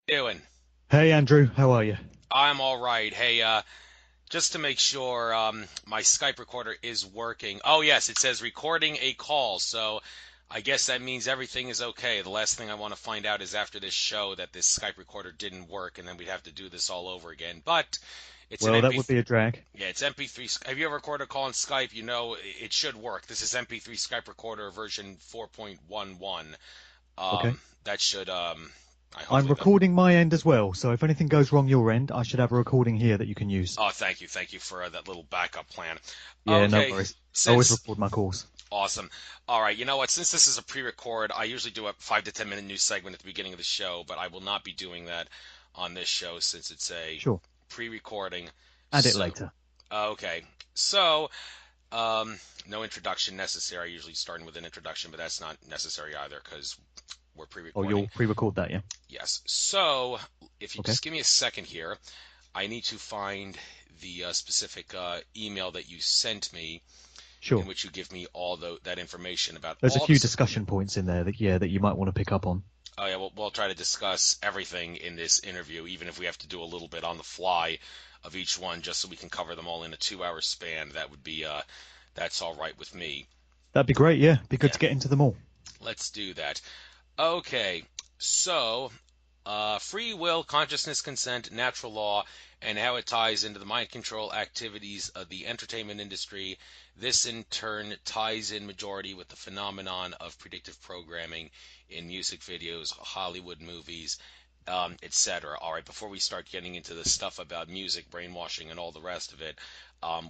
Doing? Hey Andrew, how are you? I'm all right. Hey, just to make sure my Skype recorder is working. Oh, yes, it says recording a call. So I guess that means everything is okay. The last thing I want to find out is after this show that this Skype recorder didn't work and then we'd have to do this all over again. But it's an Well, that would MP3. be a drag. Yeah, it's MP3. Have you ever recorded a call on Skype? You know it should work. This is MP3 Skype recorder version 4.11. Okay. That should I'm hopefully that. recording my end as well, so if anything goes wrong your end, I should have a recording here that you can use. Oh, thank you. Thank you for that little backup plan. Yeah, no Okay, worries. I always since record my calls. awesome. All right, you know what? Since this is a pre-record, I usually do a 5 to 10 minute news segment at the beginning of the show, but I will not be doing that on this show since it's a Sure. pre-recording. Add it So, later. okay. So, no introduction necessary. Usually starting with an introduction, but that's not necessary either because we're Oh, pre-recording. you'll pre-record that, yeah? Yes. So, if you Okay. just give me a second here, I need to find the specific email that you sent me, in Sure. which you give me all that information about There's a all few this. discussion points in there that you might want to pick up on. Oh yeah, we'll try to discuss everything in this interview, even if we have to do a little bit on the fly of each one, just so we can cover them all in a 2 hour span. That would be that's all right with me. That'd be great, yeah. Be good Yeah, to get into them all. let's do that. Okay, so free will, consciousness, consent, natural law, and how it ties into the mind control activities of the entertainment industry. This in turn ties in majority with the phenomenon of predictive programming in music videos, Hollywood movies, etc. All right, before we start getting into the stuff about music, brainwashing, and all the rest of it,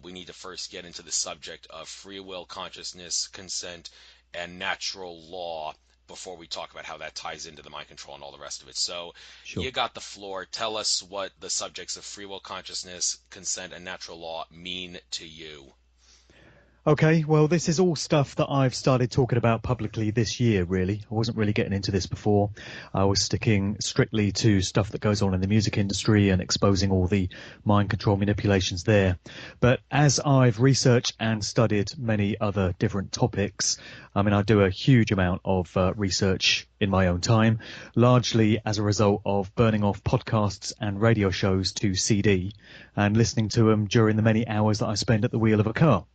we need to first get into the subject of free will, consciousness, consent, and natural law before we talk about how that ties into the mind control and all the rest of it. So, Sure. you got the floor. Tell us what the subjects of free will, consciousness, consent, and natural law mean to you. Okay, well, this is all stuff that I've started talking about publicly this year, really. I wasn't really getting into this before. I was sticking strictly to stuff that goes on in the music industry and exposing all the mind control manipulations there. But as I've researched and studied many other different topics, I mean, I do a huge amount of research in my own time, largely as a result of burning off podcasts and radio shows to CD and listening to them during the many hours that I spend at the wheel of a car.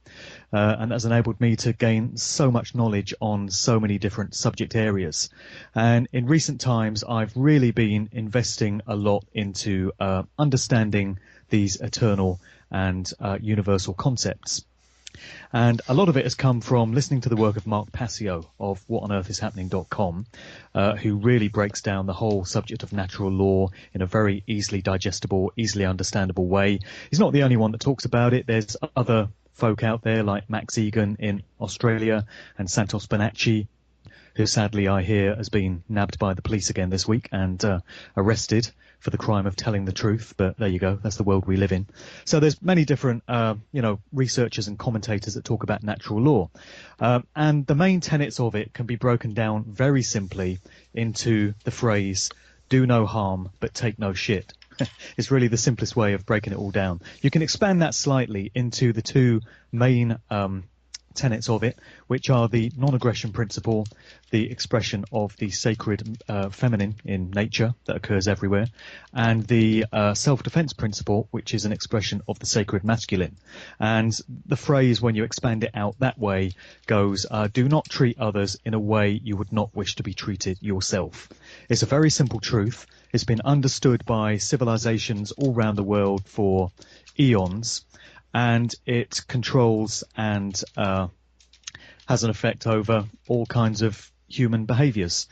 And that's enabled me to gain so much knowledge on so many different subject areas. And in recent times, I've really been investing a lot into understanding these eternal and universal concepts. And a lot of it has come from listening to the work of Mark Passio of whatonearthishappening.com, who really breaks down the whole subject of natural law in a very easily digestible, easily understandable way. He's not the only one that talks about it. There's other folk out there like Max Egan in Australia and Santos Bonacci, who sadly I hear has been nabbed by the police again this week and arrested for the crime of telling the truth. But there you go. That's the world we live in. So there's many different, researchers and commentators that talk about natural law. And the main tenets of it can be broken down very simply into the phrase, do no harm, but take no shit. It's really the simplest way of breaking it all down. You can expand that slightly into the two main tenets of it, which are the non-aggression principle, the expression of the sacred feminine in nature that occurs everywhere, and the self-defense principle, which is an expression of the sacred masculine. And the phrase, when you expand it out that way, goes, do not treat others in a way you would not wish to be treated yourself. It's a very simple truth. It's been understood by civilizations all around the world for eons, and it controls and has an effect over all kinds of human behaviors.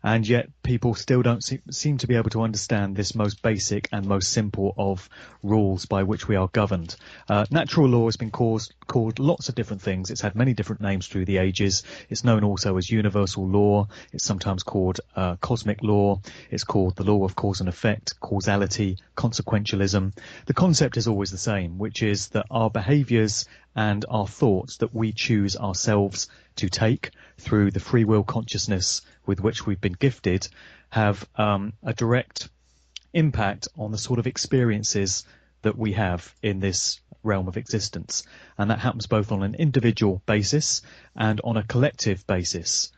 And yet people still don't seem to be able to understand this most basic and most simple of rules by which we are governed. Natural law has been called lots of different things. It's had many different names through the ages. It's known also as universal law. It's sometimes called cosmic law. It's called the law of cause and effect, causality, consequentialism. The concept is always the same, which is that our behaviors and our thoughts that we choose ourselves to take through the free will consciousness with which we've been gifted have a direct impact on the sort of experiences that we have in this realm of existence. And that happens both on an individual basis and on a collective basis.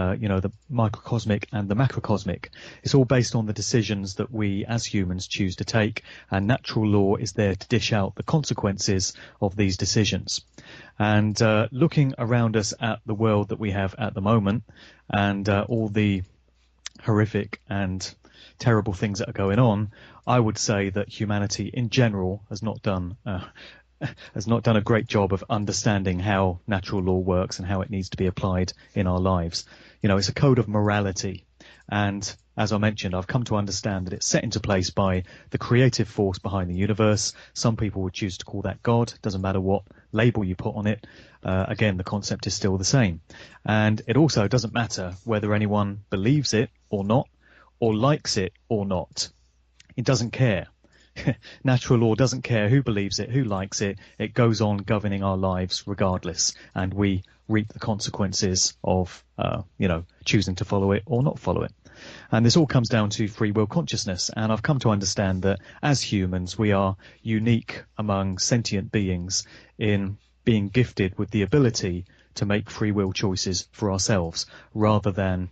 the microcosmic and the macrocosmic. It's all based on the decisions that we as humans choose to take, and natural law is there to dish out the consequences of these decisions. And looking around us at the world that we have at the moment, and all the horrific and terrible things that are going on, I would say that humanity in general has not done a great job of understanding how natural law works and how it needs to be applied in our lives. It's a code of morality. And as I mentioned, I've come to understand that it's set into place by the creative force behind the universe. Some people would choose to call that God. Doesn't matter what label you put on it. Again, the concept is still the same. And it also doesn't matter whether anyone believes it or not, or likes it or not. It doesn't care. Natural law doesn't care who believes it, who likes it. It goes on governing our lives regardless, and we reap the consequences of, choosing to follow it or not follow it. And this all comes down to free will consciousness. And I've come to understand that as humans, we are unique among sentient beings in being gifted with the ability to make free will choices for ourselves, rather than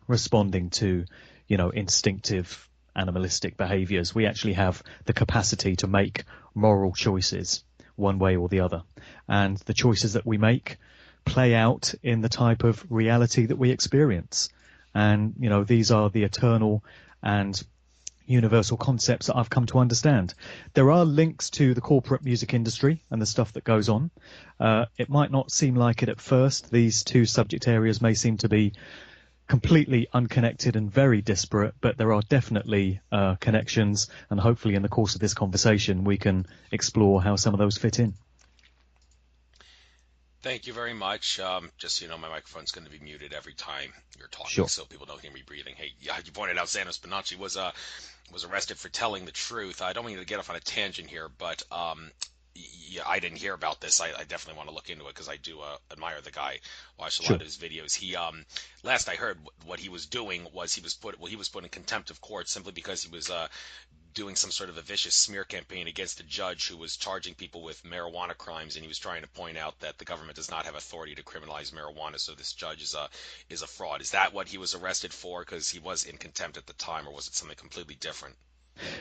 responding to, instinctive animalistic behaviors. We actually have the capacity to make moral choices one way or the other. And the choices that we make play out in the type of reality that we experience. And, these are the eternal and universal concepts that I've come to understand. There are links to the corporate music industry and the stuff that goes on. It might not seem like it at first. These two subject areas may seem to be completely unconnected and very disparate, but there are definitely connections, and hopefully in the course of this conversation we can explore how some of those fit in. Thank you very much. Just so you know, my microphone's going to be muted every time you're talking, sure, so people don't hear me breathing. Hey, you pointed out Xanos Bonacci was arrested for telling the truth. I don't mean to get off on a tangent here, but yeah, I didn't hear about this. I definitely want to look into it because I do admire the guy. Watched a lot of his videos. He last I heard, what he was doing was he was put in contempt of court simply because he was doing some sort of a vicious smear campaign against a judge who was charging people with marijuana crimes, and he was trying to point out that the government does not have authority to criminalize marijuana, so this judge is a fraud. Is that what he was arrested for? Because he was in contempt at the time, or was it something completely different?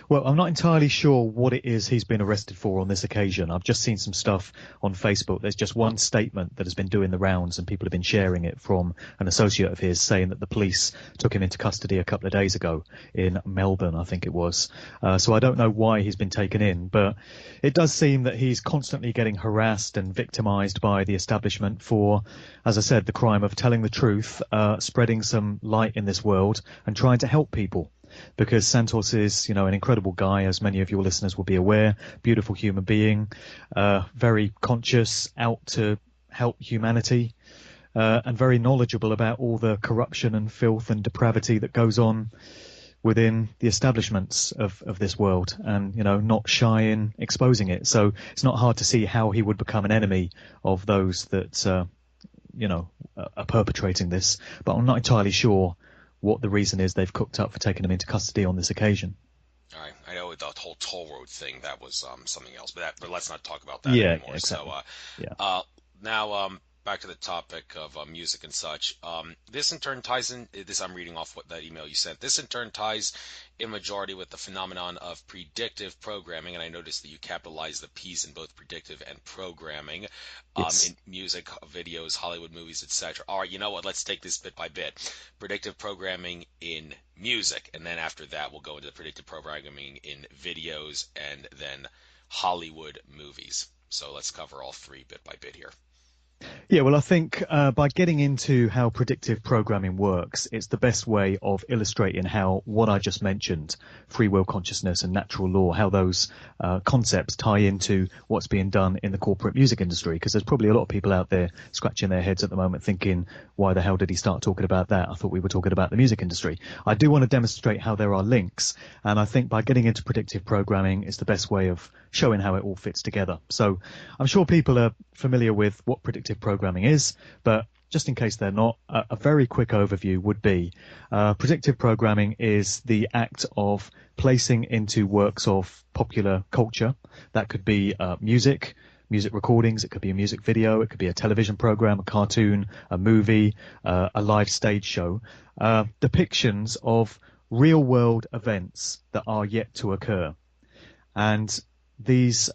Well, I'm not entirely sure what it is he's been arrested for on this occasion. I've just seen some stuff on Facebook. There's just one statement that has been doing the rounds, and people have been sharing it, from an associate of his, saying that the police took him into custody a couple of days ago in Melbourne, I think it was. So I don't know why he's been taken in, but it does seem that he's constantly getting harassed and victimized by the establishment for, as I said, the crime of telling the truth, spreading some light in this world and trying to help people. Because Santos is, an incredible guy, as many of your listeners will be aware, beautiful human being, very conscious, out to help humanity, and very knowledgeable about all the corruption and filth and depravity that goes on within the establishments of this world, and, not shy in exposing it. So it's not hard to see how he would become an enemy of those that, are perpetrating this. But I'm not entirely sure what the reason is they've cooked up for taking him into custody on this occasion. All right. I know the whole toll road thing, that was something else, but let's not talk about that anymore. Exactly. So now back to the topic of music and such. This in turn ties in, this I'm reading off what that email you sent. This in turn ties in majority with the phenomenon of predictive programming, and I noticed that you capitalize the P's in both predictive and programming, Yes. in music, videos, Hollywood movies, etc. All right, you know what? Let's take this bit by bit. Predictive programming in music, and then after that we'll go into the predictive programming in videos and then Hollywood movies. So let's cover all three bit by bit here. Yeah, well, I think by getting into how predictive programming works, it's the best way of illustrating how what I just mentioned, free will consciousness and natural law, how those concepts tie into what's being done in the corporate music industry. Because there's probably a lot of people out there scratching their heads at the moment thinking, why the hell did he start talking about that? I thought we were talking about the music industry. I do want to demonstrate how there are links. And I think by getting into predictive programming is the best way of showing how it all fits together. So I'm sure people are familiar with what predictive programming is, but just in case they're not, a very quick overview would be predictive programming is the act of placing into works of popular culture, that could be music, music recordings, it could be a music video, it could be a television program, a cartoon, a movie, a live stage show, depictions of real world events that are yet to occur. And these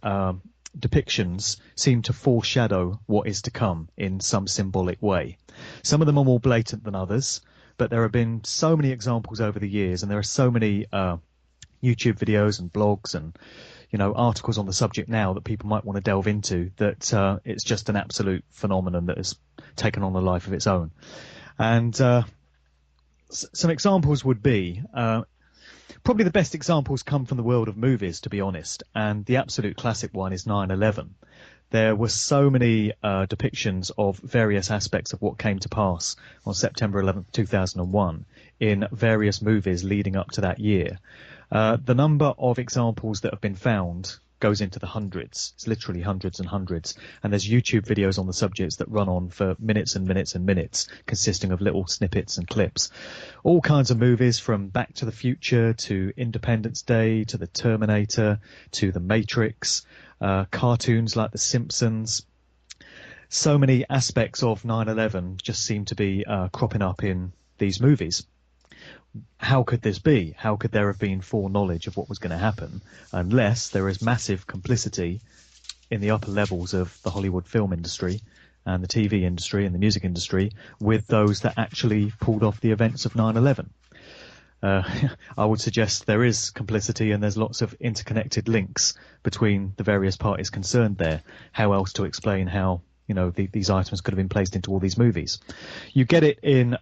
depictions seem to foreshadow what is to come in some symbolic way. Some of them are more blatant than others, but there have been so many examples over the years, and there are so many YouTube videos and blogs and articles on the subject now that people might want to delve into, that it's just an absolute phenomenon that has taken on a life of its own. And some examples would be, probably the best examples come from the world of movies, to be honest, and the absolute classic one is 9/11. There were so many depictions of various aspects of what came to pass on September 11th, 2001 in various movies leading up to that year. The number of examples that have been found goes into the hundreds. It's literally hundreds and hundreds. And there's YouTube videos on the subjects that run on for minutes and minutes and minutes, consisting of little snippets and clips. All kinds of movies, from Back to the Future to Independence Day to The Terminator to The Matrix, cartoons like The Simpsons. So many aspects of 9/11 just seem to be cropping up in these movies. How could this be? How could there have been foreknowledge of what was going to happen unless there is massive complicity in the upper levels of the Hollywood film industry and the TV industry and the music industry with those that actually pulled off the events of 9/11? I would suggest there is complicity, and there's lots of interconnected links between the various parties concerned there. How else to explain how these items could have been placed into all these movies? You get it in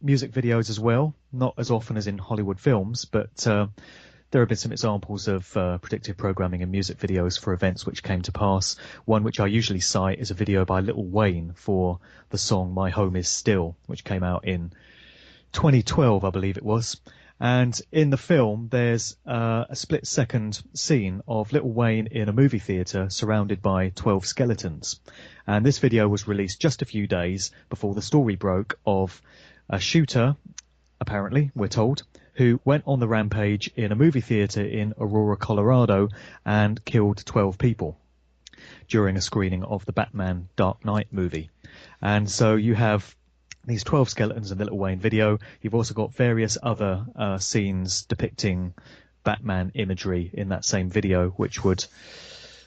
music videos as well, not as often as in Hollywood films, but there have been some examples of predictive programming in music videos for events which came to pass. One which I usually cite is a video by Lil Wayne for the song My Home Is Still, which came out in 2012, I believe it was. And in the film, there's a split-second scene of Lil Wayne in a movie theatre surrounded by 12 skeletons. And this video was released just a few days before the story broke of a shooter, apparently, we're told, who went on the rampage in a movie theatre in Aurora, Colorado, and killed 12 people during a screening of the Batman Dark Knight movie. And so you have these 12 skeletons in the Lil Wayne video. You've also got various other scenes depicting Batman imagery in that same video, which would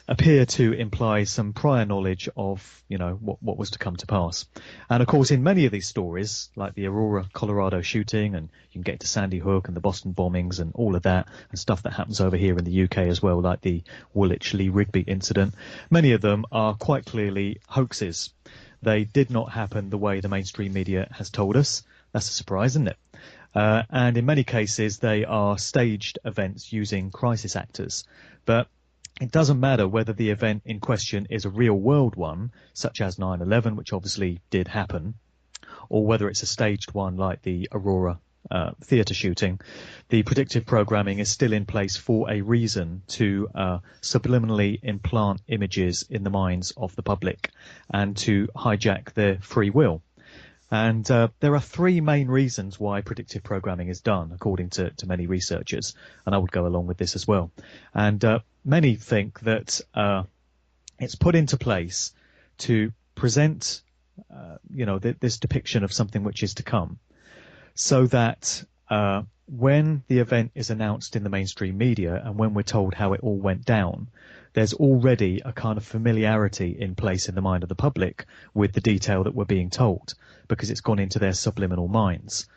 appear to imply some prior knowledge of, what was to come to pass. And of course, in many of these stories, like the Aurora, Colorado shooting, and you can get to Sandy Hook and the Boston bombings and all of that, and stuff that happens over here in the UK as well, like the Woolwich Lee Rigby incident, many of them are quite clearly hoaxes. They did not happen the way the mainstream media has told us. That's a surprise, isn't it? And in many cases, they are staged events using crisis actors. But it doesn't matter whether the event in question is a real-world one, such as 9/11, which obviously did happen, or whether it's a staged one like the Aurora theatre shooting. The predictive programming is still in place for a reason, to subliminally implant images in the minds of the public and to hijack their free will. And there are three main reasons why predictive programming is done, according to many researchers, and I would go along with this as well. And many think that it's put into place to present, this depiction of something which is to come, so that when the event is announced in the mainstream media and when we're told how it all went down, there's already a kind of familiarity in place in the mind of the public with the detail that we're being told, because it's gone into their subliminal minds.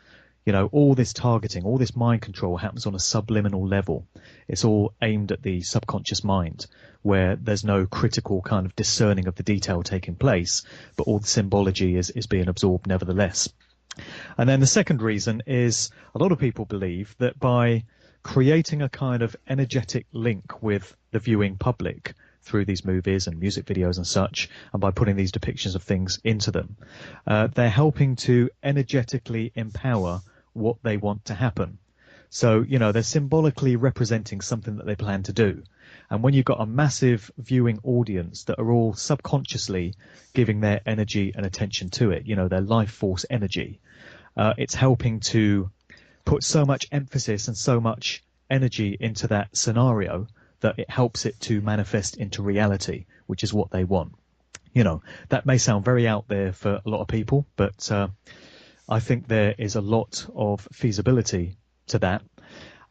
All this targeting, all this mind control happens on a subliminal level. It's all aimed at the subconscious mind, where there's no critical kind of discerning of the detail taking place, but all the symbology is being absorbed nevertheless. And then the second reason is a lot of people believe that by creating a kind of energetic link with the viewing public through these movies and music videos and such, and by putting these depictions of things into them, they're helping to energetically empower what they want to happen. So, they're symbolically representing something that they plan to do. And when you've got a massive viewing audience that are all subconsciously giving their energy and attention to it, their life force energy, it's helping to put so much emphasis and so much energy into that scenario that it helps it to manifest into reality, which is what they want. That may sound very out there for a lot of people, but I think there is a lot of feasibility to that.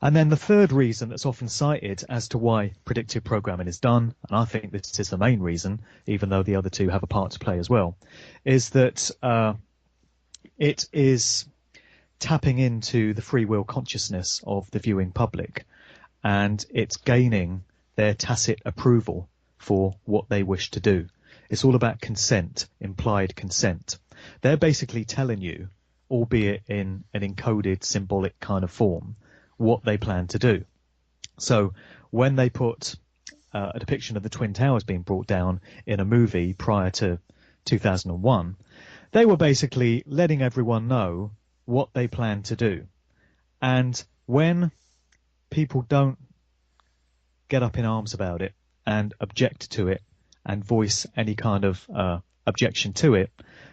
And then the third reason that's often cited as to why predictive programming is done, and I think this is the main reason, even though the other two have a part to play as well, is that it is tapping into the free will consciousness of the viewing public, and it's gaining their tacit approval for what they wish to do. It's all about consent, implied consent. They're basically telling you, albeit in an encoded symbolic kind of form, what they plan to do. So when they put a depiction of the Twin Towers being brought down in a movie prior to 2001, they were basically letting everyone know what they plan to do. And when people don't get up in arms about it and object to it and voice any kind of objection to it,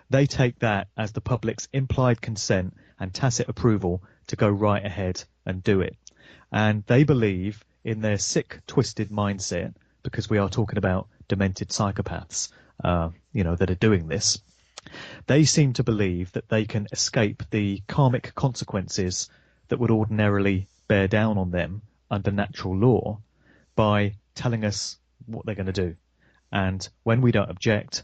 they take that as the public's implied consent and tacit approval to go right ahead and do it. And they believe in their sick, twisted mindset, because we are talking about demented psychopaths, that are doing this. They seem to believe that they can escape the karmic consequences that would ordinarily bear down on them under natural law by telling us what they're going to do. And when we don't object,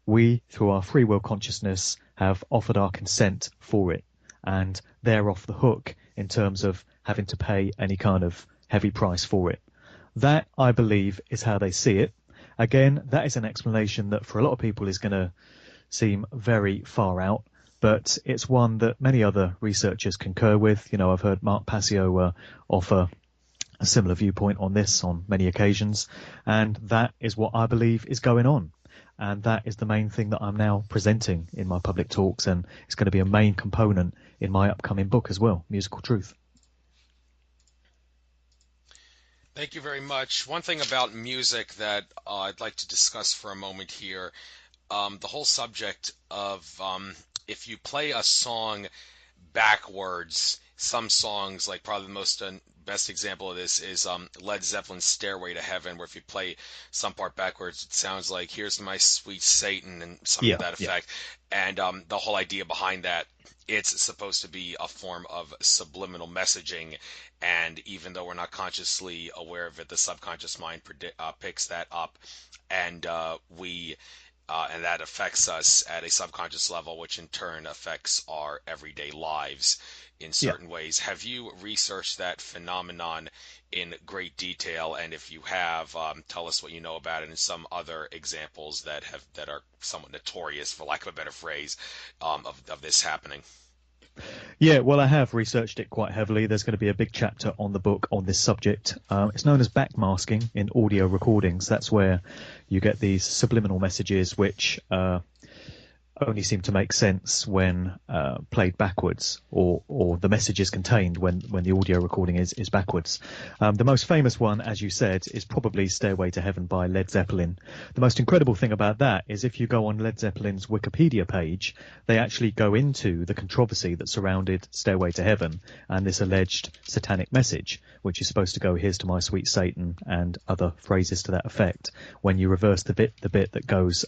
we, through our free will consciousness, have offered our consent for it. And they're off the hook in terms of having to pay any kind of heavy price for it. That, I believe, is how they see it. Again, that is an explanation that for a lot of people is going to seem very far out, but it's one that many other researchers concur with. I've heard Mark Passio offer a similar viewpoint on this on many occasions, and that is what I believe is going on. And that is the main thing that I'm now presenting in my public talks, and it's going to be a main component in my upcoming book as well, Musical Truth. Thank you very much. One thing about music that I'd like to discuss for a moment here, the whole subject of if you play a song backwards, some songs, like probably the most best example of this is Led Zeppelin's Stairway to Heaven, where if you play some part backwards, it sounds like "Here's My Sweet Satan" and something to that effect. Yeah. And the whole idea behind that, it's supposed to be a form of subliminal messaging, and even though we're not consciously aware of it, the subconscious mind picks that up, and and that affects us at a subconscious level, which in turn affects our everyday lives in certain ways. Have you researched that phenomenon in great detail? And if you have, tell us what you know about it and some other examples that are somewhat notorious, for lack of a better phrase, of this happening. Yeah, well, I have researched it quite heavily. There's going to be a big chapter on the book on this subject. It's known as backmasking in audio recordings. That's where you get these subliminal messages which only seem to make sense when played backwards, or the message is contained when the audio recording is backwards. The most famous one, as you said, is probably Stairway to Heaven by Led Zeppelin. The most incredible thing about that is if you go on Led Zeppelin's Wikipedia page, they actually go into the controversy that surrounded Stairway to Heaven and this alleged satanic message, which is supposed to go, "Here's to my sweet Satan," and other phrases to that effect. When you reverse the bit that goes,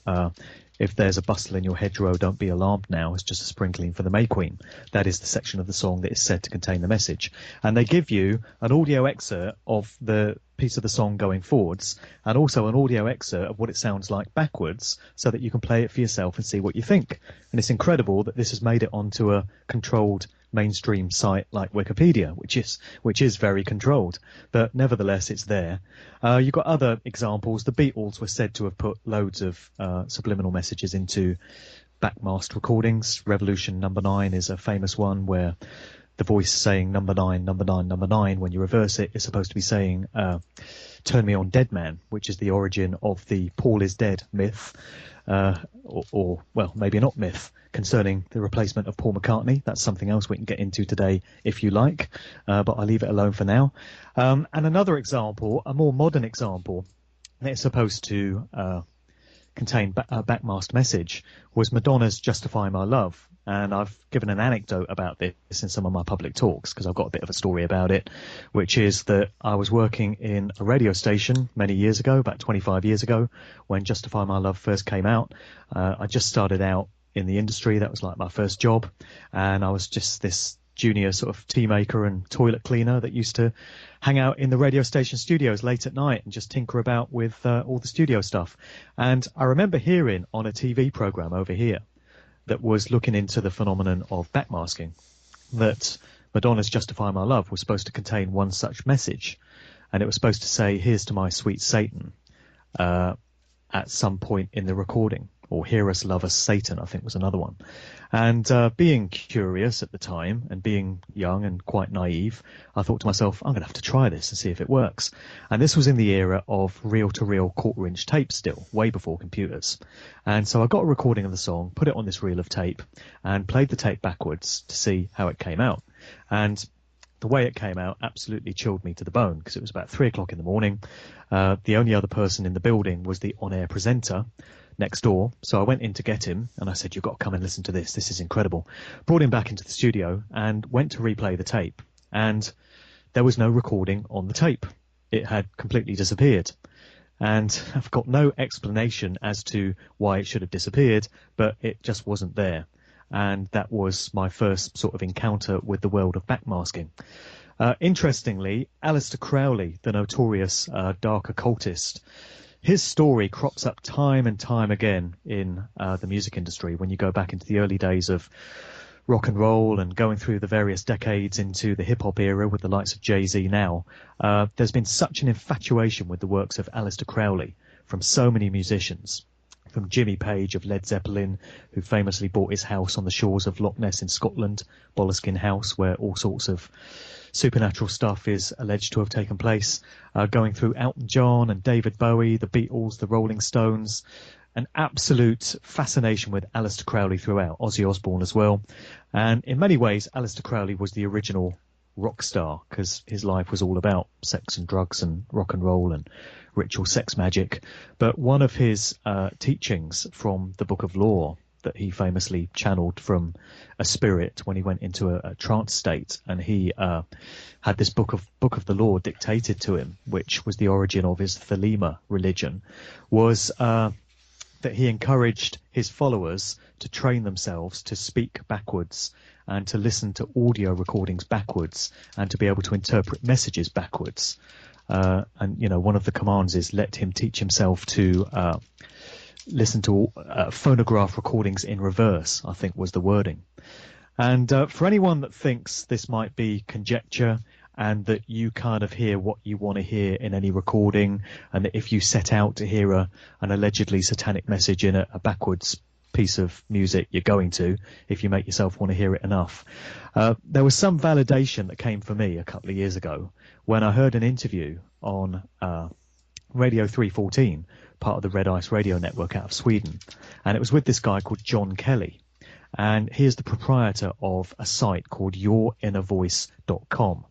"If there's a bustle in your hedgerow, don't be alarmed now, it's just a sprinkling for the May Queen." That is the section of the song that is said to contain the message. And they give you an audio excerpt of the piece of the song going forwards, and also an audio excerpt of what it sounds like backwards, so that you can play it for yourself and see what you think. And it's incredible that this has made it onto a controlled mainstream site like Wikipedia, which is very controlled, but nevertheless it's there. You've got other examples. The Beatles were said to have put loads of subliminal messages into backmasked recordings. Revolution Number 9 is a famous one where the voice saying "number 9, number 9, number 9," when you reverse it, is supposed to be saying "Turn me on, dead man," which is the origin of the Paul is dead myth, or well, maybe not myth, concerning the replacement of Paul McCartney. That's something else we can get into today if you like, but I'll leave it alone for now. And another example, a more modern example, it's supposed to contained a backmasked message was Madonna's Justify My Love. And I've given an anecdote about this in some of my public talks because I've got a bit of a story about it, which is that I was working in a radio station many years ago, about 25 years ago, when Justify My Love first came out. I just started out in the industry. That was like my first job. And I was just this junior sort of tea maker and toilet cleaner that used to hang out in the radio station studios late at night and just tinker about with all the studio stuff. And I remember hearing on a TV program over here that was looking into the phenomenon of backmasking, that Madonna's Justify My Love was supposed to contain one such message. And it was supposed to say, here's to my sweet Satan, at some point in the recording. Or Hear Us, Love Us, Satan, I think was another one. And being curious at the time and being young and quite naive, I thought to myself, I'm going to have to try this and see if it works. And this was in the era of reel-to-reel quarter-inch tape still, way before computers. And so I got a recording of the song, put it on this reel of tape, and played the tape backwards to see how it came out. And the way it came out absolutely chilled me to the bone because it was about 3 o'clock in the morning. The only other person in the building was the on-air presenter next door. So I went in to get him and I said, you've got to come and listen to this. This is incredible. Brought him back into the studio and went to replay the tape. And there was no recording on the tape. It had completely disappeared. And I've got no explanation as to why it should have disappeared, but it just wasn't there. And that was my first sort of encounter with the world of backmasking. Interestingly, Aleister Crowley, the notorious dark occultist, his story crops up time and time again in the music industry. When you go back into the early days of rock and roll and going through the various decades into the hip-hop era with the likes of Jay-Z now, there's been such an infatuation with the works of Aleister Crowley from so many musicians. From Jimmy Page of Led Zeppelin, who famously bought his house on the shores of Loch Ness in Scotland, Boleskine House, where all sorts of supernatural stuff is alleged to have taken place, going through Elton John and David Bowie, the Beatles, the Rolling Stones, an absolute fascination with Aleister Crowley throughout, Ozzy Osbourne as well. And in many ways, Aleister Crowley was the original rock star because his life was all about sex and drugs and rock and roll and ritual sex magic. But one of his teachings from the Book of Law that he famously channeled from a spirit when he went into a trance state, and he had this book of the Law dictated to him, which was the origin of his Thelema religion, was that he encouraged his followers to train themselves to speak backwards and to listen to audio recordings backwards and to be able to interpret messages backwards. And, you know, one of the commands is let him teach himself to listen to phonograph recordings in reverse, I think was the wording. And for anyone that thinks this might be conjecture and that you kind of hear what you want to hear in any recording, and that if you set out to hear an allegedly satanic message in a backwards piece of music, you're going to, if you make yourself want to hear it enough. There was some validation that came for me a couple of years ago when I heard an interview on Radio 314, part of the Red Ice radio network out of Sweden. And it was with this guy called John Kelly. And he is the proprietor of a site called yourinnervoice.com.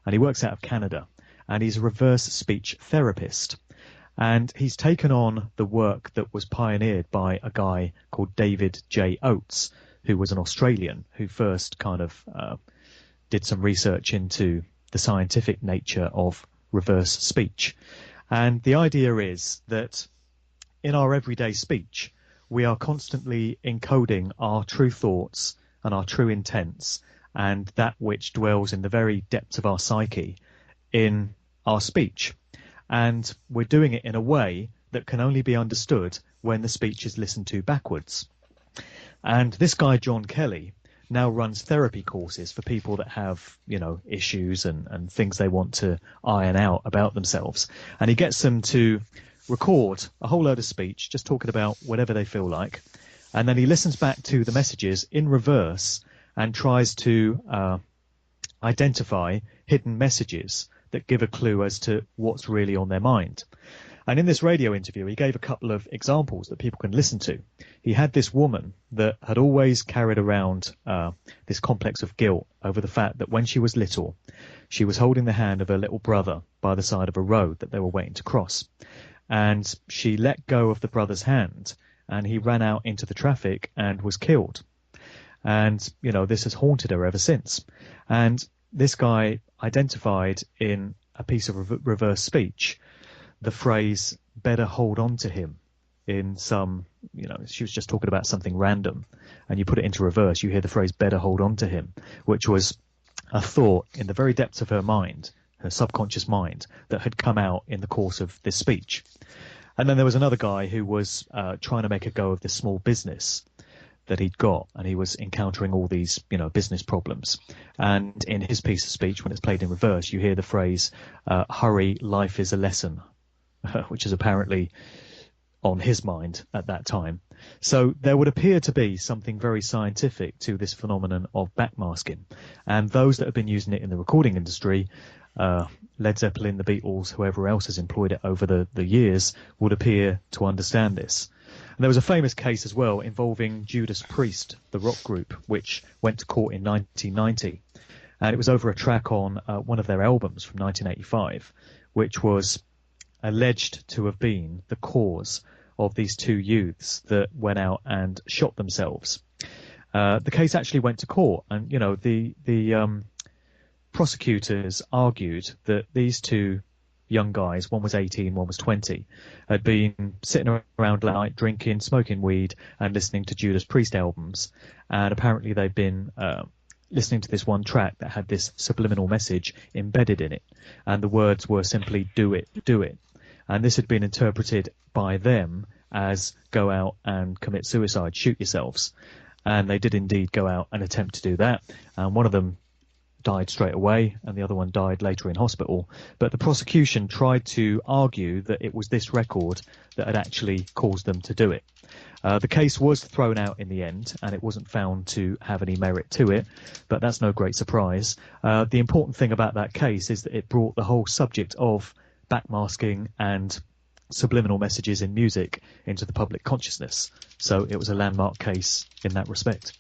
And he works out of Canada. And he's a reverse speech therapist. And he's taken on the work that was pioneered by a guy called David J. Oates, who was an Australian who first kind of did some research into the scientific nature of reverse speech. And the idea is that in our everyday speech, we are constantly encoding our true thoughts and our true intents and that which dwells in the very depths of our psyche in our speech. And we're doing it in a way that can only be understood when the speech is listened to backwards. And this guy, John Kelly, now runs therapy courses for people that have, you know, issues and things they want to iron out about themselves. And he gets them to record a whole load of speech, just talking about whatever they feel like. And then he listens back to the messages in reverse and tries to identify hidden messages that give a clue as to what's really on their mind. And in this radio interview, he gave a couple of examples that people can listen to. He had this woman that had always carried around this complex of guilt over the fact that when she was little, she was holding the hand of her little brother by the side of a road that they were waiting to cross. and she let go of the brother's hand, and he ran out into the traffic and was killed. And, you know, this has haunted her ever since. And this guy identified in a piece of reverse speech the phrase, better hold on to him, in some, you know, she was just talking about something random, and you put it into reverse, you hear the phrase, better hold on to him, which was a thought in the very depths of her mind, her subconscious mind, that had come out in the course of this speech. And then there was another guy who was trying to make a go of this small business that he'd got, and he was encountering all these, you know, business problems. And in his piece of speech, when it's played in reverse, you hear the phrase, hurry, life is a lesson, which is apparently on his mind at that time. So there would appear to be something very scientific to this phenomenon of backmasking. And those that have been using it in the recording industry, Led Zeppelin, the Beatles, whoever else has employed it over the years, would appear to understand this. And there was a famous case as well involving Judas Priest, the rock group, which went to court in 1990. And it was over a track on one of their albums from 1985, which was alleged to have been the cause of these two youths that went out and shot themselves. The case actually went to court, and, you know, the prosecutors argued that these two young guys, one was 18, one was 20, had been sitting around late night drinking, smoking weed, and listening to Judas Priest albums. And apparently they'd been listening to this one track that had this subliminal message embedded in it. And the words were simply, do it, do it. And this had been interpreted by them as go out and commit suicide, shoot yourselves. And they did indeed go out and attempt to do that. And one of them died straight away, and the other one died later in hospital. But the prosecution tried to argue that it was this record that had actually caused them to do it. The case was thrown out in the end, and it wasn't found to have any merit to it, but that's no great surprise. The important thing about that case is that it brought the whole subject of backmasking and subliminal messages in music into the public consciousness. So it was a landmark case in that respect.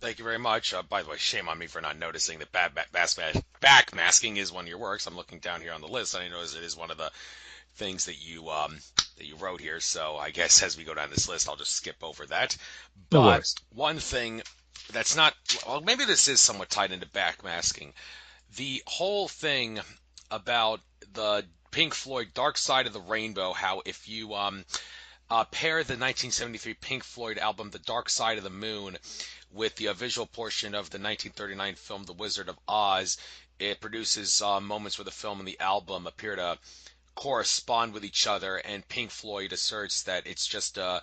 Thank you very much. By the way, shame on me for not noticing that backmasking is one of your works. I'm looking down here on the list, and I notice it is one of the things that you wrote here. So I guess as we go down this list, I'll just skip over that. But one thing that's not, well, maybe this is somewhat tied into backmasking. The whole thing about the Pink Floyd Dark Side of the Rainbow, how if you pair the 1973 Pink Floyd album The Dark Side of the Moon with the visual portion of the 1939 film The Wizard of Oz, it produces moments where the film and the album appear to correspond with each other, and Pink Floyd asserts that it's just a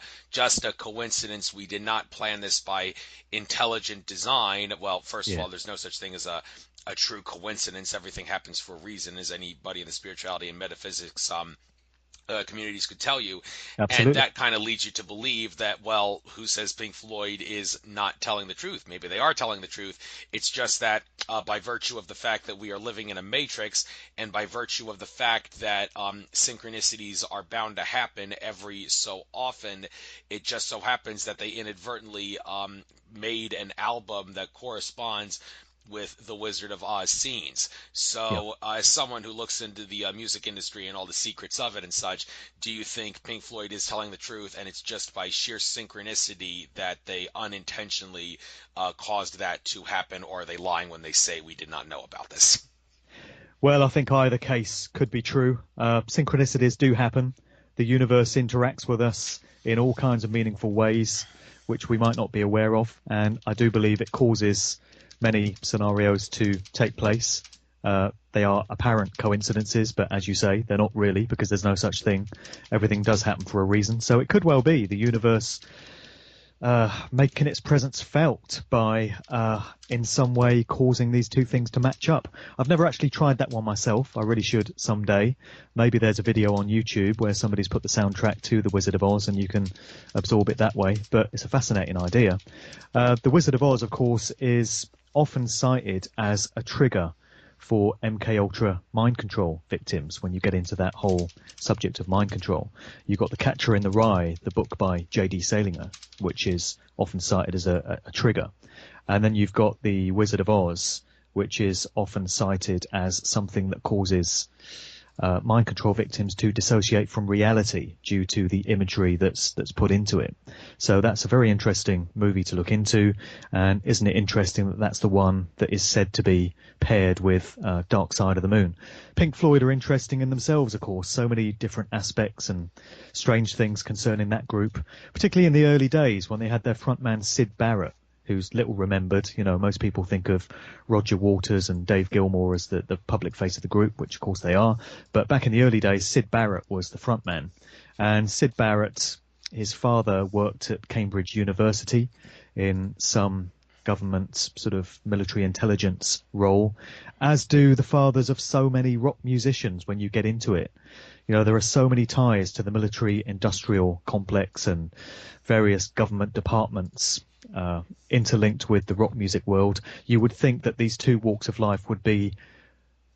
coincidence. We did not plan this by intelligent design. Well, first of all, there's no such thing as a true coincidence. Everything happens for a reason, as anybody in the spirituality and metaphysics communities could tell you. Absolutely. And that kind of leads you to believe that, well, who says Pink Floyd is not telling the truth? Maybe they are telling the truth. It's just that by virtue of the fact that we are living in a matrix, and by virtue of the fact that synchronicities are bound to happen every so often, it just so happens that they inadvertently made an album that corresponds with the Wizard of Oz scenes. So as someone who looks into the music industry and all the secrets of it and such, do you think Pink Floyd is telling the truth, and it's just by sheer synchronicity that they unintentionally caused that to happen, or are they lying when they say we did not know about this? Well, I think either case could be true. Synchronicities do happen. The universe interacts with us in all kinds of meaningful ways, which we might not be aware of, and I do believe it causes many scenarios to take place. They are apparent coincidences, but as you say, they're not really, because there's no such thing. Everything does happen for a reason. So it could well be the universe making its presence felt by, in some way, causing these two things to match up. I've never actually tried that one myself. I really should someday. Maybe there's a video on YouTube where somebody's put the soundtrack to The Wizard of Oz and you can absorb it that way. But it's a fascinating idea. The Wizard of Oz, of course, is often cited as a trigger for MK Ultra mind control victims when you get into that whole subject of mind control. You've got The Catcher in the Rye, the book by J.D. Salinger, which is often cited as a trigger. And then you've got The Wizard of Oz, which is often cited as something that causes mind control victims to dissociate from reality due to the imagery that's put into it. So that's a very interesting movie to look into, and isn't it interesting that that's the one that is said to be paired with Dark Side of the Moon. Pink Floyd are interesting in themselves, of course, so many different aspects and strange things concerning that group, particularly in the early days when they had their frontman Syd Barrett, who's little remembered. You know, most people think of Roger Waters and Dave Gilmour as the public face of the group, which of course they are. But back in the early days, Syd Barrett was the frontman. And Syd Barrett, his father worked at Cambridge University in some government sort of military intelligence role, as do the fathers of so many rock musicians when you get into it. You know, there are so many ties to the military industrial complex and various government departments interlinked with the rock music world. You would think that these two walks of life would be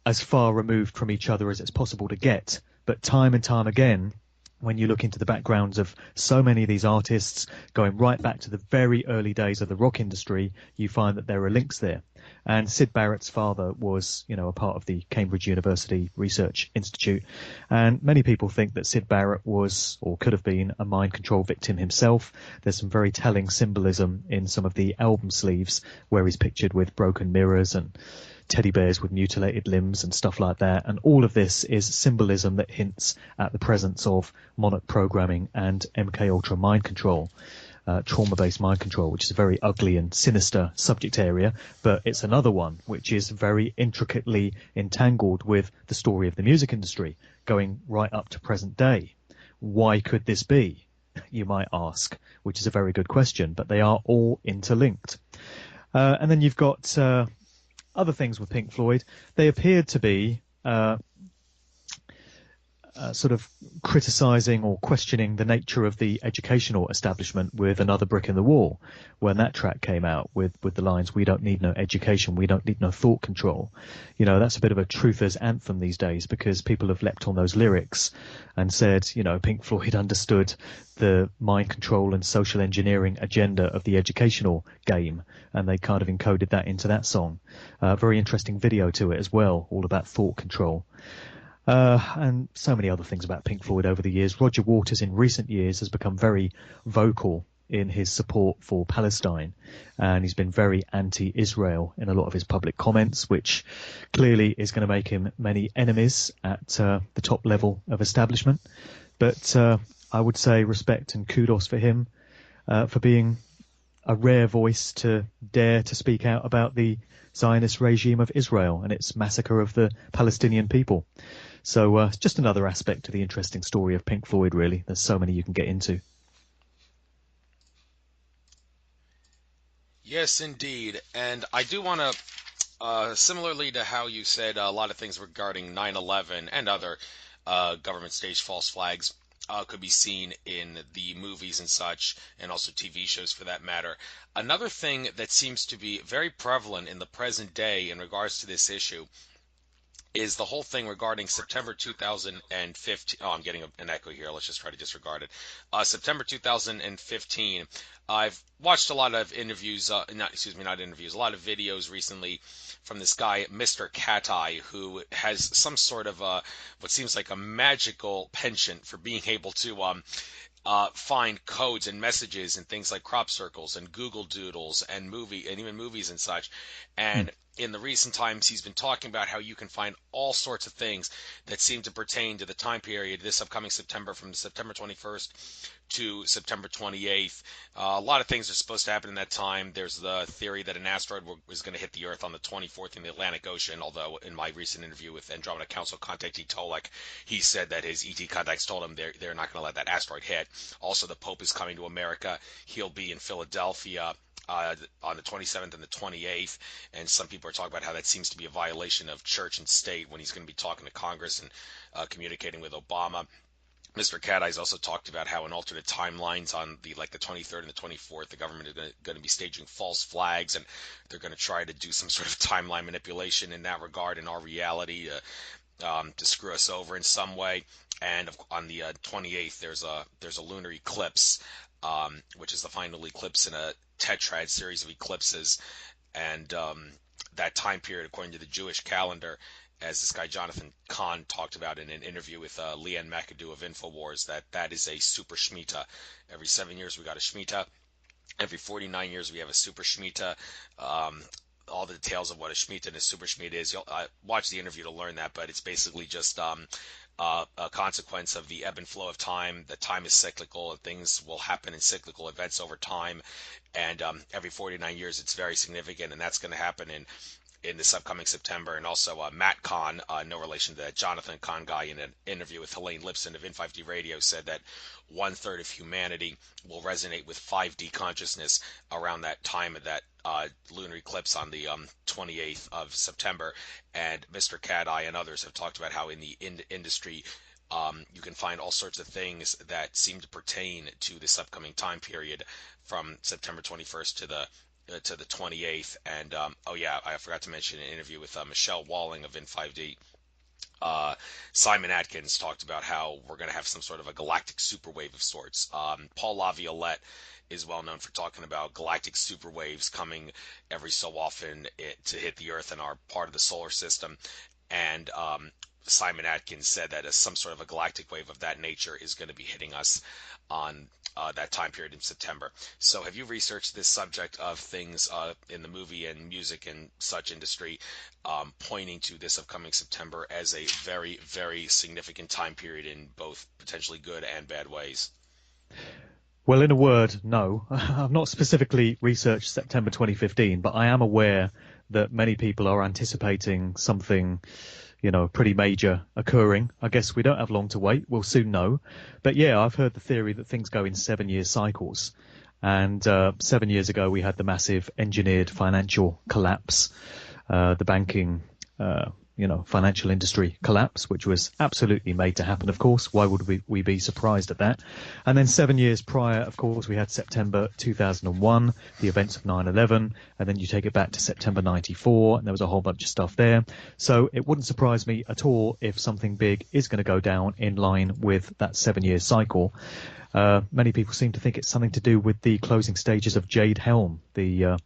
as far removed from each other as it's possible to get. But time and time again, when you look into the backgrounds of so many of these artists, going right back to the very early days of the rock industry, you find that there are links there. And Syd Barrett's father was, you know, a part of the Cambridge University Research Institute. And many people think that Syd Barrett was, or could have been, a mind control victim himself. There's some very telling symbolism in some of the album sleeves where he's pictured with broken mirrors and teddy bears with mutilated limbs and stuff like that. And all of this is symbolism that hints at the presence of monarch programming and MK Ultra mind control. Trauma-based mind control, which is a very ugly and sinister subject area, but it's another one which is very intricately entangled with the story of the music industry, going right up to present day. Why could this be, you might ask, which is a very good question, but they are all interlinked. And then you've got other things with Pink Floyd. They appeared to be sort of criticising or questioning the nature of the educational establishment with Another Brick in the Wall, when that track came out with the lines, "We don't need no education, we don't need no thought control." You know, that's a bit of a truther's anthem these days, because people have leapt on those lyrics and said, you know, Pink Floyd understood the mind control and social engineering agenda of the educational game, and they kind of encoded that into that song. Very interesting video to it as well, all about thought control. And so many other things about Pink Floyd over the years. Roger Waters in recent years has become very vocal in his support for Palestine, and he's been very anti-Israel in a lot of his public comments, which clearly is going to make him many enemies at the top level of establishment. But I would say respect and kudos for him for being a rare voice to dare to speak out about the Zionist regime of Israel and its massacre of the Palestinian people. So it's just another aspect to the interesting story of Pink Floyd, really. There's so many you can get into. Yes, indeed. And I do want to, similarly to how you said a lot of things regarding 9/11 and other government staged false flags could be seen in the movies and such, and also TV shows for that matter. Another thing that seems to be very prevalent in the present day in regards to this issue is the whole thing regarding September 2015. Oh, I'm getting an echo here. Let's just try to disregard it. September 2015. I've watched a lot of interviews, not interviews, a lot of videos recently from this guy, Mr. Cat Eye, who has some sort of what seems like a magical penchant for being able to find codes and messages and things like crop circles and Google Doodles and even movies and such. And in the recent times, he's been talking about how you can find all sorts of things that seem to pertain to the time period this upcoming September, from September 21st to September 28th. A lot of things are supposed to happen in that time. There's the theory that an asteroid was going to hit the Earth on the 24th in the Atlantic Ocean, although in my recent interview with Andromeda Council contactee Tolek, he said that his ET contacts told him they're not going to let that asteroid hit. Also, the Pope is coming to America. He'll be in Philadelphia on the 27th and the 28th, and some people are talking about how that seems to be a violation of church and state when he's going to be talking to Congress and communicating with Obama. Mr. Cat Eyes also talked about how in alternate timelines on the 23rd and the 24th, the government is going to be staging false flags, and they're going to try to do some sort of timeline manipulation in that regard in our reality to screw us over in some way. And on the 28th, there's a lunar eclipse, which is the final eclipse in a tetrad series of eclipses, and that time period, according to the Jewish calendar, as this guy Jonathan Kahn talked about in an interview with Leanne McAdoo of InfoWars, that is a super Shemitah. Every 7 years we got a Shemitah. Every 49 years we have a super Shemitah. All the details of what a Shemitah and a super Shemitah is, you'll watch the interview to learn that, but it's basically just a consequence of the ebb and flow of time. That time is cyclical, and things will happen in cyclical events over time. And every 49 years, it's very significant, and that's going to happen in this upcoming September. And also Matt Kahn, no relation to that Jonathan Kahn guy, in an interview with Helene Lipson of In5D Radio, said that 1/3 of humanity will resonate with 5D consciousness around that time of that lunar eclipse on the 28th of September. And Mr. Cat Eye and others have talked about how in the industry you can find all sorts of things that seem to pertain to this upcoming time period from September 21st to the 28th. And oh yeah, I forgot to mention an interview with Michelle Walling of In5D. Simon Atkins talked about how we're going to have some sort of a galactic superwave of sorts. Paul LaViolette is well known for talking about galactic superwaves coming every so often to hit the Earth and are part of the solar system. And Simon Atkins said that some sort of a galactic wave of that nature is going to be hitting us on that time period in September. So have you researched this subject of things in the movie and music and such industry pointing to this upcoming September as a very, very significant time period in both potentially good and bad ways? Well, in a word, no. I've not specifically researched September 2015, but I am aware that many people are anticipating something, pretty major occurring. I guess we don't have long to wait. We'll soon know. But yeah, I've heard the theory that things go in 7-year cycles. And 7 years ago, we had the massive engineered financial collapse, the banking, financial industry collapse, which was absolutely made to happen, of course. Why would we be surprised at that? And then 7 years prior, of course, we had September 2001, the events of 9/11, and then you take it back to September 94, and there was a whole bunch of stuff there. So it wouldn't surprise me at all if something big is going to go down in line with that 7-year cycle. Many people seem to think it's something to do with the closing stages of Jade Helm, the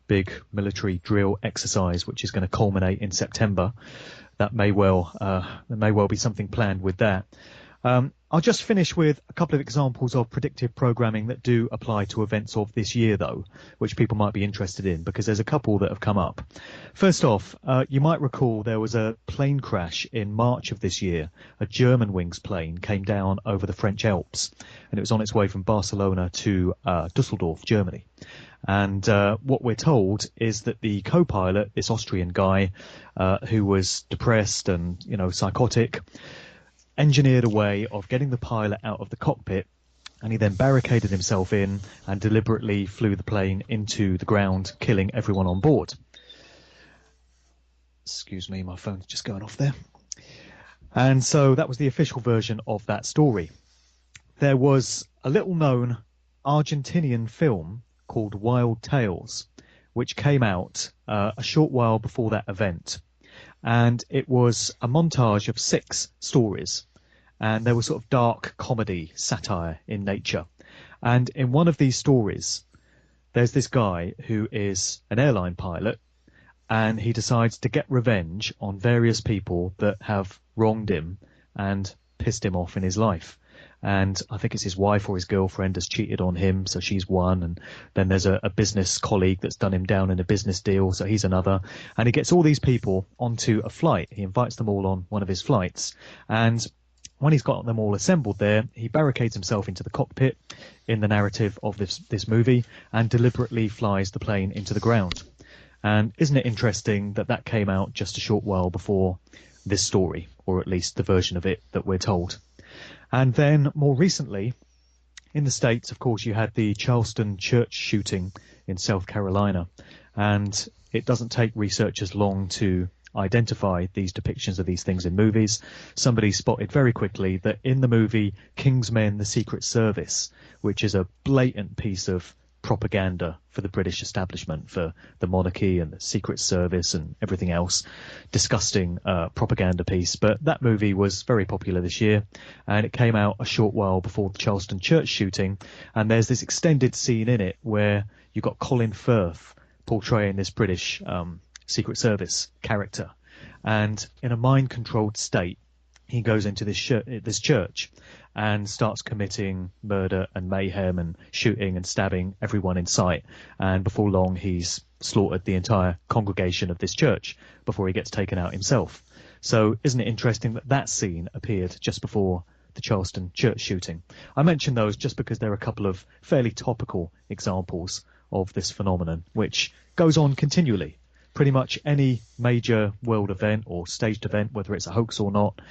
big military drill exercise, which is going to culminate in September. That may well be something planned with that. I'll just finish with a couple of examples of predictive programming that do apply to events of this year, though, which people might be interested in, because there's a couple that have come up. First off, you might recall there was a plane crash in March of this year. A Germanwings plane came down over the French Alps, and it was on its way from Barcelona to Dusseldorf, Germany. And what we're told is that the co-pilot, this Austrian guy who was depressed and, psychotic, engineered a way of getting the pilot out of the cockpit, and he then barricaded himself in and deliberately flew the plane into the ground, killing everyone on board. Excuse me, my phone's just going off there. And so that was the official version of that story. There was a little-known Argentinian film called Wild Tales, which came out a short while before that event. And it was a montage of 6 stories. And they were sort of dark comedy, satire in nature. And in one of these stories, there's this guy who is an airline pilot, and he decides to get revenge on various people that have wronged him and pissed him off in his life. And I think it's his wife or his girlfriend has cheated on him, so she's one. And then there's a business colleague that's done him down in a business deal, so he's another. And he gets all these people onto a flight. He invites them all on one of his flights. And when he's got them all assembled there, he barricades himself into the cockpit in the narrative of this movie and deliberately flies the plane into the ground. And isn't it interesting that that came out just a short while before this story, or at least the version of it that we're told? And then more recently, in the States, of course, you had the Charleston church shooting in South Carolina. And it doesn't take researchers long to identify these depictions of these things in movies. Somebody spotted very quickly that in the movie Kingsmen, the Secret Service, which is a blatant piece of propaganda for the British establishment, for the monarchy and the Secret Service and everything else, disgusting propaganda piece. But that movie was very popular this year, and it came out a short while before the Charleston church shooting. And there's this extended scene in it where you got Colin Firth portraying this British Secret Service character. And in a mind-controlled state, he goes into this church and starts committing murder and mayhem and shooting and stabbing everyone in sight. And before long, he's slaughtered the entire congregation of this church before he gets taken out himself. So isn't it interesting that that scene appeared just before the Charleston church shooting? I mention those just because they're a couple of fairly topical examples of this phenomenon, which goes on continually. Pretty much any major world event or staged event, whether it's a hoax or not,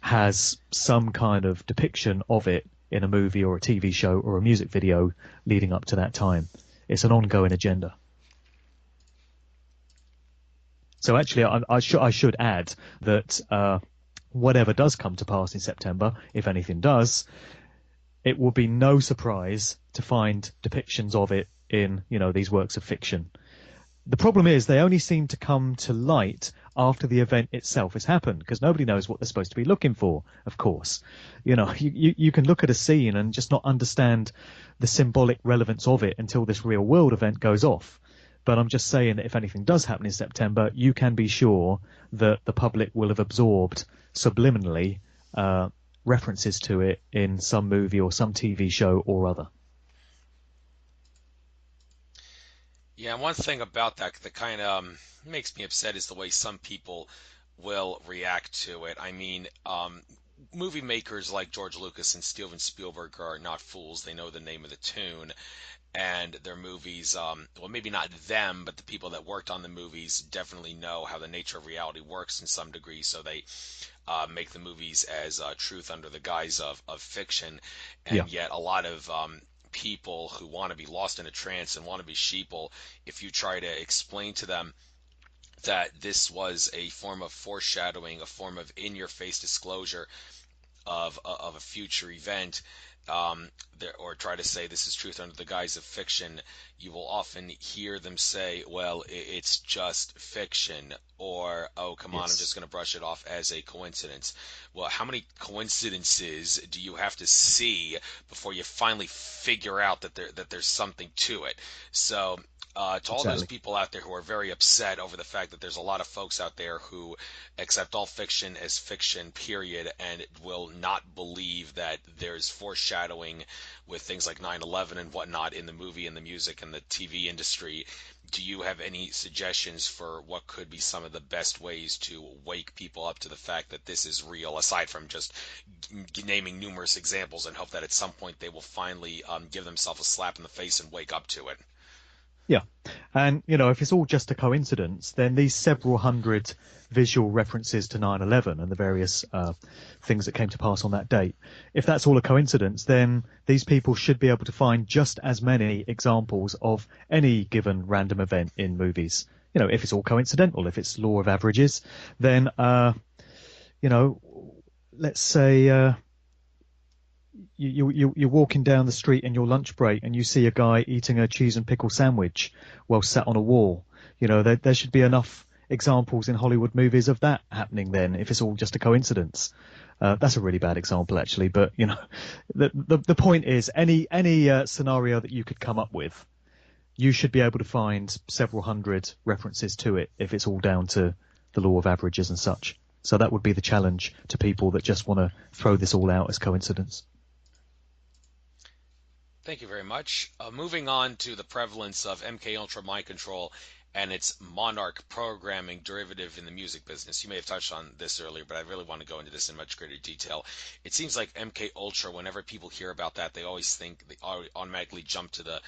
has some kind of depiction of it in a movie or a TV show or a music video leading up to that time. It's an ongoing agenda. So actually, I should add that whatever does come to pass in September, if anything does, it will be no surprise to find depictions of it in, these works of fiction. The problem is they only seem to come to light after the event itself has happened, because nobody knows what they're supposed to be looking for, of course. You can look at a scene and just not understand the symbolic relevance of it until this real world event goes off. But I'm just saying that if anything does happen in September, you can be sure that the public will have absorbed subliminally references to it in some movie or some TV show or other. Yeah, one thing about that kind of makes me upset is the way some people will react to it. I mean, movie makers like George Lucas and Steven Spielberg are not fools. They know the name of the tune. And their movies, well, maybe not them, but the people that worked on the movies definitely know how the nature of reality works in some degree, so they make the movies as truth under the guise of fiction. And yet a lot of people who want to be lost in a trance and want to be sheeple, if you try to explain to them that this was a form of foreshadowing, a form of in-your-face disclosure of a future event, or try to say this is truth under the guise of fiction, you will often hear them say, well, it's just fiction, or, oh, come on, I'm just going to brush it off as a coincidence. Well, how many coincidences do you have to see before you finally figure out that there's something to it? So to all those people out there who are very upset over the fact that there's a lot of folks out there who accept all fiction as fiction, period, and will not believe that there's foreshadowing with things like 9/11 and whatnot in the movie and the music and the TV industry, do you have any suggestions for what could be some of the best ways to wake people up to the fact that this is real, aside from just naming numerous examples, and hope that at some point they will finally give themselves a slap in the face and wake up to it? Yeah. And, if it's all just a coincidence, then these several hundred visual references to 9/11 and the various things that came to pass on that date, if that's all a coincidence, then these people should be able to find just as many examples of any given random event in movies. If it's all coincidental, if it's law of averages, then, let's say you're walking down the street in your lunch break and you see a guy eating a cheese and pickle sandwich while sat on a wall. There should be enough examples in Hollywood movies of that happening then, if it's all just a coincidence. That's a really bad example, actually. But, the point is, any scenario that you could come up with, you should be able to find several hundred references to it if it's all down to the law of averages and such. So that would be the challenge to people that just want to throw this all out as coincidence. Thank you very much. Moving on to the prevalence of MK Ultra mind control and its monarch programming derivative in the music business. You may have touched on this earlier, but I really want to go into this in much greater detail. It seems like MK Ultra, whenever people hear about that, they always think, they automatically jump to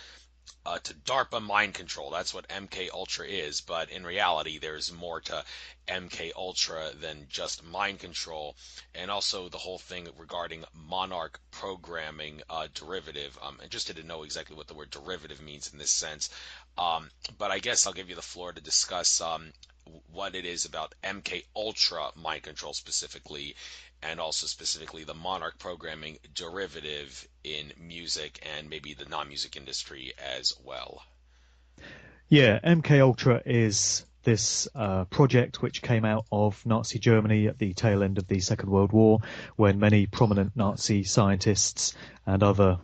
DARPA mind control. That's what MK Ultra is, but in reality, there's more to MK Ultra than just mind control, and also the whole thing regarding monarch programming derivative. I'm interested to know exactly what the word derivative means in this sense, but I guess I'll give you the floor to discuss what it is about MK Ultra mind control specifically, and also specifically the monarch programming derivative in music and maybe the non-music industry as well. Yeah, MK Ultra is this project which came out of Nazi Germany at the tail end of the Second World War, when many prominent Nazi scientists and other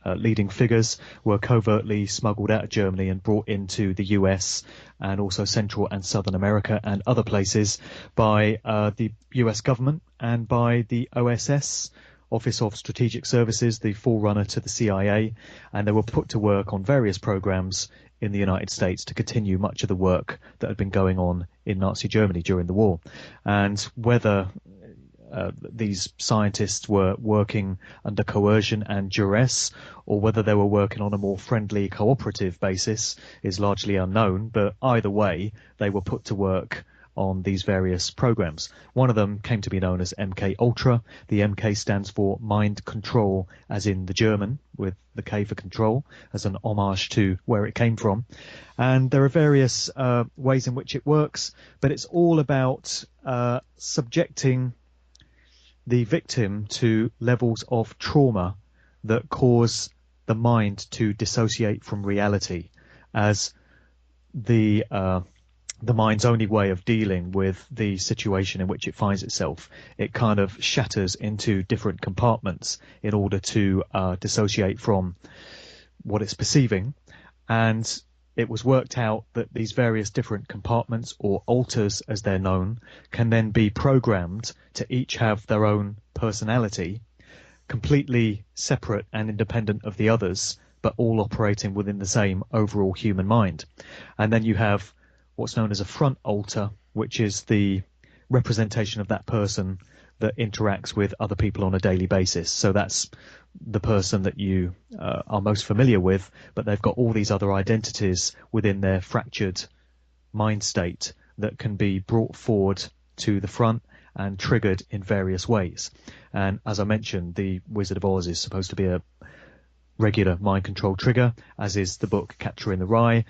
leading figures were covertly smuggled out of Germany and brought into the US and also Central and Southern America and other places by the US government and by the OSS, Office of Strategic Services, the forerunner to the CIA, and they were put to work on various programs in the United States to continue much of the work that had been going on in Nazi Germany during the war. And whether these scientists were working under coercion and duress, or whether they were working on a more friendly, cooperative basis is largely unknown. But either way, they were put to work on these various programs. One of them came to be known as MK Ultra. The MK stands for mind control, as in the German, with the K for control, as an homage to where it came from. And there are various ways in which it works, but it's all about subjecting the victim to levels of trauma that cause the mind to dissociate from reality, as the mind's only way of dealing with the situation in which it finds itself. It kind of shatters into different compartments in order to dissociate from what it's perceiving. And it was worked out that these various different compartments, or alters as they're known, can then be programmed to each have their own personality, completely separate and independent of the others, but all operating within the same overall human mind. And then you have what's known as a front alter, which is the representation of that person that interacts with other people on a daily basis. So that's the person that you are most familiar with, but they've got all these other identities within their fractured mind state that can be brought forward to the front and triggered in various ways. And as I mentioned, the Wizard of Oz is supposed to be a regular mind control trigger, as is the book Catcher in the Rye.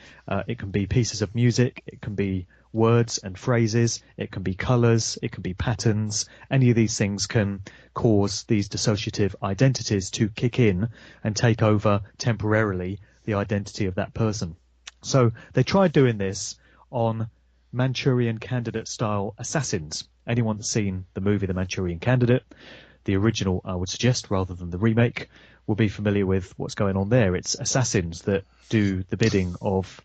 It can be pieces of music, it can be words and phrases, it can be colours, it can be patterns. Any of these things can cause these dissociative identities to kick in and take over temporarily the identity of that person. So they tried doing this on Manchurian Candidate style assassins. Anyone that's seen the movie The Manchurian Candidate, the original I would suggest rather than the remake, will be familiar with what's going on there. It's assassins that do the bidding of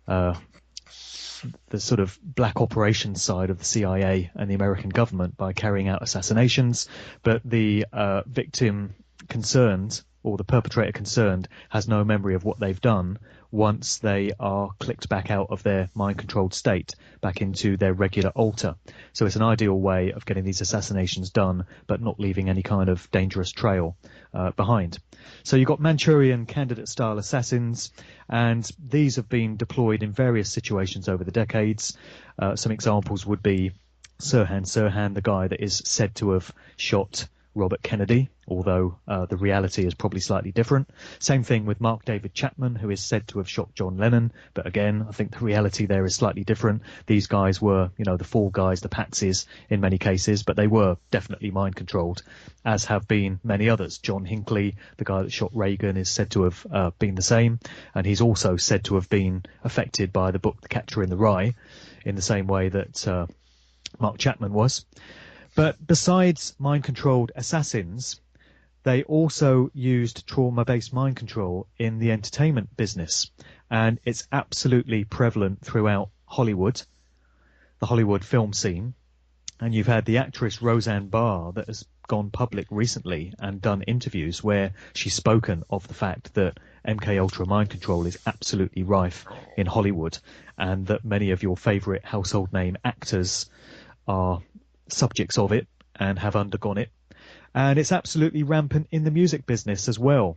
the sort of black operations side of the CIA and the American government by carrying out assassinations, but the victim concerned, or the perpetrator concerned, has no memory of what they've done once they are clicked back out of their mind-controlled state, back into their regular alter. So it's an ideal way of getting these assassinations done, but not leaving any kind of dangerous trail behind. So you've got Manchurian Candidate-style assassins, and these have been deployed in various situations over the decades. Some examples would be Sirhan Sirhan, the guy that is said to have shot Robert Kennedy, although the reality is probably slightly different. Same thing with Mark David Chapman, who is said to have shot John Lennon, but again, I think the reality there is slightly different. These guys were, the fall guys, the patsies in many cases, but they were definitely mind controlled, as have been many others. John Hinckley, the guy that shot Reagan, is said to have been the same, and he's also said to have been affected by the book The Catcher in the Rye, in the same way that Mark Chapman was. But besides mind-controlled assassins, they also used trauma-based mind control in the entertainment business. And it's absolutely prevalent throughout Hollywood, the Hollywood film scene. And you've had the actress Roseanne Barr that has gone public recently and done interviews where she's spoken of the fact that MK mind control is absolutely rife in Hollywood, and that many of your favourite household name actors are subjects of it and have undergone it. And it's absolutely rampant in the music business as well.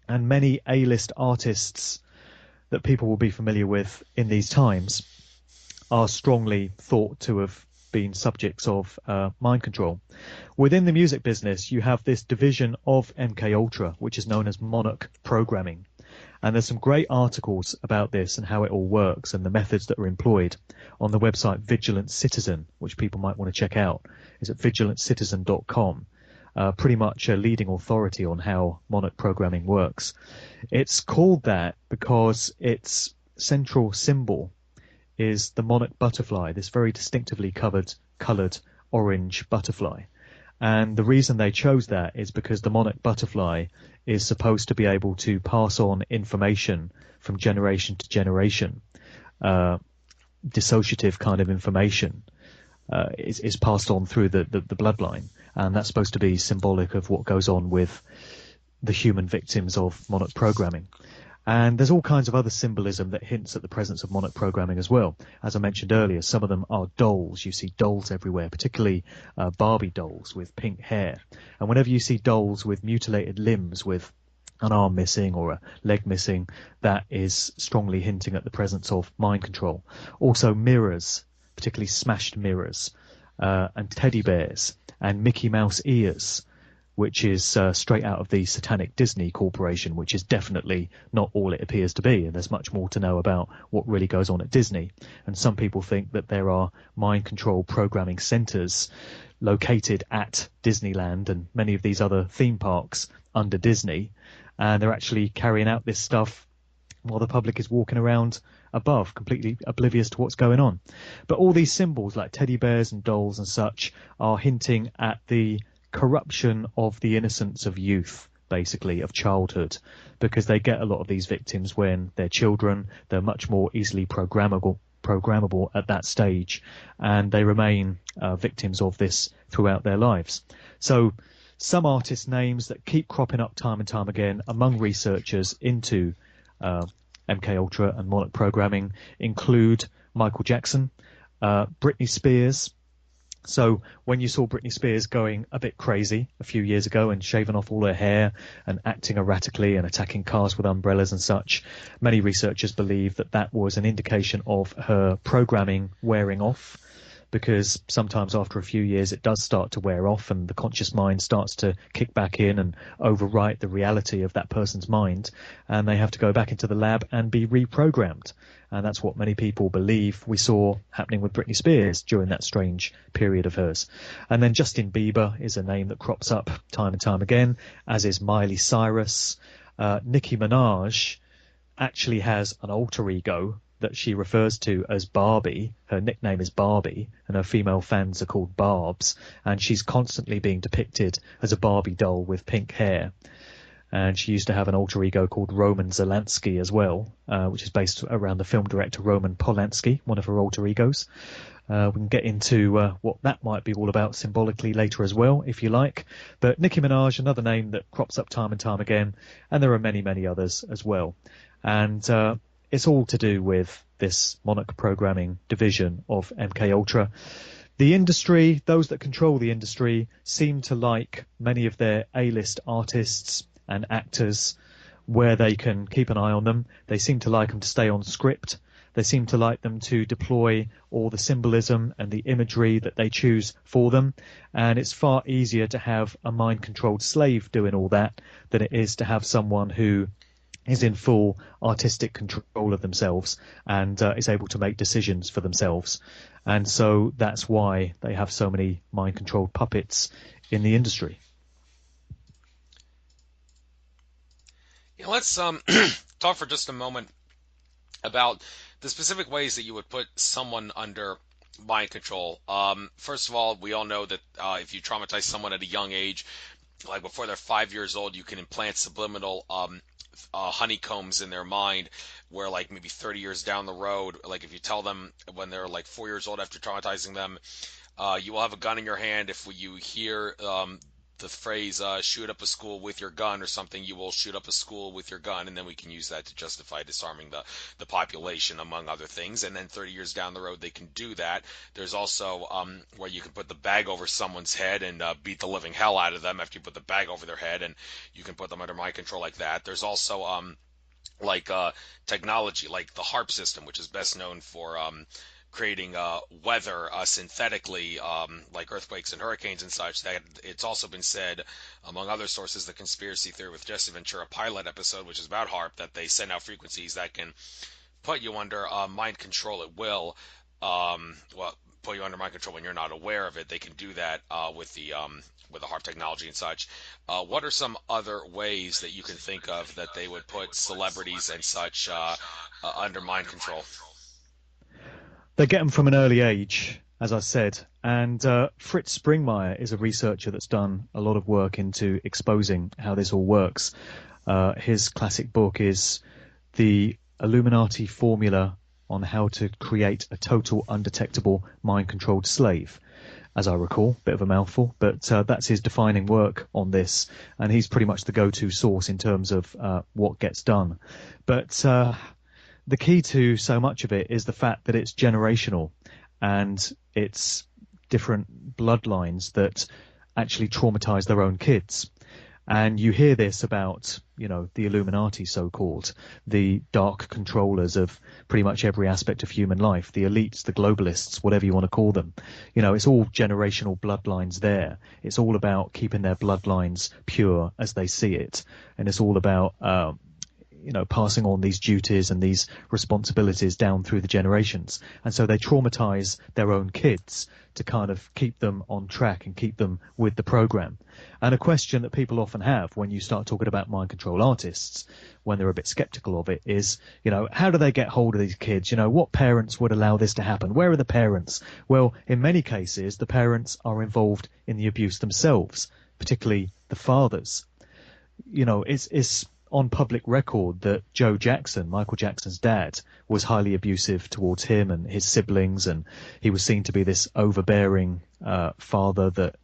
And many A-list artists that people will be familiar with in these times are strongly thought to have been subjects of mind control. Within the music business, you have this division of MK Ultra, which is known as monarch programming. And there's some great articles about this and how it all works and the methods that are employed on the website Vigilant Citizen, which people might want to check out. It's at vigilantcitizen.com. Pretty much a leading authority on how monarch programming works. It's called that because its central symbol is the monarch butterfly, this very distinctively coloured orange butterfly. And the reason they chose that is because the monarch butterfly is supposed to be able to pass on information from generation to generation. Dissociative kind of information is passed on through the bloodline. And that's supposed to be symbolic of what goes on with the human victims of monarch programming. And there's all kinds of other symbolism that hints at the presence of monarch programming as well. As I mentioned earlier, some of them are dolls. You see dolls everywhere, particularly Barbie dolls with pink hair. And whenever you see dolls with mutilated limbs, with an arm missing or a leg missing, that is strongly hinting at the presence of mind control. Also mirrors, particularly smashed mirrors, and teddy bears and Mickey Mouse ears, which is straight out of the satanic Disney Corporation, which is definitely not all it appears to be. And there's much more to know about what really goes on at Disney. And some people think that there are mind control programming centers located at Disneyland and many of these other theme parks under Disney. And they're actually carrying out this stuff while the public is walking around above, completely oblivious to what's going on. But all these symbols like teddy bears and dolls and such are hinting at the corruption of the innocence of youth, basically, of childhood, because they get a lot of these victims when they're children. They're much more easily programmable at that stage, and they remain victims of this throughout their lives. So some artist names that keep cropping up time and time again among researchers into MK Ultra and monarch programming include Michael Jackson, Britney Spears. So when you saw Britney Spears going a bit crazy a few years ago and shaving off all her hair and acting erratically and attacking cars with umbrellas and such, many researchers believe that that was an indication of her programming wearing off, because sometimes after a few years it does start to wear off and the conscious mind starts to kick back in and overwrite the reality of that person's mind, and they have to go back into the lab and be reprogrammed. And that's what many people believe we saw happening with Britney Spears during that strange period of hers. And then Justin Bieber is a name that crops up time and time again, as is Miley Cyrus. Nicki Minaj actually has an alter ego that she refers to as Barbie. Her nickname is Barbie, and her female fans are called Barbs, and she's constantly being depicted as a Barbie doll with pink hair. And she used to have an alter ego called Roman Zelansky as well, which is based around the film director Roman Polanski, one of her alter egos. We can get into what that might be all about symbolically later as well, if you like. But Nicki Minaj, another name that crops up time and time again, and there are many, many others as well. And it's all to do with this monarch programming division of MK Ultra. The industry, those that control the industry, seem to like many of their A-list artists and actors where they can keep an eye on them. They seem to like them to stay on script. They seem to like them to deploy all the symbolism and the imagery that they choose for them. And it's far easier to have a mind-controlled slave doing all that than it is to have someone who is in full artistic control of themselves and is able to make decisions for themselves. And so that's why they have so many mind-controlled puppets in the industry. Yeah, let's talk for just a moment about the specific ways that you would put someone under mind control. First of all, we all know that if you traumatize someone at a young age, like before they're 5 years old, you can implant subliminal honeycombs in their mind, where like maybe 30 years down the road, like if you tell them when they're like 4 years old after traumatizing them, you will have a gun in your hand. If you hear the phrase shoot up a school with your gun or something, you will shoot up a school with your gun, and then we can use that to justify disarming the population, among other things. And then 30 years down the road, they can do that. There's also where you can put the bag over someone's head and beat the living hell out of them after you put the bag over their head, and you can put them under mind control like that. There's also technology like the HARP system, which is best known for creating weather synthetically, like earthquakes and hurricanes and such. That it's also been said, among other sources, the conspiracy theory with Jesse Ventura pilot episode, which is about HARP, that they send out frequencies that can put you under mind control at will. Put you under mind control when you're not aware of it. They can do that with the HARP technology and such. What are some other ways that you can think of that they would put celebrities and such under mind control? They get them from an early age, as I said. And Fritz Springmeier is a researcher that's done a lot of work into exposing how this all works. His classic book is The Illuminati Formula on How to Create a Total Undetectable Mind-Controlled Slave. As I recall, bit of a mouthful, but that's his defining work on this, and he's pretty much the go-to source in terms of what gets done. But the key to so much of it is the fact that it's generational, and it's different bloodlines that actually traumatize their own kids. And you hear this about, the Illuminati, so-called, the dark controllers of pretty much every aspect of human life, the elites, the globalists, whatever you want to call them. It's all generational bloodlines there. It's all about keeping their bloodlines pure as they see it. And it's all about, passing on these duties and these responsibilities down through the generations. And so they traumatize their own kids to kind of keep them on track and keep them with the program. And a question that people often have when you start talking about mind control artists, when they're a bit skeptical of it, is, how do they get hold of these kids? What parents would allow this to happen? Where are the parents? Well, in many cases, the parents are involved in the abuse themselves, particularly the fathers. It's on public record that Joe Jackson, Michael Jackson's dad, was highly abusive towards him and his siblings, and he was seen to be this overbearing father that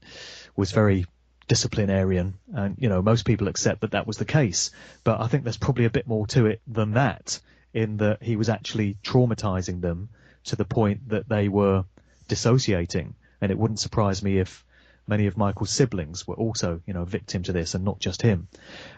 was very disciplinarian. And, most people accept that that was the case. But I think there's probably a bit more to it than that, in that he was actually traumatizing them to the point that they were dissociating. And it wouldn't surprise me if many of Michael's siblings were also, victim to this, and not just him.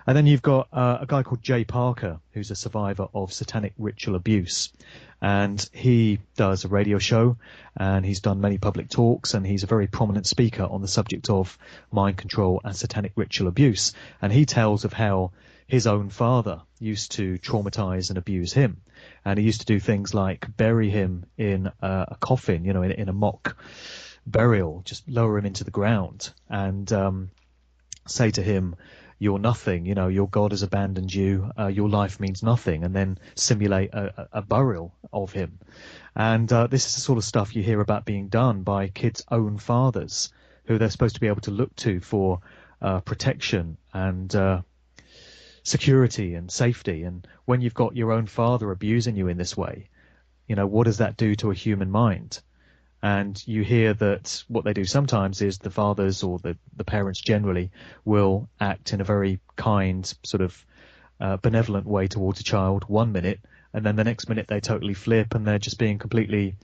And then you've got a guy called Jay Parker, who's a survivor of satanic ritual abuse. And he does a radio show, and he's done many public talks, and he's a very prominent speaker on the subject of mind control and satanic ritual abuse. And he tells of how his own father used to traumatize and abuse him. And he used to do things like bury him in a coffin, in a mock burial, just lower him into the ground and say to him, "You're nothing, your God has abandoned you, your life means nothing," and then simulate a burial of him. And this is the sort of stuff you hear about being done by kids' own fathers, who they're supposed to be able to look to for protection and security and safety. And when you've got your own father abusing you in this way, what does that do to a human mind? And you hear that what they do sometimes is the fathers or the parents generally will act in a very kind, sort of benevolent way towards a child 1 minute, and then the next minute they totally flip and they're just being completely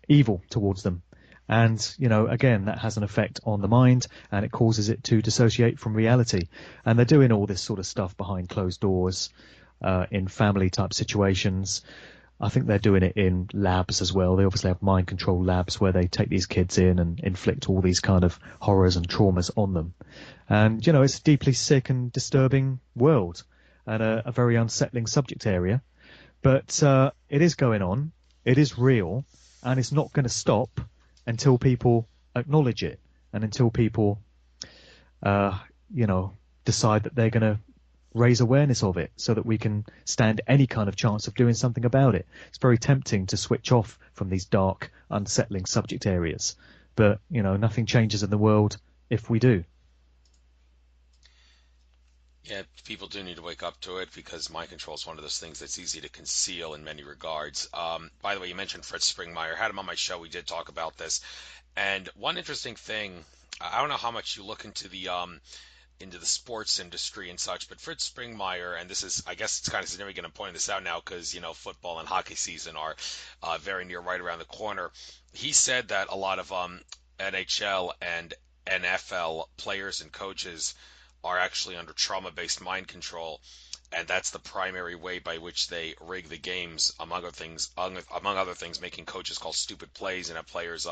evil towards them. And, again, that has an effect on the mind, and it causes it to dissociate from reality. And they're doing all this sort of stuff behind closed doors in family type situations. I think they're doing it in labs as well. They obviously have mind control labs where they take these kids in and inflict all these kind of horrors and traumas on them. And, it's a deeply sick and disturbing world and a very unsettling subject area. But it is going on. It is real. And it's not going to stop until people acknowledge it and until people, decide that they're going to raise awareness of it so that we can stand any kind of chance of doing something about it. It's very tempting to switch off from these dark, unsettling subject areas. But, nothing changes in the world if we do. Yeah, people do need to wake up to it because mind control is one of those things that's easy to conceal in many regards. By the way, you mentioned Fritz Springmeier. I had him on my show. We did talk about this. And one interesting thing, I don't know how much you look into the sports industry and such, but Fritz Springmeier, and this is, I guess it's kind of significant, I'm pointing this out now because, football and hockey season are very near right around the corner. He said that a lot of NHL and NFL players and coaches are actually under trauma-based mind control, and that's the primary way by which they rig the games, among other things, making coaches call stupid plays and have players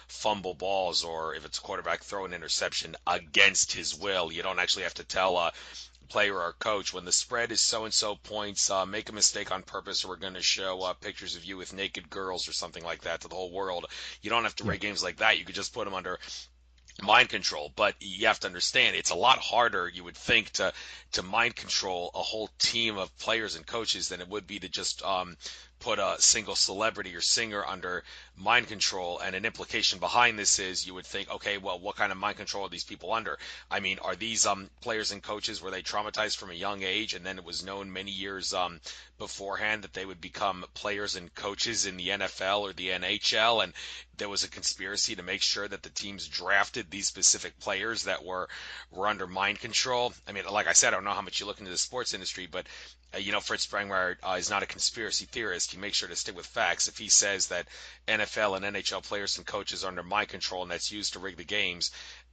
fumble balls, or if it's a quarterback, throw an interception against his will. You don't actually have to tell a player or coach, when the spread is so-and-so points, make a mistake on purpose, or we're going to show pictures of you with naked girls or something like that to the whole world. You don't have to rig games like that. You could just put them under mind control, but you have to understand it's a lot harder, you would think, to mind control a whole team of players and coaches than it would be to just put a single celebrity or singer under mind control. And an implication behind this is you would think, okay, well, what kind of mind control are these people under? I mean, are these players and coaches, were they traumatized from a young age, and then it was known many years beforehand that they would become players and coaches in the NFL or the NHL, and there was a conspiracy to make sure that the teams drafted these specific players that were under mind control? I mean, like I said, I don't know how much you look into the sports industry, but Fritz Sprengmeyer is not a conspiracy theorist. He makes sure to stick with facts. If he says that NFL and NHL players and coaches are under mind control and that's used to rig the games,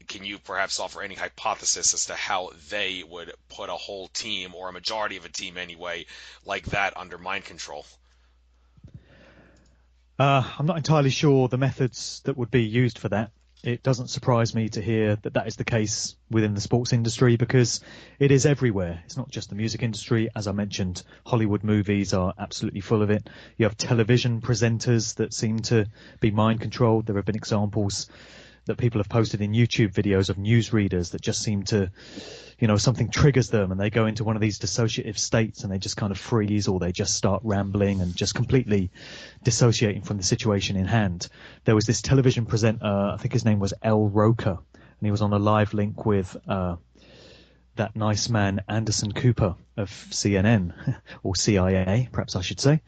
can you perhaps offer any hypothesis as to how they would put a whole team, or a majority of a team anyway, like that under mind control? I'm not entirely sure the methods that would be used for that. It doesn't surprise me to hear that that is the case within the sports industry, because it is everywhere. It's not just the music industry. As I mentioned, Hollywood movies are absolutely full of it. You have television presenters that seem to be mind controlled. There have been examples that people have posted in YouTube videos of newsreaders that just seem to, something triggers them and they go into one of these dissociative states and they just kind of freeze, or they just start rambling and just completely dissociating from the situation in hand. There was this television presenter, I think his name was Al Roker, and he was on a live link with that nice man Anderson Cooper of CNN, or CIA, perhaps I should say.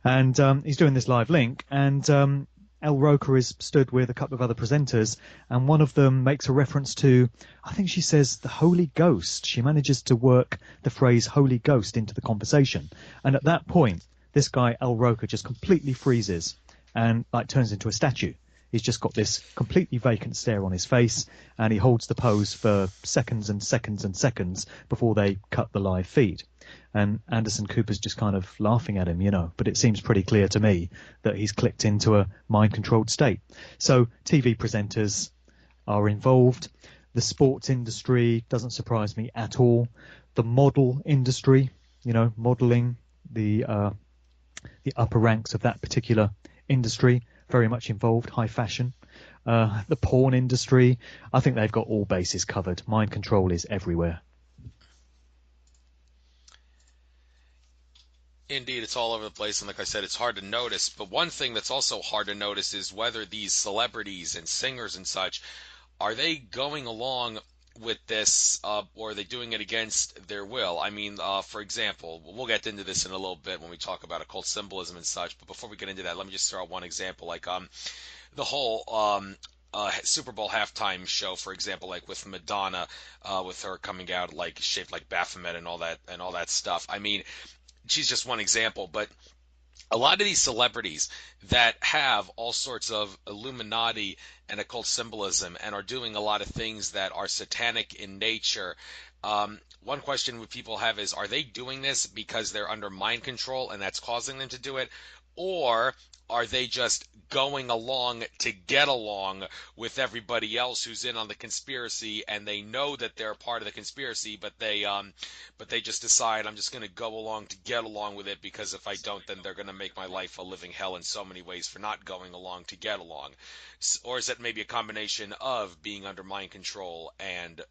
And he's doing this live link, and El Roker is stood with a couple of other presenters, and one of them makes a reference to, I think she says, the Holy Ghost. She manages to work the phrase Holy Ghost into the conversation. And at that point, this guy, El Roker, just completely freezes and turns into a statue. He's just got this completely vacant stare on his face, and he holds the pose for seconds and seconds and seconds before they cut the live feed. And Anderson Cooper's just kind of laughing at him, but it seems pretty clear to me that he's clicked into a mind-controlled state. So TV presenters are involved. The sports industry doesn't surprise me at all. The model industry, modeling the upper ranks of that particular industry, very much involved, high fashion. The porn industry, I think they've got all bases covered. Mind control is everywhere. Indeed, it's all over the place, and like I said, it's hard to notice. But one thing that's also hard to notice is whether these celebrities and singers and such, are they going along with this, or are they doing it against their will? I mean, for example, we'll get into this in a little bit when we talk about occult symbolism and such, but before we get into that, let me just throw out one example, like the whole Super Bowl halftime show, for example, like with Madonna, with her coming out like shaped like Baphomet and all that stuff. I mean, she's just one example, but a lot of these celebrities that have all sorts of Illuminati and occult symbolism and are doing a lot of things that are satanic in nature. One question that people have is, are they doing this because they're under mind control and that's causing them to do it? Or are they just going along to get along with everybody else who's in on the conspiracy, and they know that they're part of the conspiracy, but they just decide, I'm just going to go along to get along with it, because if I don't, then they're going to make my life a living hell in so many ways for not going along to get along? Or is that maybe a combination of being under mind control and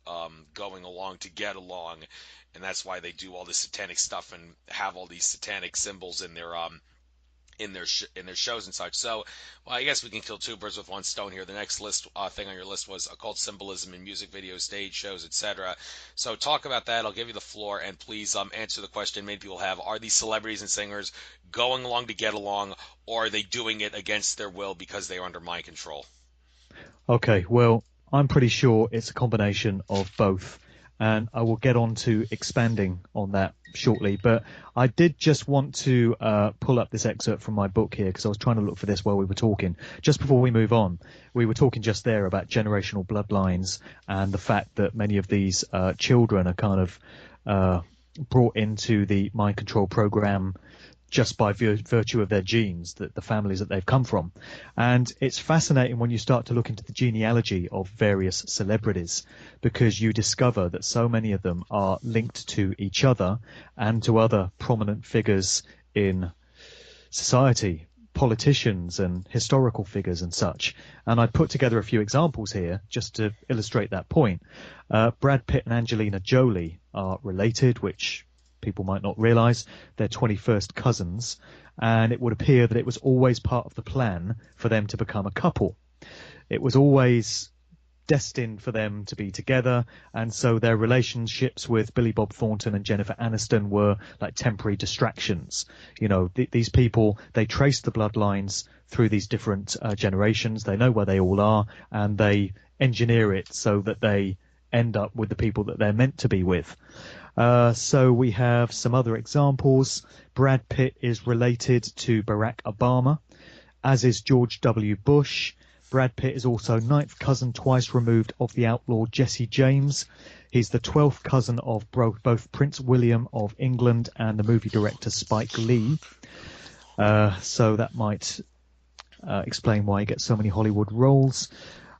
going along to get along, and that's why they do all this satanic stuff and have all these satanic symbols in their shows and such? So, well, I guess we can kill two birds with one stone here. The next thing on your list was occult symbolism in music videos, stage shows, etc. So talk about that. I'll give you the floor, and please answer the question many people have. Are these celebrities and singers going along to get along, or are they doing it against their will because they are under mind control? Okay, well, I'm pretty sure it's a combination of both, and I will get on to expanding on that shortly. But I did just want to pull up this excerpt from my book here, because I was trying to look for this while we were talking. Just before we move on, we were talking just there about generational bloodlines and the fact that many of these children are kind of brought into the mind control program just by virtue of their genes, the families that they've come from. And it's fascinating when you start to look into the genealogy of various celebrities, because you discover that so many of them are linked to each other and to other prominent figures in society, politicians and historical figures and such. And I put together a few examples here just to illustrate that point. Brad Pitt and Angelina Jolie are related, which people might not realize. They're 21st cousins, and it would appear that it was always part of the plan for them to become a couple. It was always destined for them to be together, and so their relationships with Billy Bob Thornton and Jennifer Aniston were like temporary distractions. You know, these people, they trace the bloodlines through these different generations. They know where they all are, and they engineer it so that they end up with the people that they're meant to be with. So we have some other examples. Brad Pitt is related to Barack Obama, as is George W. Bush. Brad Pitt is also ninth cousin twice removed of the outlaw Jesse James. He's the 12th cousin of both Prince William of England and the movie director Spike Lee. So that might explain why he gets so many Hollywood roles.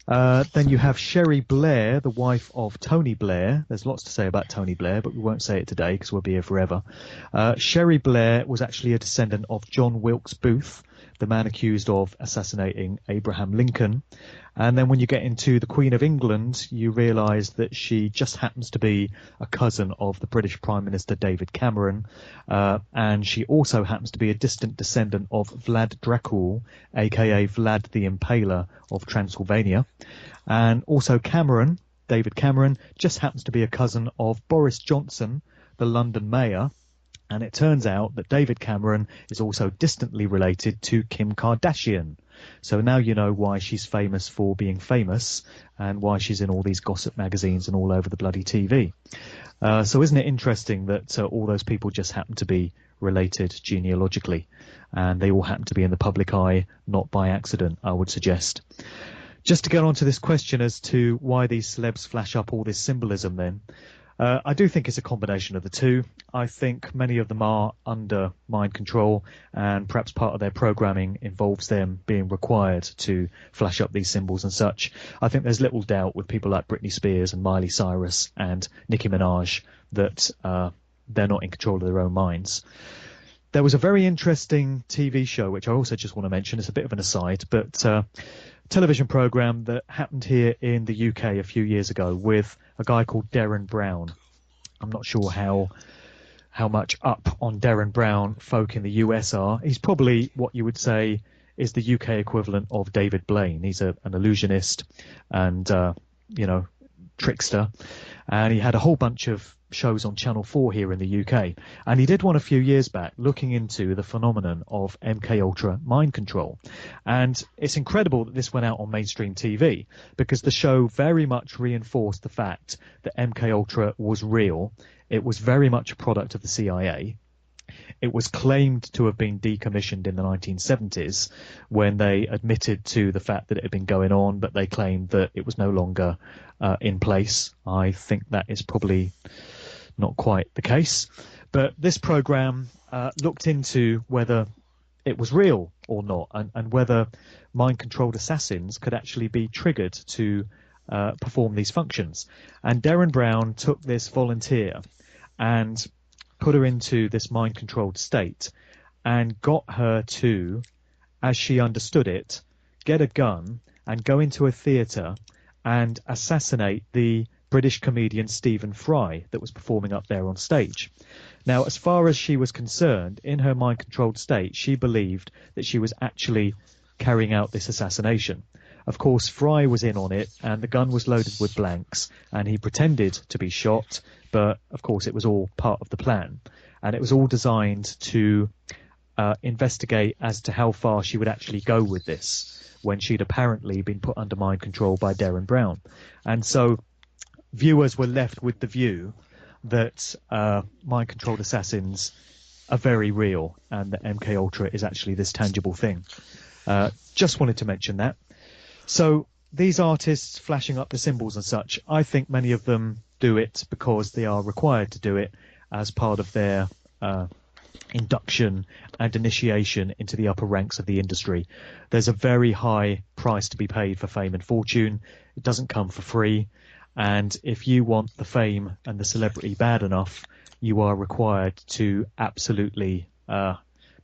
Then you have Sherry Blair, the wife of Tony Blair. There's lots to say about Tony Blair, but we won't say it today because we'll be here forever. Sherry Blair was actually a descendant of John Wilkes Booth, the man accused of assassinating Abraham Lincoln. And then when you get into the Queen of England, you realise that she just happens to be a cousin of the British Prime Minister David Cameron. And she also happens to be a distant descendant of Vlad Dracul, aka Vlad the Impaler of Transylvania. And also Cameron, David Cameron, just happens to be a cousin of Boris Johnson, the London mayor. And it turns out that David Cameron is also distantly related to Kim Kardashian. So now you know why she's famous for being famous and why she's in all these gossip magazines and all over the bloody TV. So isn't it interesting that all those people just happen to be related genealogically, and they all happen to be in the public eye, not by accident, I would suggest. Just to get on to this question as to why these celebs flash up all this symbolism then, I do think it's a combination of the two. I think many of them are under mind control, and perhaps part of their programming involves them being required to flash up these symbols and such. I think there's little doubt with people like Britney Spears and Miley Cyrus and Nicki Minaj that they're not in control of their own minds. There was a very interesting TV show, which I also just want to mention. It's a bit of an aside, but television program that happened here in the UK a few years ago with a guy called Derren Brown. I'm not sure how much up on Derren Brown folk in the US are. He's probably what you would say is the UK equivalent of David Blaine. He's an illusionist and, trickster. And he had a whole bunch of shows on Channel 4 here in the UK. And he did one a few years back looking into the phenomenon of MK Ultra mind control. And it's incredible that this went out on mainstream TV because the show very much reinforced the fact that MK Ultra was real. It was very much a product of the CIA. It was claimed to have been decommissioned in the 1970s when they admitted to the fact that it had been going on, but they claimed that it was no longer in place. I think that is probably not quite the case. But this program looked into whether it was real or not, and whether mind-controlled assassins could actually be triggered to perform these functions. And Derren Brown took this volunteer and put her into this mind-controlled state and got her to, as she understood it, get a gun and go into a theatre and assassinate the British comedian Stephen Fry that was performing up there on stage. Now, as far as she was concerned, in her mind-controlled state, she believed that she was actually carrying out this assassination. Of course, Fry was in on it, and the gun was loaded with blanks, and he pretended to be shot, but of course it was all part of the plan. And it was all designed to investigate as to how far she would actually go with this, when she'd apparently been put under mind control by Derren Brown. And so viewers were left with the view that mind-controlled assassins are very real, and that MK Ultra is actually this tangible thing. Just wanted to mention that. So these artists flashing up the symbols and such, I think many of them do it because they are required to do it as part of their induction and initiation into the upper ranks of the industry. There's a very high price to be paid for fame and fortune. It doesn't come for free. And if you want the fame and the celebrity bad enough, you are required to absolutely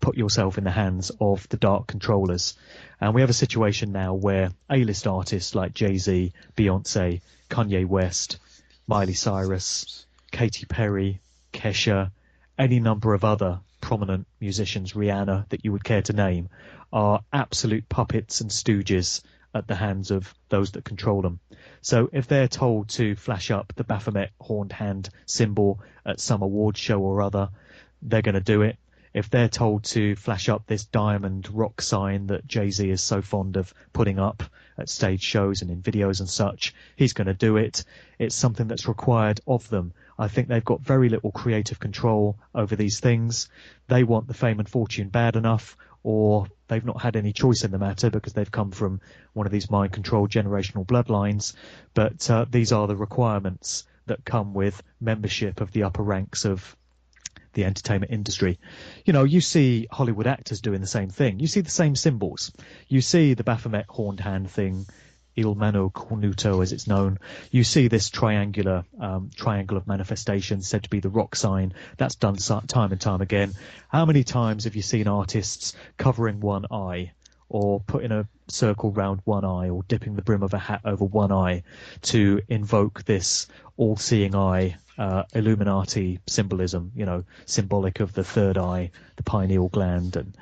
put yourself in the hands of the dark controllers. And we have a situation now where A-list artists like Jay-Z, Beyonce, Kanye West, Miley Cyrus, Katy Perry, Kesha, any number of other prominent musicians, Rihanna, that you would care to name, are absolute puppets and stooges at the hands of those that control them. So if they're told to flash up the Baphomet horned hand symbol at some award show or other, they're going to do it. If they're told to flash up this diamond rock sign that Jay-Z is so fond of putting up at stage shows and in videos and such, he's going to do it. It's something that's required of them. I think they've got very little creative control over these things. They want the fame and fortune bad enough, or they've not had any choice in the matter because they've come from one of these mind-controlled generational bloodlines. But these are the requirements that come with membership of the upper ranks of the entertainment industry. You know, you see Hollywood actors doing the same thing. You see the same symbols. You see the Baphomet horned hand thing, Il Mano Cornuto as it's known. You see this triangle of manifestation said to be the rock sign. That's done time and time again. How many times have you seen artists covering one eye, or putting a circle round one eye, or dipping the brim of a hat over one eye to invoke this all-seeing eye, Illuminati symbolism, you know, symbolic of the third eye, the pineal gland, and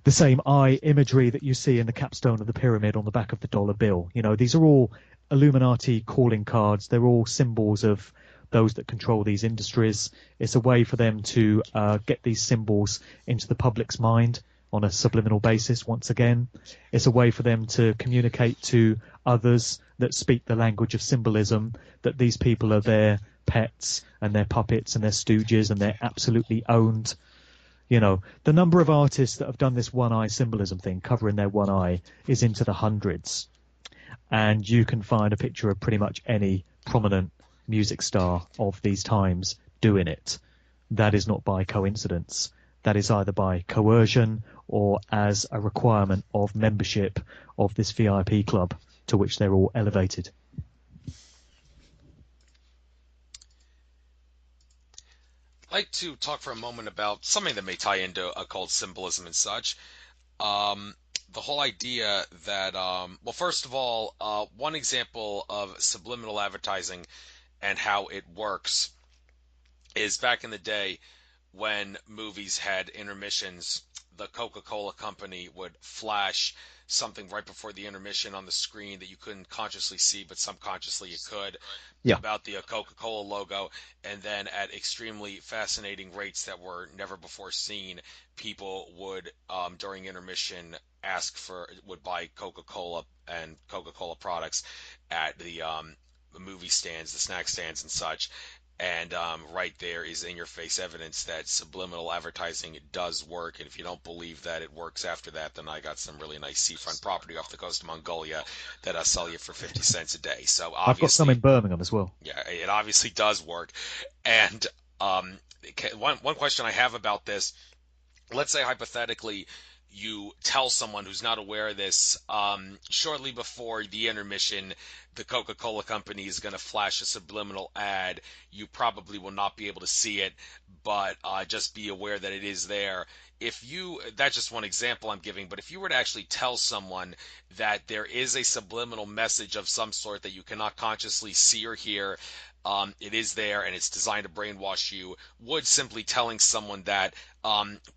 the same eye imagery that you see in the capstone of the pyramid on the back of the dollar bill. You know, these are all Illuminati calling cards. They're all symbols of those that control these industries. It's a way for them to get these symbols into the public's mind on a subliminal basis. Once again, it's a way for them to communicate to others that speak the language of symbolism that these people are their pets and their puppets and their stooges and they're absolutely owned. You know, the number of artists that have done this one eye symbolism thing, covering their one eye, is into the hundreds. And you can find a picture of pretty much any prominent music star of these times doing it. That is not by coincidence. That is either by coercion or as a requirement of membership of this VIP club to which they're all elevated. I'd like to talk for a moment about something that may tie into occult symbolism and such. The whole idea that, well, first of all, one example of subliminal advertising and how it works is back in the day when movies had intermissions, the Coca-Cola company would flash something right before the intermission on the screen that you couldn't consciously see, but subconsciously you could, about the Coca-Cola logo. And then at extremely fascinating rates that were never before seen, people would, during intermission, would buy Coca-Cola and Coca-Cola products at the movie stands, the snack stands and such. And right there is in-your-face evidence that subliminal advertising does work. And if you don't believe that it works after that, then I got some really nice seafront property off the coast of Mongolia that I'll sell you for 50 cents a day. So obviously, I've got some in Birmingham as well. Yeah, it obviously does work. And one question I have about this, let's say hypothetically, you tell someone who's not aware of this, shortly before the intermission, the Coca-Cola company is going to flash a subliminal ad. You probably will not be able to see it, but just be aware that it is there. That's just one example I'm giving, but if you were to actually tell someone that there is a subliminal message of some sort that you cannot consciously see or hear, it is there and it's designed to brainwash you, would simply telling someone that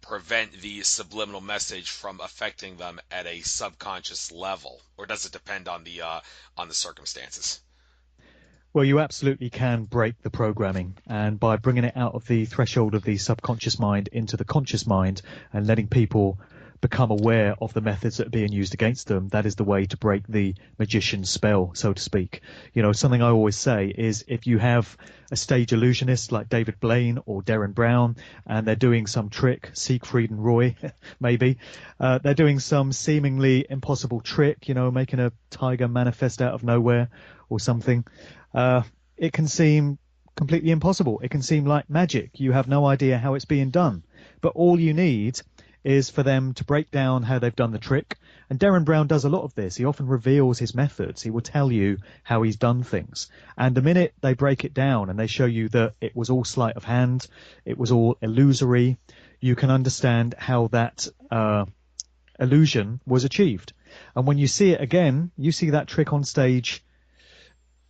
prevent the subliminal message from affecting them at a subconscious level, or does it depend on the circumstances? Well, you absolutely can break the programming, and by bringing it out of the threshold of the subconscious mind into the conscious mind and letting people become aware of the methods that are being used against them, that is the way to break the magician's spell, so to speak. You know, something I always say is if you have a stage illusionist like David Blaine or Derren Brown and they're doing some trick, Siegfried and Roy maybe, they're doing some seemingly impossible trick, you know, making a tiger manifest out of nowhere or something, it can seem completely impossible. It can seem like magic. You have no idea how it's being done, but all you need is for them to break down how they've done the trick. And Derren Brown does a lot of this. He often reveals his methods. He will tell you how he's done things. And the minute they break it down and they show you that it was all sleight of hand, it was all illusory, you can understand how that illusion was achieved. And when you see it again, you see that trick on stage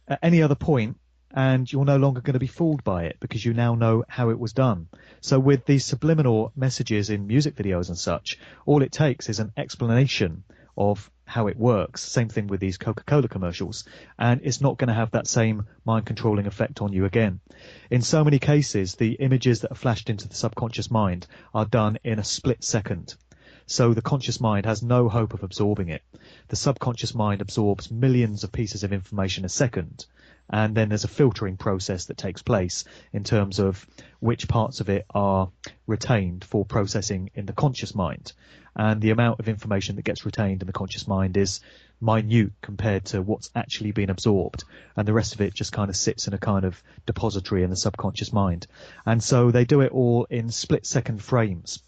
at any other point, and you're no longer going to be fooled by it because you now know how it was done. So with these subliminal messages in music videos and such, all it takes is an explanation of how it works. Same thing with these Coca-Cola commercials, and it's not going to have that same mind-controlling effect on you again. In so many cases, the images that are flashed into the subconscious mind are done in a split second. So the conscious mind has no hope of absorbing it. The subconscious mind absorbs millions of pieces of information a second, and then there's a filtering process that takes place in terms of which parts of it are retained for processing in the conscious mind. And the amount of information that gets retained in the conscious mind is minute compared to what's actually been absorbed. And the rest of it just kind of sits in a kind of depository in the subconscious mind. And so they do it all in split-second frames.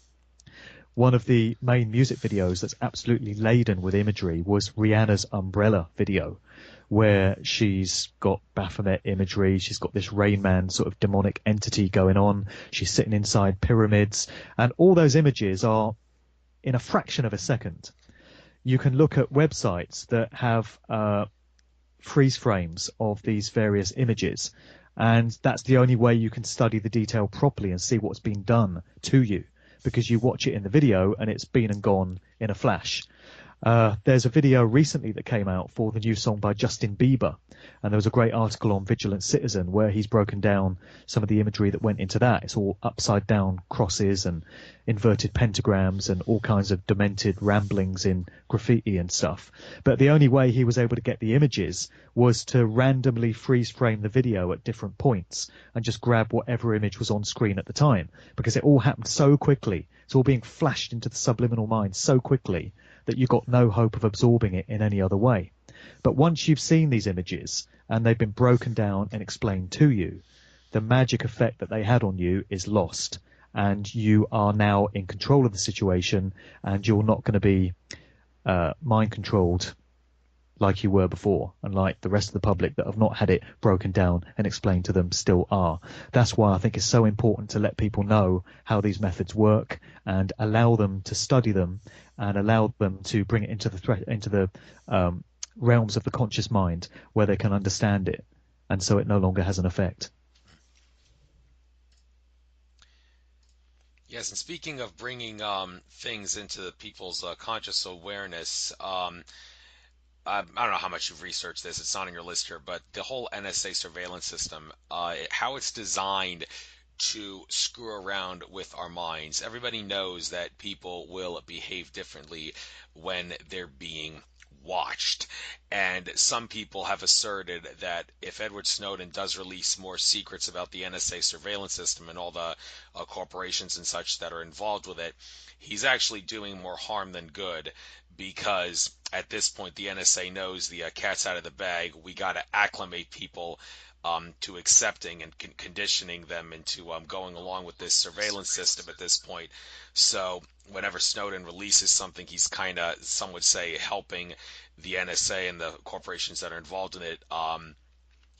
One of the main music videos that's absolutely laden with imagery was Rihanna's Umbrella video, where she's got Baphomet imagery, she's got this Rain Man sort of demonic entity going on, she's sitting inside pyramids, and all those images are in a fraction of a second. You can look at websites that have freeze frames of these various images, and that's the only way you can study the detail properly and see what's been done to you, because you watch it in the video and it's been and gone in a flash. There's a video recently that came out for the new song by Justin Bieber, and there was a great article on Vigilant Citizen where he's broken down some of the imagery that went into that. It's all upside down crosses and inverted pentagrams and all kinds of demented ramblings in graffiti and stuff. But the only way he was able to get the images was to randomly freeze frame the video at different points and just grab whatever image was on screen at the time, because it all happened so quickly. It's all being flashed into the subliminal mind so quickly that you've got no hope of absorbing it in any other way. But once you've seen these images and they've been broken down and explained to you, the magic effect that they had on you is lost, and you are now in control of the situation, and you're not going to be mind controlled like you were before, and like the rest of the public that have not had it broken down and explained to them still are. That's why I think it's so important to let people know how these methods work and allow them to study them and allow them to bring it into the realms of the conscious mind where they can understand it, and so it no longer has an effect. Yes, and speaking of bringing things into people's conscious awareness, I don't know how much you've researched this. It's not on your list here, but the whole NSA surveillance system, how it's designed to screw around with our minds. Everybody knows that people will behave differently when they're being watched. And some people have asserted that if Edward Snowden does release more secrets about the NSA surveillance system and all the corporations and such that are involved with it, he's actually doing more harm than good, because at this point the NSA knows the cat's out of the bag. We got to acclimate people to accepting and conditioning them into going along with this surveillance system at this point. So whenever Snowden releases something, he's kind of, some would say, helping the NSA and the corporations that are involved in it,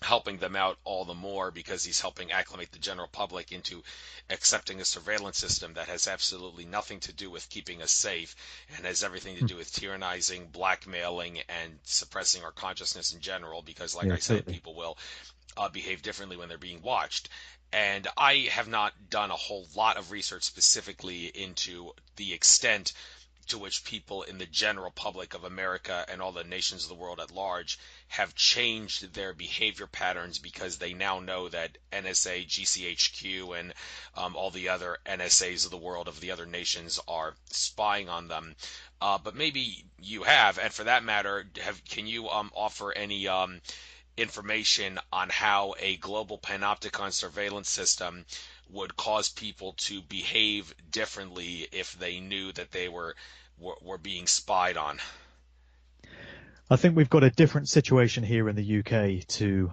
helping them out all the more, because he's helping acclimate the general public into accepting a surveillance system that has absolutely nothing to do with keeping us safe and has everything to do with tyrannizing, blackmailing, and suppressing our consciousness in general, because like I said, people will behave differently when they're being watched. And I have not done a whole lot of research specifically into the extent to which people in the general public of America and all the nations of the world at large have changed their behavior patterns because they now know that NSA, GCHQ, and all the other NSAs of the world of the other nations are spying on them. But maybe you have, and for that matter, can you offer any information on how a global panopticon surveillance system would cause people to behave differently if they knew that they were being spied on? I think we've got a different situation here in the UK to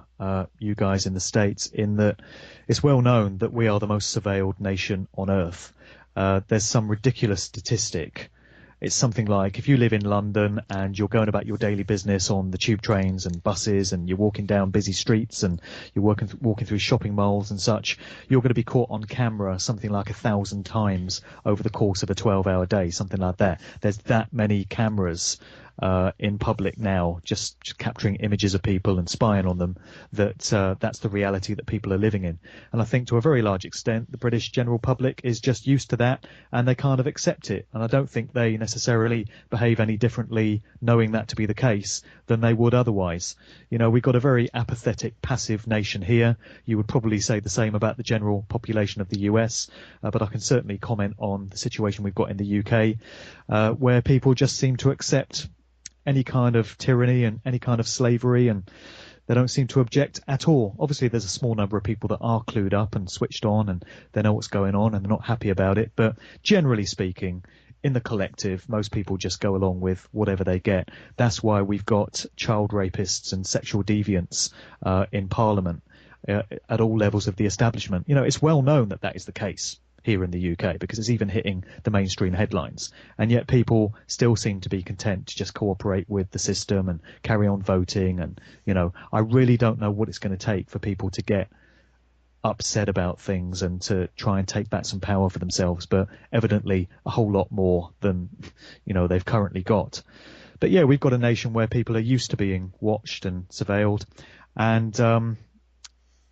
you guys in the States, in that it's well known that we are the most surveilled nation on earth. There's some ridiculous statistic. It's something like, if you live in London and you're going about your daily business on the tube trains and buses, and you're walking down busy streets and you're walking through shopping malls and such, you're going to be caught on camera something like 1,000 times over the course of a 12-hour day, something like that. There's that many cameras in public now, just capturing images of people and spying on them, that's the reality that people are living in. And I think to a very large extent, the British general public is just used to that, and they kind of accept it. And I don't think they necessarily behave any differently knowing that to be the case than they would otherwise. You know, we've got a very apathetic, passive nation here. You would probably say the same about the general population of the US, but I can certainly comment on the situation we've got in the UK, where people just seem to accept any kind of tyranny and any kind of slavery, and they don't seem to object at all. Obviously, there's a small number of people that are clued up and switched on, and they know what's going on, and they're not happy about it. But generally speaking, in the collective, most people just go along with whatever they get. That's why we've got child rapists and sexual deviants in Parliament at all levels of the establishment. You know, it's well known that that is the case here in the UK, because it's even hitting the mainstream headlines. And yet people still seem to be content to just cooperate with the system and carry on voting. And, you know, I really don't know what it's going to take for people to get upset about things and to try and take back some power for themselves, but evidently a whole lot more than, you know, they've currently got. But yeah, we've got a nation where people are used to being watched and surveilled, and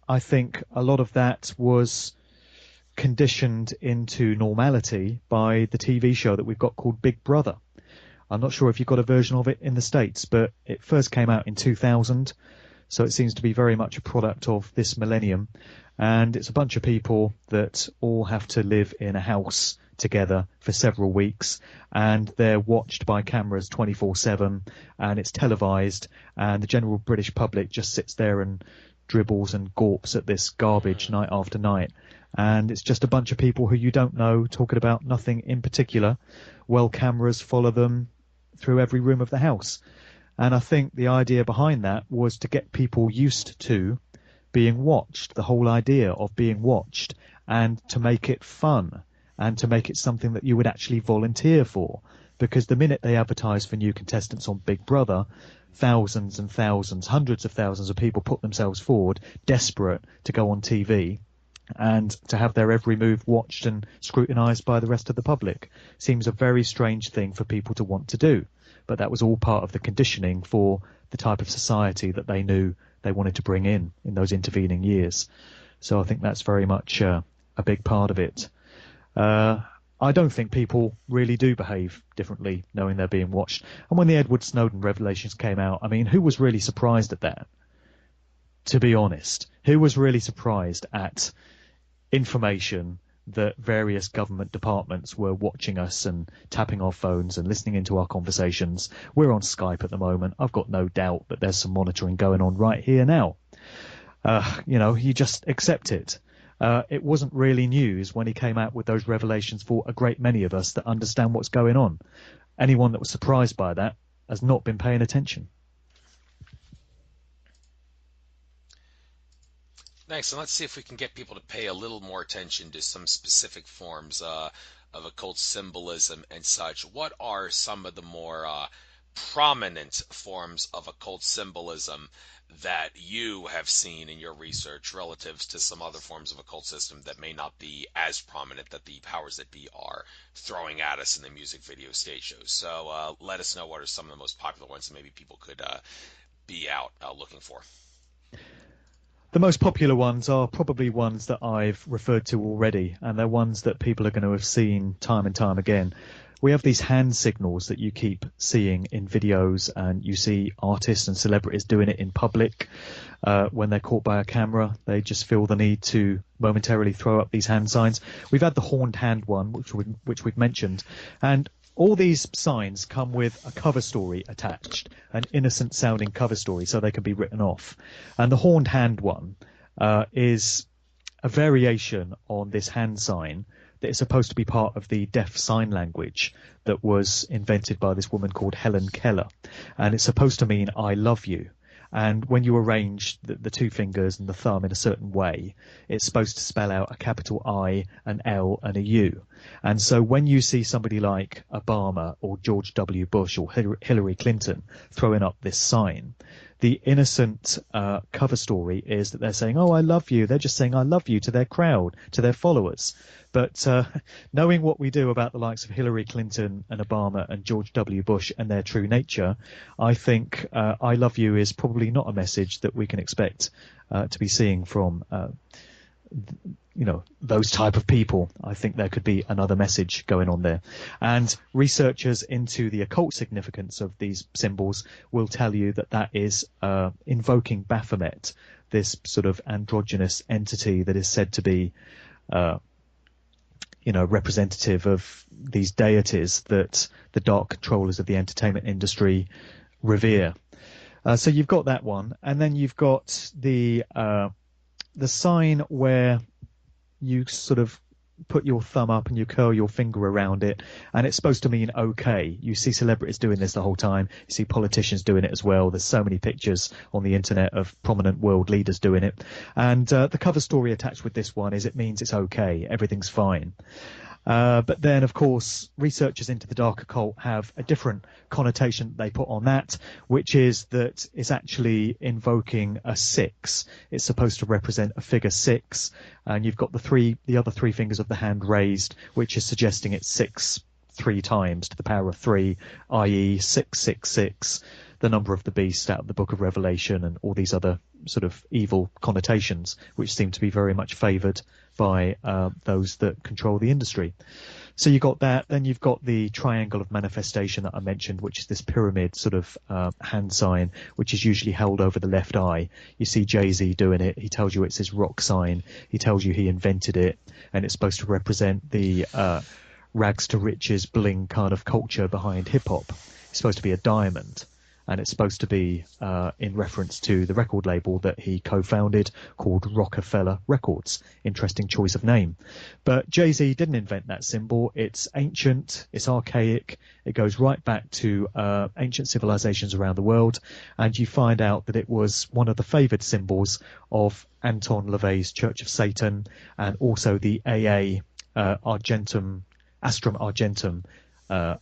I think a lot of that was conditioned into normality by the TV show that we've got called Big Brother. I'm not sure if you've got a version of it in the States, but it first came out in 2000, so it seems to be very much a product of this millennium. And it's a bunch of people that all have to live in a house together for several weeks, and they're watched by cameras 24/7, and it's televised, and the general British public just sits there and dribbles and gawps at this garbage night after night. And it's just a bunch of people who you don't know talking about nothing in particular, while cameras follow them through every room of the house. And I think the idea behind that was to get people used to being watched, the whole idea of being watched, and to make it fun and to make it something that you would actually volunteer for. Because the minute they advertise for new contestants on Big Brother, thousands and thousands, hundreds of thousands of people put themselves forward, desperate to go on TV and to have their every move watched and scrutinised by the rest of the public. Seems a very strange thing for people to want to do. But that was all part of the conditioning for the type of society that they knew they wanted to bring in those intervening years. So I think that's very much a big part of it. I don't think people really do behave differently knowing they're being watched. And when the Edward Snowden revelations came out, I mean, who was really surprised at that? To be honest, who was really surprised at information that various government departments were watching us and tapping our phones and listening into our conversations? We're on Skype at the moment. I've got no doubt that there's some monitoring going on right here now. You know, you just accept it. It wasn't really news when he came out with those revelations for a great many of us that understand what's going on. Anyone that was surprised by that has not been paying attention. Thanks, and let's see if we can get people to pay a little more attention to some specific forms of occult symbolism and such. What are some of the more prominent forms of occult symbolism that you have seen in your research relative to some other forms of occult system that may not be as prominent that the powers that be are throwing at us in the music video stage shows? So let us know what are some of the most popular ones that maybe people could be out looking for. The most popular ones are probably ones that I've referred to already, and they're ones that people are going to have seen time and time again. We have these hand signals that you keep seeing in videos, and you see artists and celebrities doing it in public. When they're caught by a camera, they just feel the need to momentarily throw up these hand signs. We've had the horned hand one, which we've mentioned, and all these signs come with a cover story attached, an innocent-sounding cover story, so they can be written off. And the horned hand one is a variation on this hand sign that is supposed to be part of the deaf sign language that was invented by this woman called Helen Keller. And it's supposed to mean "I love you." And when you arrange the two fingers and the thumb in a certain way, it's supposed to spell out a capital I, an L, and a U. And so when you see somebody like Obama or George W. Bush or Hillary Clinton throwing up this sign, the innocent cover story is that they're saying, "Oh, I love you." They're just saying, "I love you" to their crowd, to their followers. But knowing what we do about the likes of Hillary Clinton and Obama and George W. Bush and their true nature, I think "I love you" is probably not a message that we can expect to be seeing from those type of people. I think there could be another message going on there. And researchers into the occult significance of these symbols will tell you that that is invoking Baphomet, this sort of androgynous entity that is said to be representative of these deities that the dark controllers of the entertainment industry revere. So you've got that one, and then you've got the sign where you sort of put your thumb up and you curl your finger around it, and it's supposed to mean okay. You see celebrities doing this the whole time. You see politicians doing it as well. There's so many pictures on the internet of prominent world leaders doing it. And the cover story attached with this one is it means it's okay. Everything's fine. But then, of course, researchers into the dark occult have a different connotation they put on that, which is that it's actually invoking a 6. It's supposed to represent a figure 6, and you've got the other three fingers of the hand raised, which is suggesting it's 6 3 times to the power of 3, i.e. 666, the number of the beast out of the Book of Revelation, and all these other sort of evil connotations, which seem to be very much favoured by those that control the industry. So you've got that. Then you've got the triangle of manifestation that I mentioned, which is this pyramid sort of hand sign, which is usually held over the left eye. You see Jay-Z doing it. He tells you it's his rock sign. He tells you he invented it, and it's supposed to represent the rags to riches bling kind of culture behind hip hop. It's supposed to be a diamond. And it's supposed to be in reference to the record label that he co-founded called Rockefeller Records. Interesting choice of name. But Jay-Z didn't invent that symbol. It's ancient. It's archaic. It goes right back to ancient civilizations around the world. And you find out that it was one of the favored symbols of Anton LaVey's Church of Satan, and also the AA Argentum, Astrum Argentum,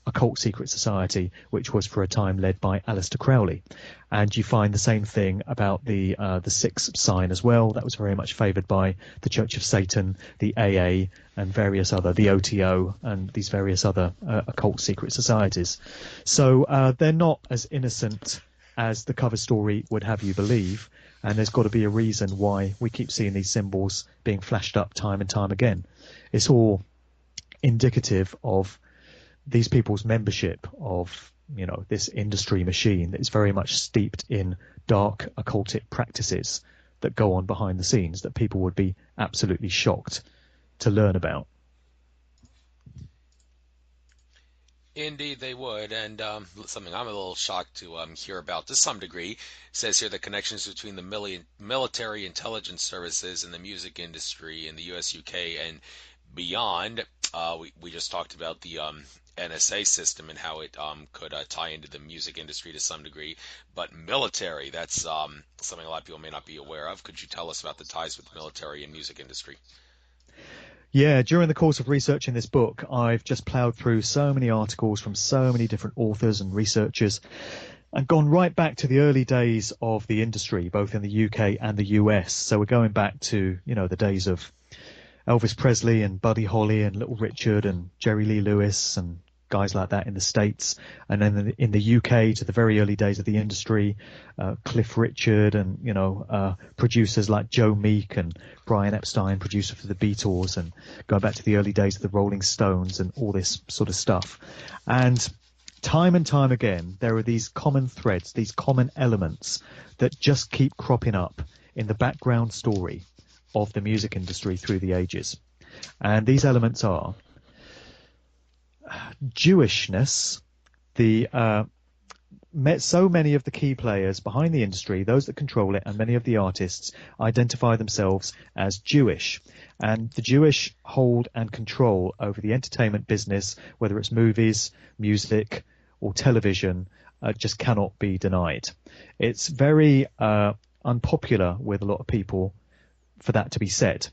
occult secret society, which was for a time led by Aleister Crowley. And you find the same thing about the 6 sign as well. That was very much favoured by the Church of Satan, the AA, and various other, the OTO, and these various other occult secret societies. So they're not as innocent as the cover story would have you believe, and there's got to be a reason why we keep seeing these symbols being flashed up time and time again. It's all indicative of these people's membership of, this industry machine that is very much steeped in dark occultic practices that go on behind the scenes that people would be absolutely shocked to learn about. Indeed, they would, and something I'm a little shocked to hear about to some degree. It says here the connections between the military intelligence services and the music industry in the U.S., UK, and beyond. We just talked about the NSA system and how it could tie into the music industry to some degree, but military, that's something a lot of people may not be aware of. Could you tell us about the ties with the military and music industry? Yeah, during the course of researching this book, I've just ploughed through so many articles from so many different authors and researchers, and gone right back to the early days of the industry, both in the UK and the US. So we're going back to, the days of Elvis Presley and Buddy Holly and Little Richard and Jerry Lee Lewis and guys like that in the States. And then in the UK to the very early days of the industry, Cliff Richard and, producers like Joe Meek and Brian Epstein, producer for the Beatles, and going back to the early days of the Rolling Stones and all this sort of stuff. And time again, there are these common threads, these common elements that just keep cropping up in the background story of the music industry through the ages. And these elements are Jewishness. So many of the key players behind the industry, those that control it, and many of the artists identify themselves as Jewish. And the Jewish hold and control over the entertainment business, whether it's movies, music, or television, just cannot be denied. It's very unpopular with a lot of people for that to be said.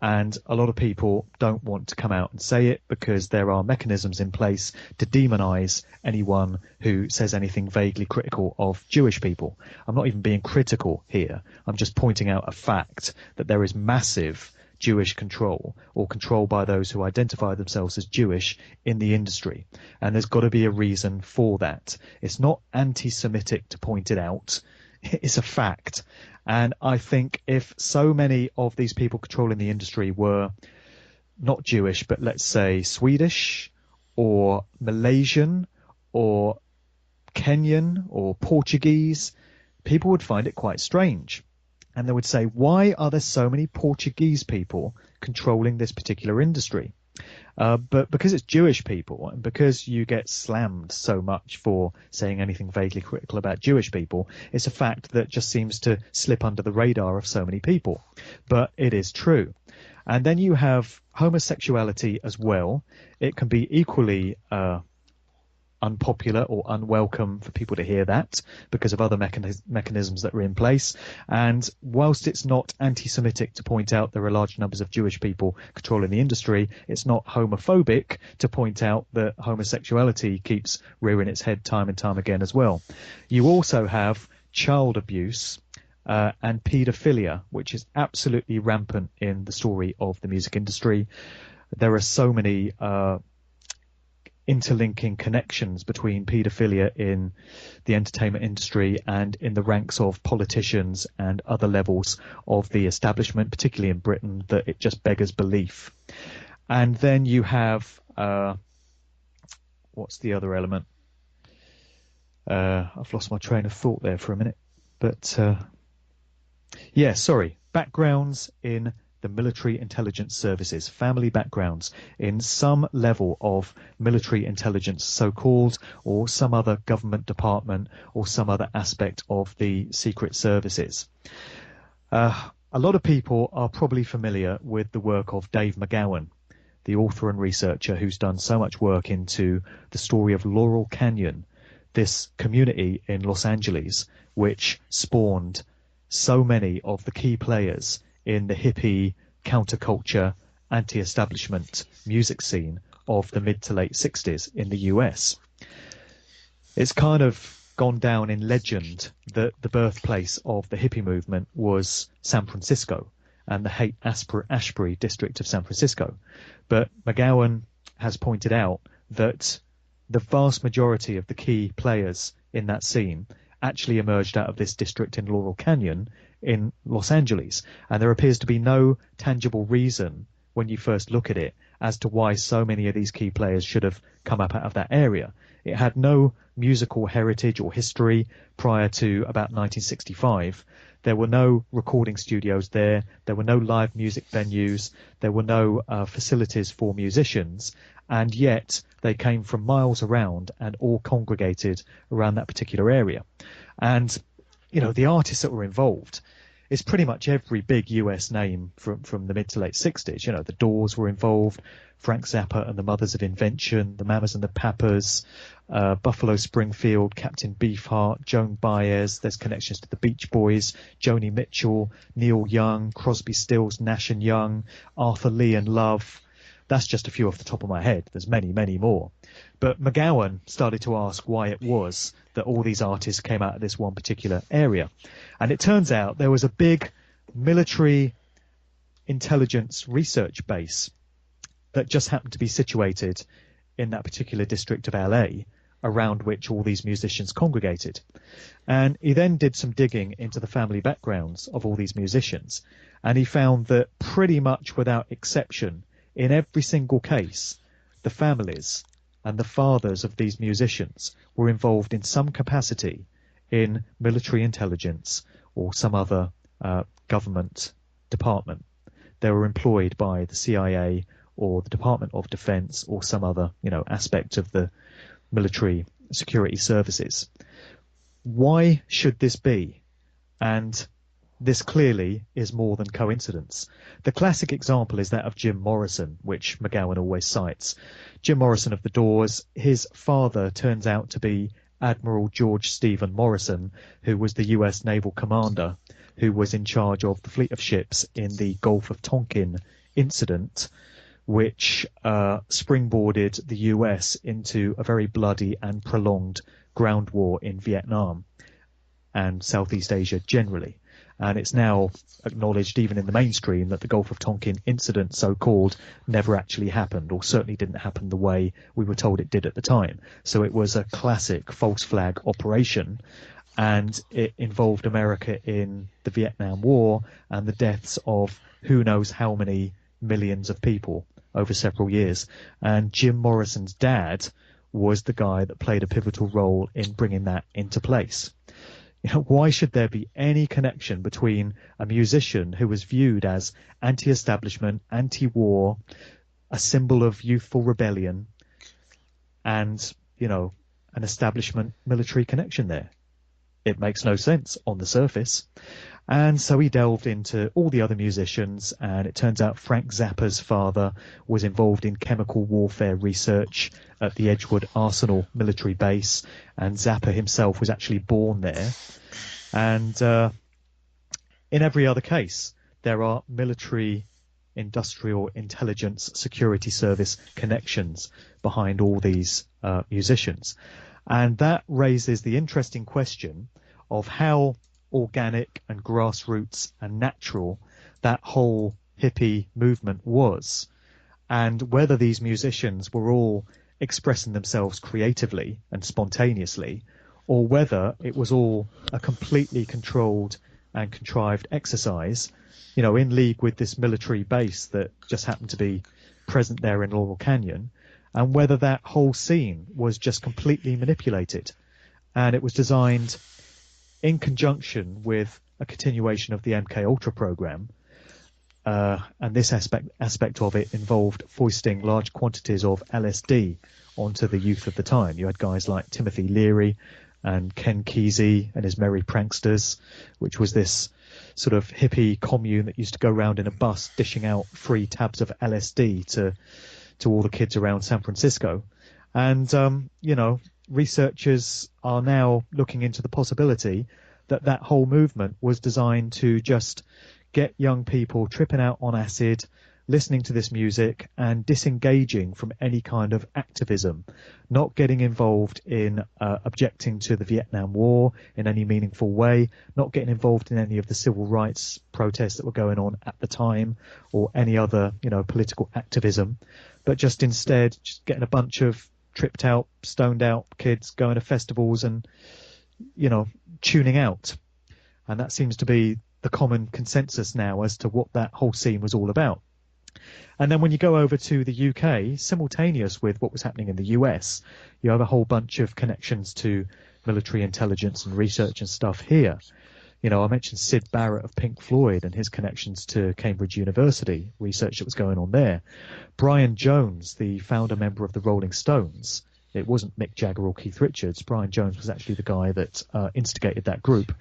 And a lot of people don't want to come out and say it because there are mechanisms in place to demonize anyone who says anything vaguely critical of Jewish people. I'm not even being critical here. I'm just pointing out a fact that there is massive Jewish control, or control by those who identify themselves as Jewish, in the industry. And there's got to be a reason for that. It's not anti-Semitic to point it out. It's a fact. And I think if so many of these people controlling the industry were not Jewish, but let's say Swedish or Malaysian or Kenyan or Portuguese, people would find it quite strange. And they would say, why are there so many Portuguese people controlling this particular industry? But because it's Jewish people, and because you get slammed so much for saying anything vaguely critical about Jewish people, it's a fact that just seems to slip under the radar of so many people. But it is true. And then you have homosexuality as well. It can be equally unpopular or unwelcome for people to hear that because of other mechanisms that are in place. And whilst it's not anti-Semitic to point out there are large numbers of Jewish people controlling the industry, it's not homophobic to point out that homosexuality keeps rearing its head time and time again as well. You also have child abuse and paedophilia, which is absolutely rampant in the story of the music industry. There are so many interlinking connections between paedophilia in the entertainment industry and in the ranks of politicians and other levels of the establishment, particularly in Britain, that it just beggars belief. And then you have, what's the other element? I've lost my train of thought there for a minute. But, backgrounds in the military intelligence services, family backgrounds in some level of military intelligence, so-called, or some other government department, or some other aspect of the secret services. A lot of people are probably familiar with the work of Dave McGowan, the author and researcher who's done so much work into the story of Laurel Canyon, this community in Los Angeles, which spawned so many of the key players in the hippie, counterculture, anti-establishment music scene of the mid to late 60s in the US. It's kind of gone down in legend that the birthplace of the hippie movement was San Francisco and the Haight-Ashbury district of San Francisco. But McGowan has pointed out that the vast majority of the key players in that scene actually emerged out of this district in Laurel Canyon in Los Angeles. And there appears to be no tangible reason when you first look at it as to why so many of these key players should have come up out of that area. It had no musical heritage or history prior to about 1965. There were no recording studios there. There were no live music venues. There were no facilities for musicians. And yet they came from miles around and all congregated around that particular area. And, you know, the artists that were involved is pretty much every big US name from the mid to late 60s. You know, the Doors were involved, Frank Zappa and the Mothers of Invention, the Mamas and the Papas, Buffalo Springfield, Captain Beefheart, Joan Baez. There's connections to the Beach Boys, Joni Mitchell, Neil Young, Crosby, Stills, Nash and Young, Arthur Lee and Love. That's just a few off the top of my head. There's many, many more. But McGowan started to ask why it was that all these artists came out of this one particular area. And it turns out there was a big military intelligence research base that just happened to be situated in that particular district of LA, around which all these musicians congregated. And he then did some digging into the family backgrounds of all these musicians. And he found that pretty much without exception, in every single case, the families and the fathers of these musicians were involved in some capacity in military intelligence or some other government department. They were employed by the CIA or the Department of Defense or some other, aspect of the military security services. Why should this be? And this clearly is more than coincidence. The classic example is that of Jim Morrison, which McGowan always cites. Jim Morrison of the Doors, his father turns out to be Admiral George Stephen Morrison, who was the US naval commander who was in charge of the fleet of ships in the Gulf of Tonkin incident which springboarded the US into a very bloody and prolonged ground war in Vietnam and Southeast Asia generally. And it's now acknowledged even in the mainstream that the Gulf of Tonkin incident, so-called, never actually happened, or certainly didn't happen the way we were told it did at the time. So it was a classic false flag operation, and it involved America in the Vietnam War and the deaths of who knows how many millions of people over several years. And Jim Morrison's dad was the guy that played a pivotal role in bringing that into place. You know, why should there be any connection between a musician who was viewed as anti-establishment, anti-war, a symbol of youthful rebellion, and, you know, an establishment military connection there? It makes no sense on the surface. And so he delved into all the other musicians, and it turns out Frank Zappa's father was involved in chemical warfare research at the Edgewood Arsenal military base, and Zappa himself was actually born there. And in every other case, there are military, industrial, intelligence, security service connections behind all these musicians. And that raises the interesting question of how organic and grassroots and natural that whole hippie movement was, and whether these musicians were all expressing themselves creatively and spontaneously, or whether it was all a completely controlled and contrived exercise, you know, in league with this military base that just happened to be present there in Laurel Canyon, and whether that whole scene was just completely manipulated and it was designed in conjunction with a continuation of the MK Ultra program, and this aspect of it involved foisting large quantities of LSD onto the youth of the time. You had guys like Timothy Leary and Ken Kesey and his Merry Pranksters, which was this sort of hippie commune that used to go around in a bus dishing out free tabs of LSD to all the kids around San Francisco. And, you know, researchers are now looking into the possibility that that whole movement was designed to just get young people tripping out on acid, listening to this music and disengaging from any kind of activism, not getting involved in objecting to the Vietnam War in any meaningful way, not getting involved in any of the civil rights protests that were going on at the time or any other, you know, political activism, but just instead just getting a bunch of tripped out, stoned out kids going to festivals and, you know, tuning out. And that seems to be the common consensus now as to what that whole scene was all about. And then when you go over to the UK, simultaneous with what was happening in the US, you have a whole bunch of connections to military intelligence and research and stuff here. You know, I mentioned Syd Barrett of Pink Floyd and his connections to Cambridge University, research that was going on there. Brian Jones, the founder member of the Rolling Stones, it wasn't Mick Jagger or Keith Richards. Brian Jones was actually the guy that instigated that group.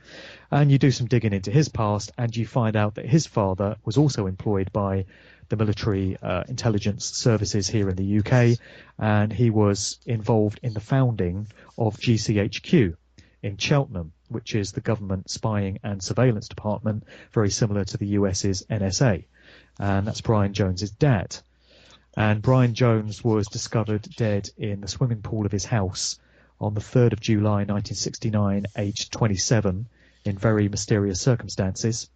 And you do some digging into his past and you find out that his father was also employed by the military intelligence services here in the UK, and he was involved in the founding of GCHQ in Cheltenham, which is the government spying and surveillance department, very similar to the US's NSA. And that's Brian Jones's dad. And Brian Jones was discovered dead in the swimming pool of his house on the 3rd of July 1969, aged 27, in very mysterious circumstances.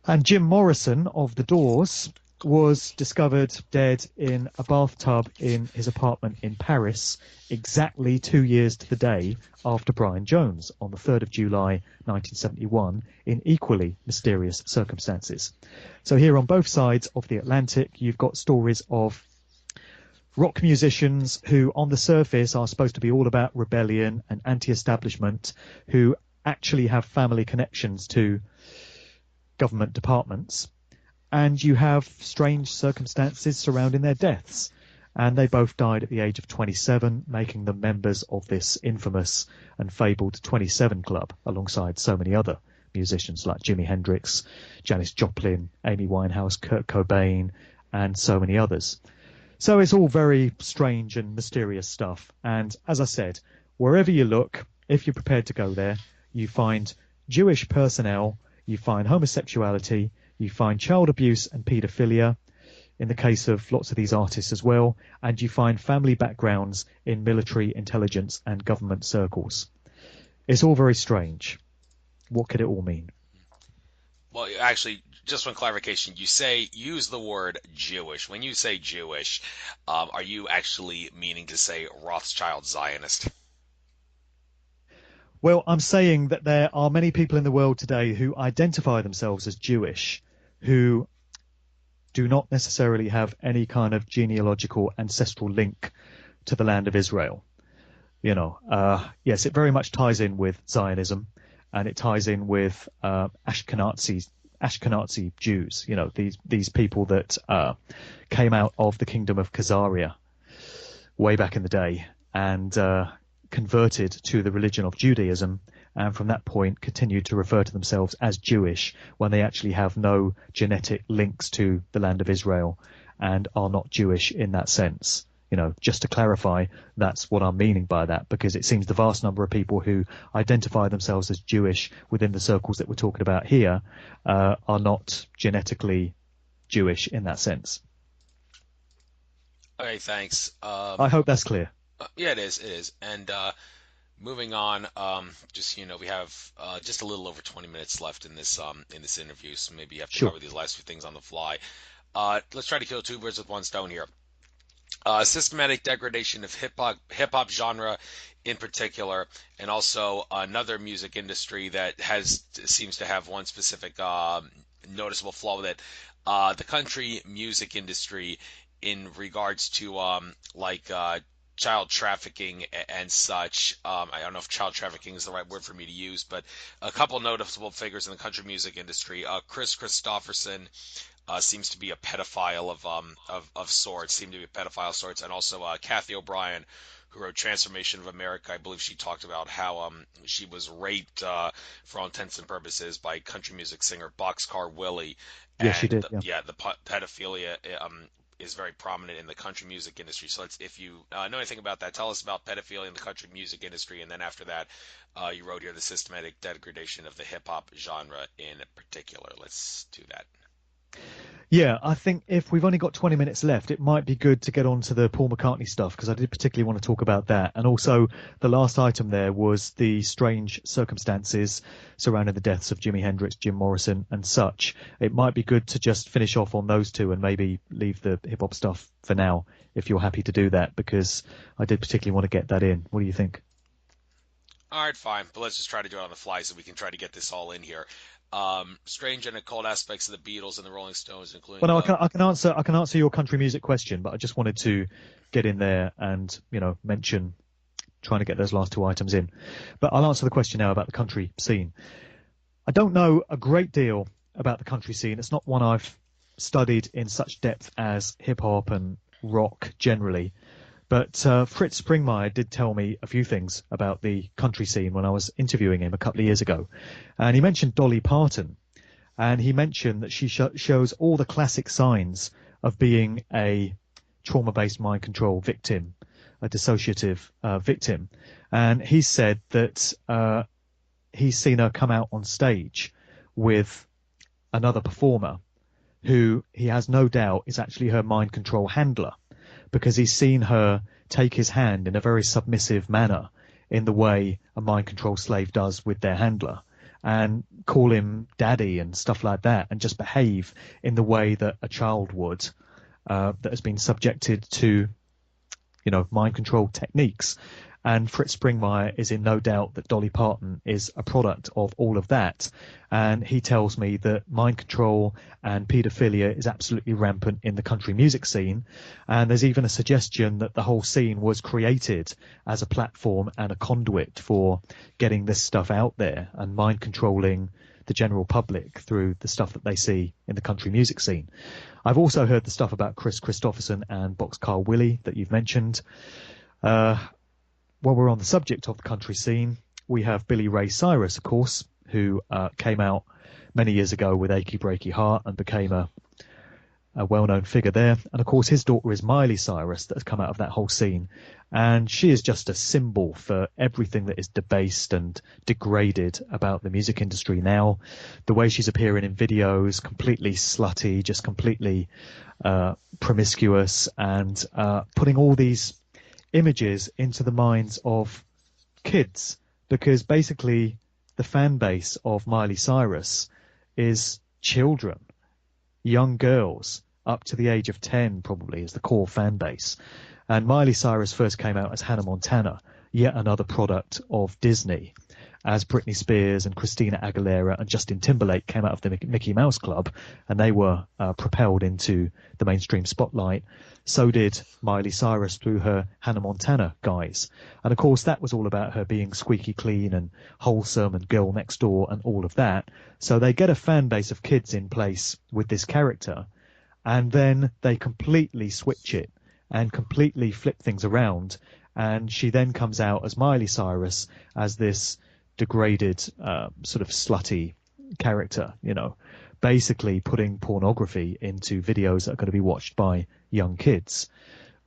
And Jim Morrison of The Doors was discovered dead in a bathtub in his apartment in Paris exactly 2 years to the day after Brian Jones, on the 3rd of July 1971, in equally mysterious circumstances. So here on both sides of the Atlantic, you've got stories of rock musicians who on the surface are supposed to be all about rebellion and anti-establishment, who actually have family connections to government departments. And you have strange circumstances surrounding their deaths. And they both died at the age of 27, making them members of this infamous and fabled 27 Club, alongside so many other musicians like Jimi Hendrix, Janis Joplin, Amy Winehouse, Kurt Cobain, and so many others. So it's all very strange and mysterious stuff. And as I said, wherever you look, if you're prepared to go there, you find Jewish personnel, you find homosexuality, You find child abuse and paedophilia in the case of lots of these artists as well, and you find family backgrounds in military, intelligence, and government circles. It's all very strange. What could it all mean? Well, actually, just one clarification. Use the word Jewish. When you say Jewish, are you actually meaning to say Rothschild Zionist? Well, I'm saying that there are many people in the world today who identify themselves as Jewish, who do not necessarily have any kind of genealogical ancestral link to the land of Israel. Yes, it very much ties in with Zionism, and it ties in with Ashkenazi Jews. These people that came out of the kingdom of Khazaria way back in the day and converted to the religion of Judaism, and from that point continued to refer to themselves as Jewish when they actually have no genetic links to the land of Israel and are not Jewish in that sense. Just to clarify, that's what I'm meaning by that, because it seems the vast number of people who identify themselves as Jewish within the circles that we're talking about here are not genetically Jewish in that sense. Okay, thanks. I hope that's clear. Yeah, it is. And moving on, we have just a little over 20 minutes left in this interview, so maybe you have to cover these last few things on the fly. Let's try to kill two birds with one stone here. Systematic degradation of hip hop genre in particular, and also another music industry that seems to have one specific noticeable flaw with it. The country music industry in regards to child trafficking and such. I don't know if child trafficking is the right word for me to use, but a couple noticeable figures in the country music industry. Chris Christopherson seems to be a pedophile of sorts, and also Kathy O'Brien, who wrote Transformation of America. I believe she talked about how she was raped for all intents and purposes by country music singer Boxcar Willie. Yeah, she did. The pedophilia is very prominent in the country music industry. So if you know anything about that, tell us about pedophilia in the country music industry. And then after that, you wrote here the systematic degradation of the hip-hop genre in particular. Let's do that. Yeah, I think if we've only got 20 minutes left, it might be good to get on to the Paul McCartney stuff, because I did particularly want to talk about that. And also the last item there was the strange circumstances surrounding the deaths of Jimi Hendrix, Jim Morrison and such. It might be good to just finish off on those two and maybe leave the hip hop stuff for now, if you're happy to do that, because I did particularly want to get that in. What do you think? All right, fine. But let's just try to do it on the fly so we can try to get this all in here. Strange and occult aspects of the Beatles and the Rolling Stones, including. Well, no, I can answer your country music question, but I just wanted to get in there and mention trying to get those last two items in. But I'll answer the question now about the country scene. I don't know a great deal about the country scene. It's not one I've studied in such depth as hip hop and rock generally. But Fritz Springmeier did tell me a few things about the country scene when I was interviewing him a couple of years ago. And he mentioned Dolly Parton. And he mentioned that she shows all the classic signs of being a trauma-based mind control victim, a dissociative victim. And he said that he's seen her come out on stage with another performer who he has no doubt is actually her mind control handler, because he's seen her take his hand in a very submissive manner in the way a mind control slave does with their handler, and call him daddy and stuff like that, and just behave in the way that a child would that has been subjected to, mind control techniques. And Fritz Springmeier is in no doubt that Dolly Parton is a product of all of that. And he tells me that mind control and paedophilia is absolutely rampant in the country music scene. And there's even a suggestion that the whole scene was created as a platform and a conduit for getting this stuff out there and mind controlling the general public through the stuff that they see in the country music scene. I've also heard the stuff about Chris Christopherson and Boxcar Willie that you've mentioned. While we're on the subject of the country scene, we have Billy Ray Cyrus, of course, who came out many years ago with Achy Breaky Heart and became a a well-known figure there. And of course, his daughter is Miley Cyrus, that has come out of that whole scene. And she is just a symbol for everything that is debased and degraded about the music industry now. The way she's appearing in videos, completely slutty, just completely promiscuous, and putting all these images into the minds of kids, because basically the fan base of Miley Cyrus is children, young girls up to the age of 10 probably is the core fan base. And Miley Cyrus first came out as Hannah Montana, yet another product of Disney, as Britney Spears and Christina Aguilera and Justin Timberlake came out of the Mickey Mouse Club, and they were propelled into the mainstream spotlight. So did Miley Cyrus through her Hannah Montana guys. And of course, that was all about her being squeaky clean and wholesome and girl next door and all of that. So they get a fan base of kids in place with this character, and then they completely switch it and completely flip things around. And she then comes out as Miley Cyrus, as this degraded, sort of slutty character, you know, basically putting pornography into videos that are going to be watched by young kids.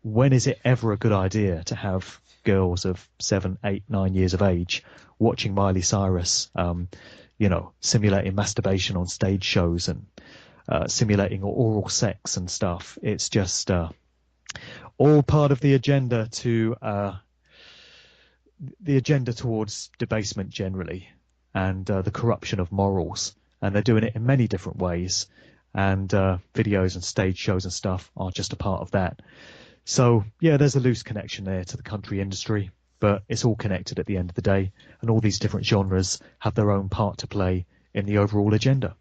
When is it ever a good idea to have girls of 7, 8, 9 years of age watching Miley Cyrus, you know, simulating masturbation on stage shows and simulating oral sex and stuff? It's just all part of the agenda towards debasement generally, and the corruption of morals. And they're doing it in many different ways. And videos and stage shows and stuff are just a part of that. So, yeah, there's a loose connection there to the country industry, but it's all connected at the end of the day. And all these different genres have their own part to play in the overall agenda.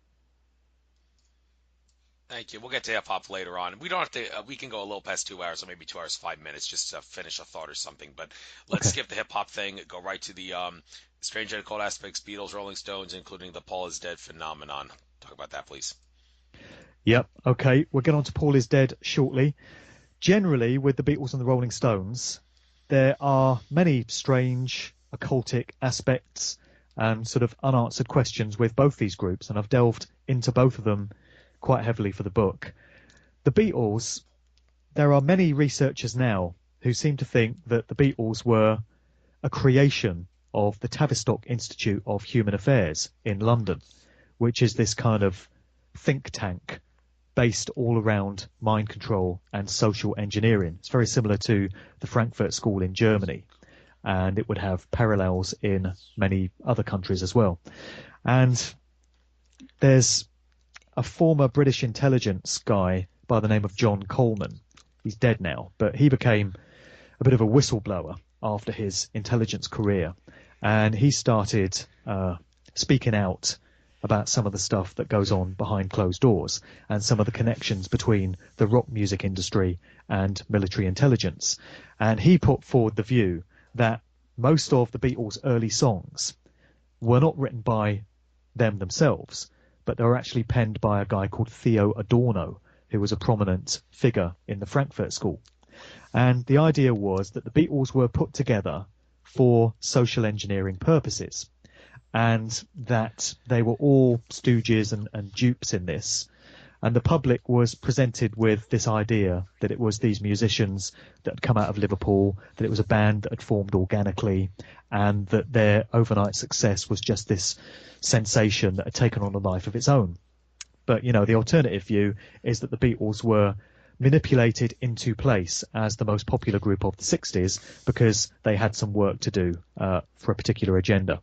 Thank you. We'll get to hip hop later on. We don't have to. We can go a little past 2 hours, or maybe 2 hours 5 minutes, just to finish a thought or something. But let's skip the hip hop thing. Go right to the strange and occult aspects. Beatles, Rolling Stones, including the Paul is Dead phenomenon. Talk about that, please. Yep. Okay. We'll get on to Paul is Dead shortly. Generally, with the Beatles and the Rolling Stones, there are many strange occultic aspects and sort of unanswered questions with both these groups, and I've delved into both of them quite heavily for the book. The Beatles, there are many researchers now who seem to think that the Beatles were a creation of the Tavistock Institute of Human Affairs in London, which is this kind of think tank based all around mind control and social engineering. It's very similar to the Frankfurt School in Germany, and it would have parallels in many other countries as well. And there's a former British intelligence guy by the name of John Coleman. He's dead now, but he became a bit of a whistleblower after his intelligence career, and he started speaking out about some of the stuff that goes on behind closed doors and some of the connections between the rock music industry and military intelligence. And he put forward the view that most of the Beatles' early songs were not written by them themselves, but they were actually penned by a guy called Theo Adorno, who was a prominent figure in the Frankfurt School. And the idea was that the Beatles were put together for social engineering purposes, and that they were all stooges and dupes in this. And the public was presented with this idea that it was these musicians that had come out of Liverpool, that it was a band that had formed organically, and that their overnight success was just this sensation that had taken on a life of its own. But, you know, the alternative view is that the Beatles were manipulated into place as the most popular group of the 60s because they had some work to do for a particular agenda.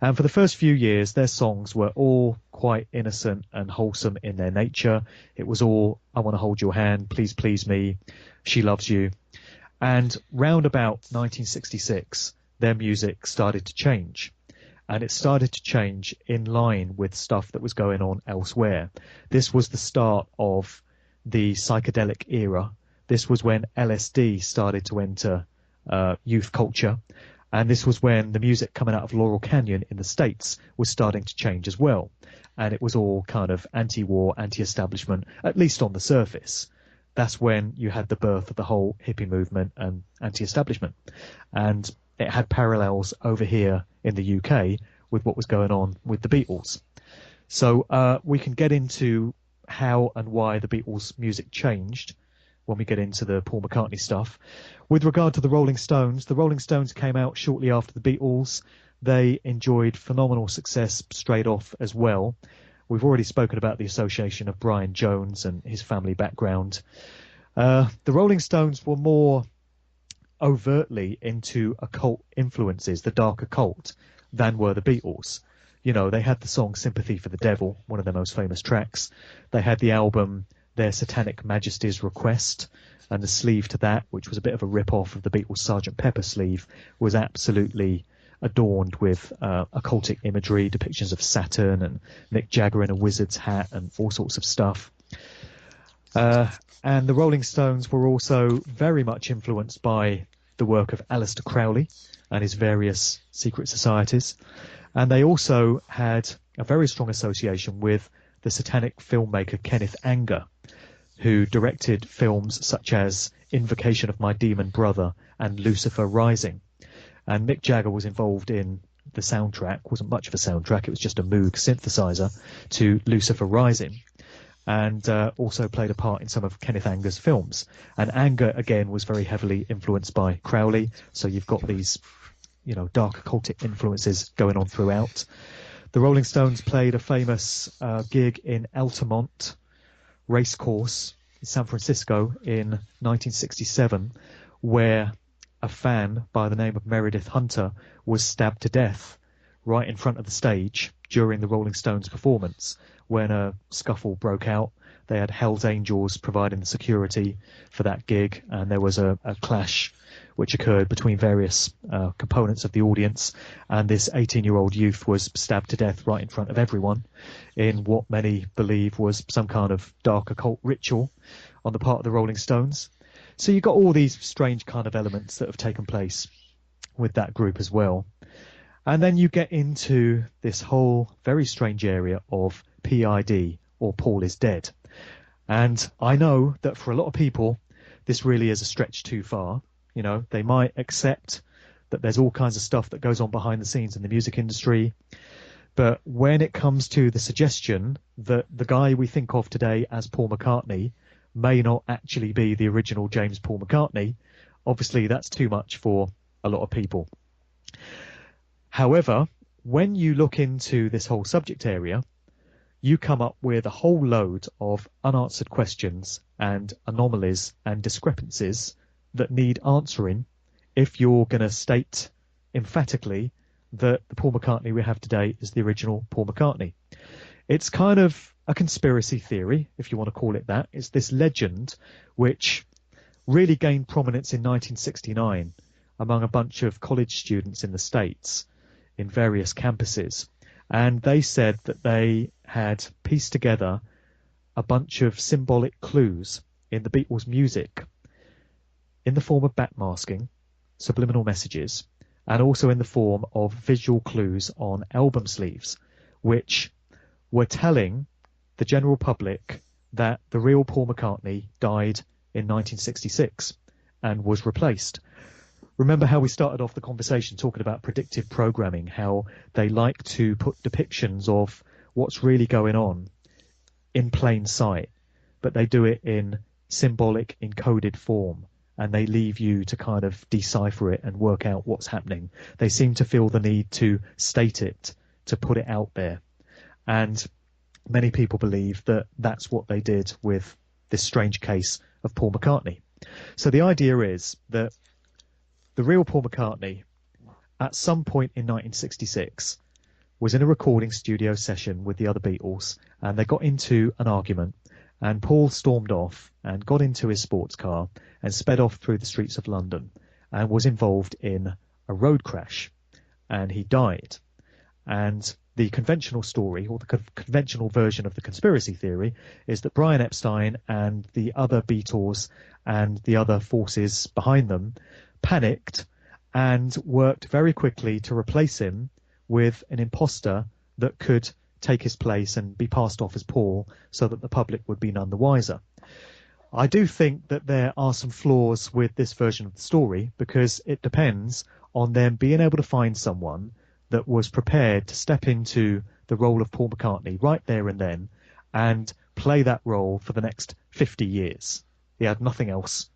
And for the first few years, their songs were all quite innocent and wholesome in their nature. It was all, I want to hold your hand, please, please me, she loves you. And round about 1966, their music started to change. And it started to change in line with stuff that was going on elsewhere. This was the start of the psychedelic era. This was when LSD started to enter youth culture. And this was when the music coming out of Laurel Canyon in the States was starting to change as well. And it was all kind of anti-war, anti-establishment, at least on the surface. That's when you had the birth of the whole hippie movement and anti-establishment. And it had parallels over here in the UK with what was going on with the Beatles. So we can get into how and why the Beatles' music changed when we get into the Paul McCartney stuff. With regard to the Rolling Stones came out shortly after the Beatles. They enjoyed phenomenal success straight off as well. We've already spoken about the association of Brian Jones and his family background. The Rolling Stones were more overtly into occult influences, the dark occult, than were the Beatles. You know, they had the song Sympathy for the Devil, one of their most famous tracks. They had the album Their Satanic Majesty's Request, and the sleeve to that, which was a bit of a rip-off of the Beatles' Sgt. Pepper sleeve, was absolutely adorned with occultic imagery, depictions of Saturn and Mick Jagger in a wizard's hat and all sorts of stuff. And the Rolling Stones were also very much influenced by the work of Aleister Crowley and his various secret societies. And they also had a very strong association with the satanic filmmaker Kenneth Anger, who directed films such as Invocation of My Demon Brother and Lucifer Rising. And Mick Jagger was involved in the soundtrack. Wasn't much of a soundtrack, it was just a Moog synthesizer to Lucifer Rising, and also played a part in some of Kenneth Anger's films. And Anger, again, was very heavily influenced by Crowley, so you've got these, you know, dark occultic influences going on throughout. The Rolling Stones played a famous gig in Altamont Racecourse in San Francisco in 1967, where a fan by the name of Meredith Hunter was stabbed to death right in front of the stage during the Rolling Stones performance. When a scuffle broke out, they had Hell's Angels providing the security for that gig, and there was a clash which occurred between various components of the audience, and this 18-year-old youth was stabbed to death right in front of everyone in what many believe was some kind of dark occult ritual on the part of the Rolling Stones. So you've got all these strange kind of elements that have taken place with that group as well. And then you get into this whole very strange area of PID, or Paul is Dead. And I know that for a lot of people, this really is a stretch too far. You know, they might accept that there's all kinds of stuff that goes on behind the scenes in the music industry. But when it comes to the suggestion that the guy we think of today as Paul McCartney may not actually be the original James Paul McCartney, obviously that's too much for a lot of people. However, when you look into this whole subject area, you come up with a whole load of unanswered questions and anomalies and discrepancies that need answering if you're going to state emphatically that the Paul McCartney we have today is the original Paul McCartney. It's kind of a conspiracy theory, if you want to call it that. It's this legend which really gained prominence in 1969 among a bunch of college students in the States in various campuses. And they said that they had pieced together a bunch of symbolic clues in the Beatles' music in the form of backmasking, subliminal messages, and also in the form of visual clues on album sleeves, which were telling the general public that the real Paul McCartney died in 1966 and was replaced. Remember how we started off the conversation talking about predictive programming, how they like to put depictions of what's really going on in plain sight, but they do it in symbolic encoded form, and they leave you to kind of decipher it and work out what's happening. They seem to feel the need to state it, to put it out there. And many people believe that that's what they did with this strange case of Paul McCartney. So the idea is that the real Paul McCartney, at some point in 1966, was in a recording studio session with the other Beatles, and they got into an argument, and Paul stormed off and got into his sports car and sped off through the streets of London and was involved in a road crash, and he died. And the conventional story, or the conventional version of the conspiracy theory, is that Brian Epstein and the other Beatles and the other forces behind them panicked and worked very quickly to replace him with an imposter that could take his place and be passed off as Paul so that the public would be none the wiser. I do think that there are some flaws with this version of the story, because it depends on them being able to find someone that was prepared to step into the role of Paul McCartney right there and then and play that role for the next 50 years. He had nothing else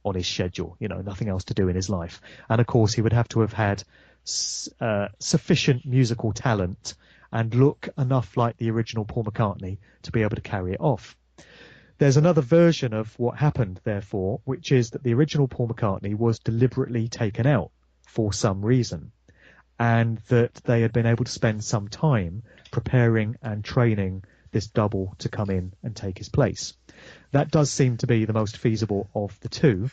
on his schedule, nothing else to do in his life. And of course, he would have to have had sufficient musical talent and look enough like the original Paul McCartney to be able to carry it off. There's another version of what happened, therefore, which is that the original Paul McCartney was deliberately taken out for some reason, and that they had been able to spend some time preparing and training this double to come in and take his place. That does seem to be the most feasible of the two.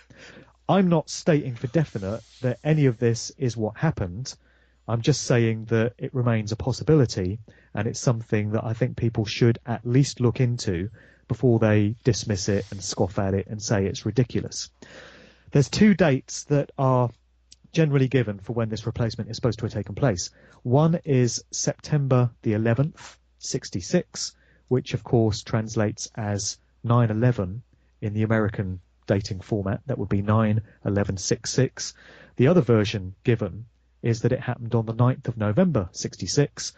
I'm not stating for definite that any of this is what happened. I'm just saying that it remains a possibility, and it's something that I think people should at least look into before they dismiss it and scoff at it and say it's ridiculous. There's two dates that are generally given for when this replacement is supposed to have taken place. One is September the 11th, 66, which of course translates as 9/11 in the American dating format. That would be 9/11/66. The other version given is that it happened on the 9th of November 66,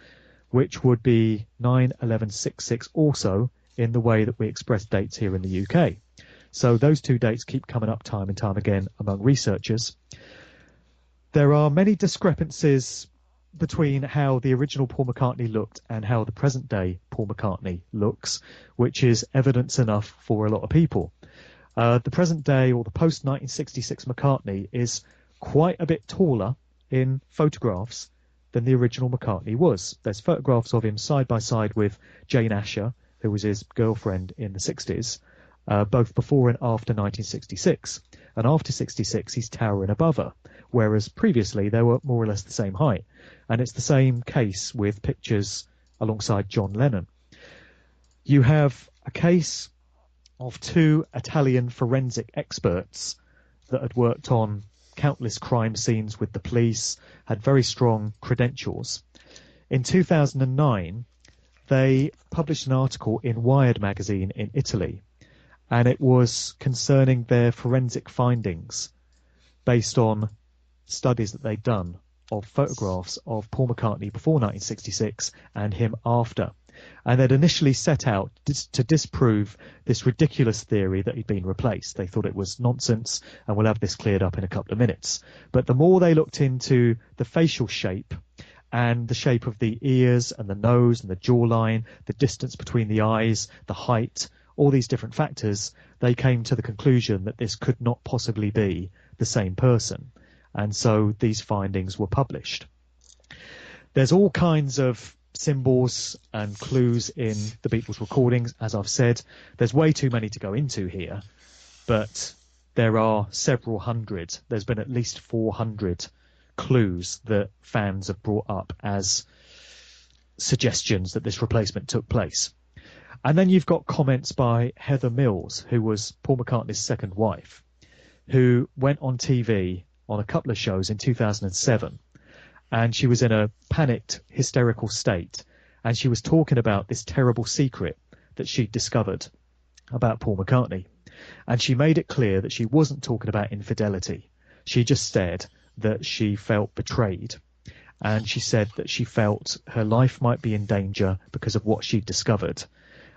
which would be 9/11/66 also in the way that we express dates here in the UK. So those two dates keep coming up time and time again among researchers. There are many discrepancies between how the original Paul McCartney looked and how the present day Paul McCartney looks, which is evidence enough for a lot of people. The present day, or the post 1966 McCartney, is quite a bit taller in photographs than the original McCartney was. There's photographs of him side by side with Jane Asher, who was his girlfriend in the 60s, both before and after 1966. And after 66, he's towering above her, whereas previously they were more or less the same height. And it's the same case with pictures alongside John Lennon. You have a case of two Italian forensic experts that had worked on countless crime scenes with the police, had very strong credentials. In 2009, they published an article in Wired magazine in Italy, and it was concerning their forensic findings based on studies that they'd done of photographs of Paul McCartney before 1966 and him after. And they'd initially set out to disprove this ridiculous theory that he'd been replaced. They thought it was nonsense, and we'll have this cleared up in a couple of minutes. But the more they looked into the facial shape and the shape of the ears and the nose and the jawline, the distance between the eyes, the height, all these different factors, they came to the conclusion that this could not possibly be the same person. And so these findings were published. There's all kinds of symbols and clues in the Beatles recordings, as I've said. There's way too many to go into here, but there are several hundred. There's been at least 400 clues that fans have brought up as suggestions that this replacement took place. And then you've got comments by Heather Mills, who was Paul McCartney's second wife, who went on TV on a couple of shows in 2007, and she was in a panicked, hysterical state, and she was talking about this terrible secret that she'd discovered about Paul McCartney. And she made it clear that she wasn't talking about infidelity. She just said that she felt betrayed, and she said that she felt her life might be in danger because of what she'd discovered.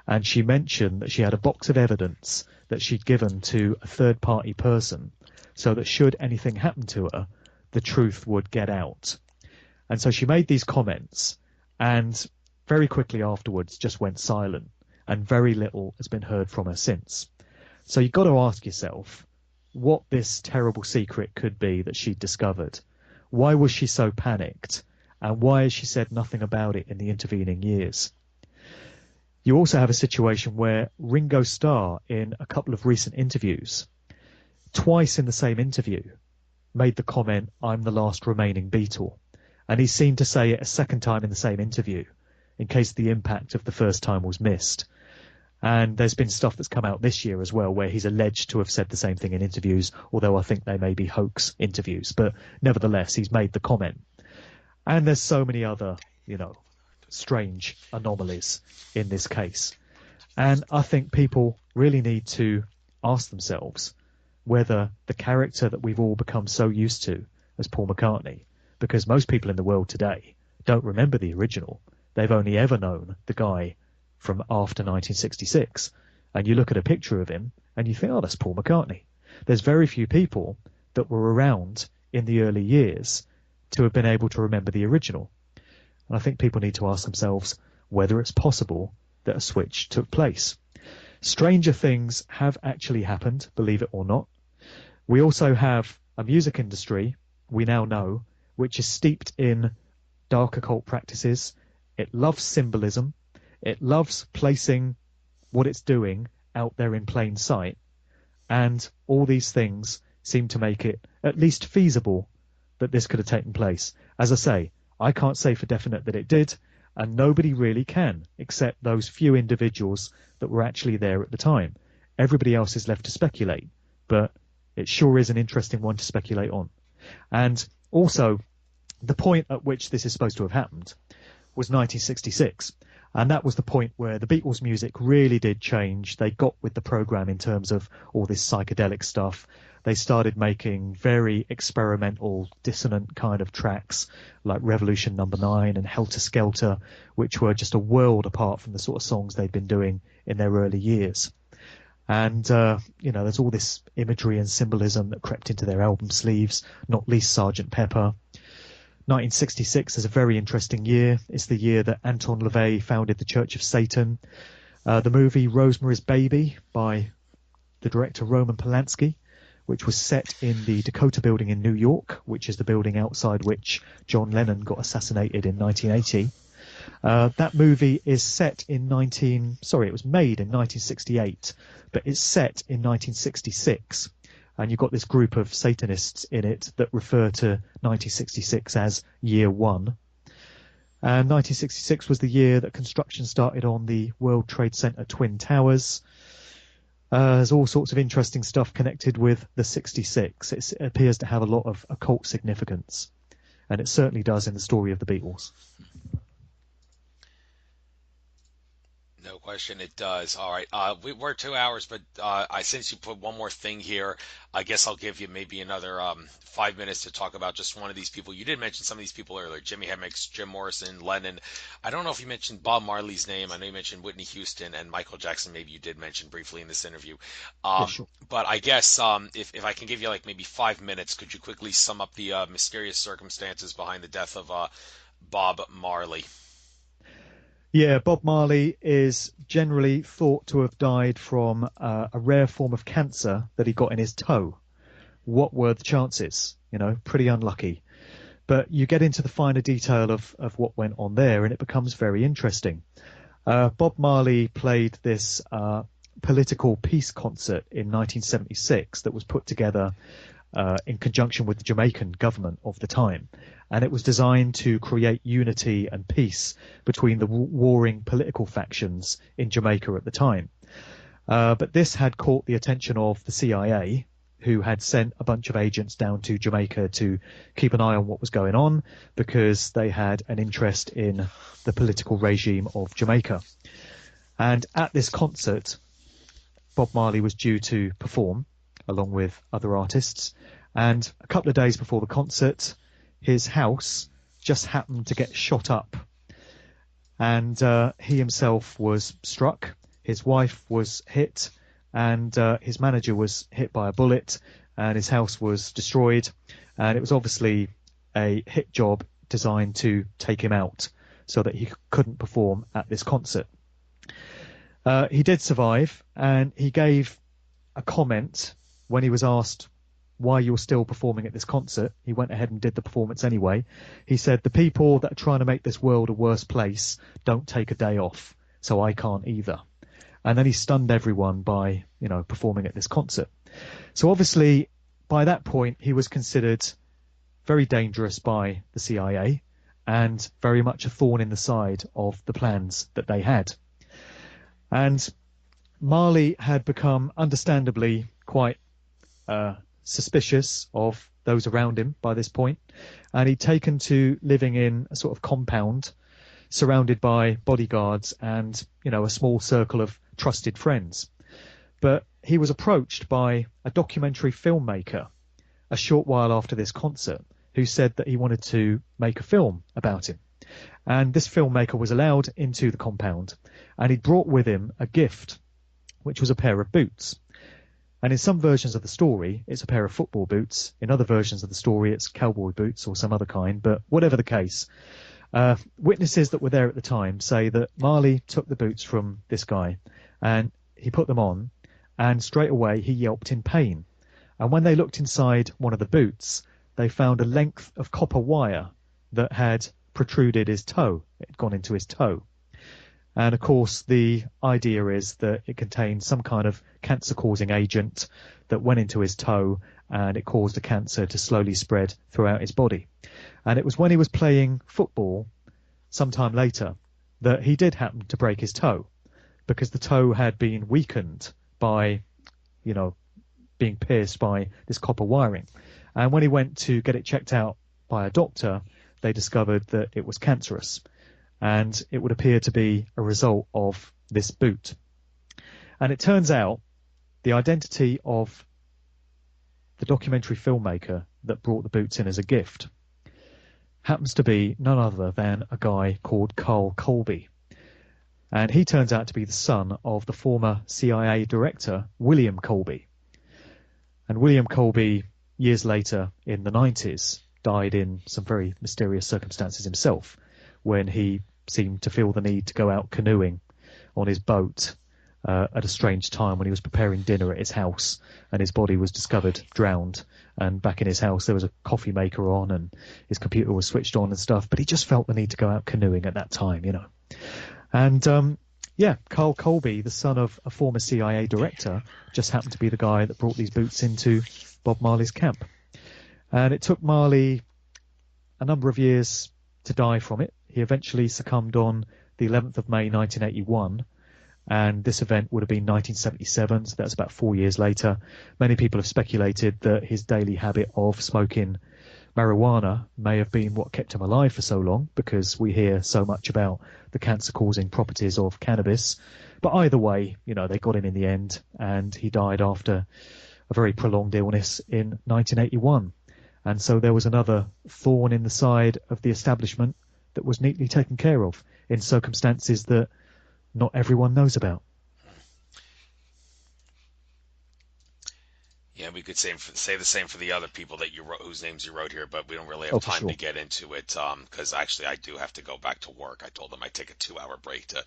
And she mentioned that she had a box of evidence that she'd given to a third-party person so that should anything happen to her, the truth would get out. And so she made these comments, and very quickly afterwards just went silent, and very little has been heard from her since. So you've got to ask yourself what this terrible secret could be that she'd discovered. Why was she so panicked? And why has she said nothing about it in the intervening years? You also have a situation where Ringo Starr, in a couple of recent interviews, twice in the same interview, made the comment, "I'm the last remaining Beatle." And he seemed to say it a second time in the same interview, in case the impact of the first time was missed. And there's been stuff that's come out this year as well, where he's alleged to have said the same thing in interviews, although I think they may be hoax interviews. But nevertheless, he's made the comment. And there's so many other, strange anomalies in this case. And I think people really need to ask themselves whether the character that we've all become so used to as Paul McCartney, because most people in the world today don't remember the original. They've only ever known the guy from after 1966. And you look at a picture of him and you think, oh, that's Paul McCartney. There's very few people that were around in the early years to have been able to remember the original. And I think people need to ask themselves whether it's possible that a switch took place. Stranger things have actually happened, believe it or not. We also have a music industry, we now know, which is steeped in dark occult practices. It loves symbolism. It loves placing what it's doing out there in plain sight. And all these things seem to make it at least feasible that this could have taken place. As I say, I can't say for definite that it did, and nobody really can, except those few individuals that were actually there at the time. Everybody else is left to speculate, but it sure is an interesting one to speculate on. And also, the point at which this is supposed to have happened was 1966. And that was the point where the Beatles' music really did change. They got with the program in terms of all this psychedelic stuff. They started making very experimental, dissonant kind of tracks like Revolution Number 9 and Helter Skelter, which were just a world apart from the sort of songs they'd been doing in their early years. And, there's all this imagery and symbolism that crept into their album sleeves, not least Sgt. Pepper. 1966 is a very interesting year. It's the year that Anton LaVey founded the Church of Satan. The movie Rosemary's Baby by the director Roman Polanski, which was set in the Dakota Building in New York, which is the building outside which John Lennon got assassinated in 1980. That movie is set in it was made in 1968, but it's set in 1966. And you've got this group of Satanists in it that refer to 1966 as Year One. And 1966 was the year that construction started on the World Trade Center Twin Towers. There's all sorts of interesting stuff connected with the 66. It appears to have a lot of occult significance. And it certainly does in the story of the Beatles. No question, it does. All right, we're 2 hours, but since you put one more thing here, I guess I'll give you maybe another 5 minutes to talk about just one of these people. You did mention some of these people earlier: Jimi Hendrix, Jim Morrison, Lennon. I don't know if you mentioned Bob Marley's name. I know you mentioned Whitney Houston and Michael Jackson. Maybe you did mention briefly in this interview. Yeah, sure. But I guess if I can give you like maybe 5 minutes, could you quickly sum up the mysterious circumstances behind the death of Bob Marley? Yeah, Bob Marley is generally thought to have died from a rare form of cancer that he got in his toe. What were the chances? Pretty unlucky. But you get into the finer detail of what went on there, and it becomes very interesting. Bob Marley played this political peace concert in 1976 that was put together in conjunction with the Jamaican government of the time. And it was designed to create unity and peace between the warring political factions in Jamaica at the time. But this had caught the attention of the CIA, who had sent a bunch of agents down to Jamaica to keep an eye on what was going on, because they had an interest in the political regime of Jamaica. And at this concert, Bob Marley was due to perform along with other artists. And a couple of days before the concert, his house just happened to get shot up. And he himself was struck. His wife was hit. And his manager was hit by a bullet. And his house was destroyed. And it was obviously a hit job designed to take him out so that he couldn't perform at this concert. He did survive. And he gave a comment when he was asked why you're still performing at this concert. He went ahead and did the performance anyway. He said, the people that are trying to make this world a worse place don't take a day off, so I can't either. And then he stunned everyone by, performing at this concert. So obviously, by that point, he was considered very dangerous by the CIA and very much a thorn in the side of the plans that they had. And Marley had become, understandably, quite suspicious of those around him by this point, and he'd taken to living in a sort of compound surrounded by bodyguards and a small circle of trusted friends. But he was approached by a documentary filmmaker a short while after this concert who said that he wanted to make a film about him. And this filmmaker was allowed into the compound, and he brought with him a gift, which was a pair of boots. And in some versions of the story, it's a pair of football boots. In other versions of the story, it's cowboy boots or some other kind. But whatever the case, witnesses that were there at the time say that Marley took the boots from this guy and he put them on, and straight away he yelped in pain. And when they looked inside one of the boots, they found a length of copper wire that had protruded his toe. It had gone into his toe. And of course, the idea is that it contained some kind of cancer-causing agent that went into his toe, and it caused the cancer to slowly spread throughout his body. And it was when he was playing football sometime later that he did happen to break his toe, because the toe had been weakened by, being pierced by this copper wiring. And when he went to get it checked out by a doctor, they discovered that it was cancerous. And it would appear to be a result of this boot. And it turns out the identity of the documentary filmmaker that brought the boots in as a gift happens to be none other than a guy called Carl Colby. And he turns out to be the son of the former CIA director, William Colby. And William Colby, years later in the 90s, died in some very mysterious circumstances himself, when he seemed to feel the need to go out canoeing on his boat at a strange time when he was preparing dinner at his house, and his body was discovered drowned. And back in his house there was a coffee maker on and his computer was switched on and stuff, but he just felt the need to go out canoeing at that time, And Carl Colby, the son of a former CIA director, just happened to be the guy that brought these boots into Bob Marley's camp. And it took Marley a number of years to die from it. He eventually succumbed on the 11th of May 1981, and this event would have been 1977, so that's about 4 years later. Many people have speculated that his daily habit of smoking marijuana may have been what kept him alive for so long, because we hear so much about the cancer-causing properties of cannabis. But either way, they got him in the end, and he died after a very prolonged illness in 1981. And so there was another thorn in the side of the establishment that was neatly taken care of in circumstances that not everyone knows about. Yeah, we could say the same for the other people that you wrote, whose names you wrote here, but we don't really have time to get into it, because actually I do have to go back to work. I told them I'd take a 2-hour break to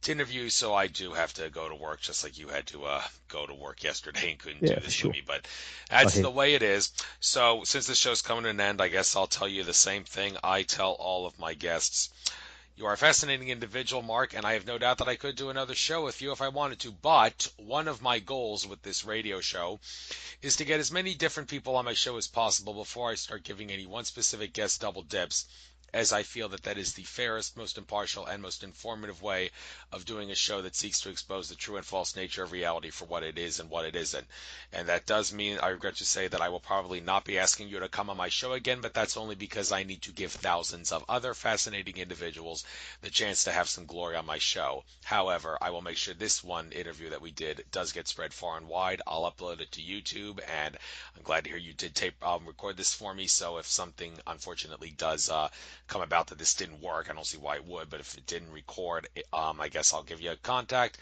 interview, so I do have to go to work, just like you had to go to work yesterday and couldn't do this with me, but that's the way it is. So since this show's coming to an end, I guess I'll tell you the same thing I tell all of my guests. You are a fascinating individual, Mark, and I have no doubt that I could do another show with you if I wanted to. But one of my goals with this radio show is to get as many different people on my show as possible before I start giving any one specific guest double dips, as I feel that is the fairest, most impartial, and most informative way of doing a show that seeks to expose the true and false nature of reality for what it is and what it isn't. And that does mean, I regret to say, that I will probably not be asking you to come on my show again, but that's only because I need to give thousands of other fascinating individuals the chance to have some glory on my show. However, I will make sure this one interview that we did does get spread far and wide. I'll upload it to YouTube, and I'm glad to hear you did record this for me, so if something unfortunately does come about that this didn't work, I don't see why it would, but if it didn't record, I guess I'll give you a contact,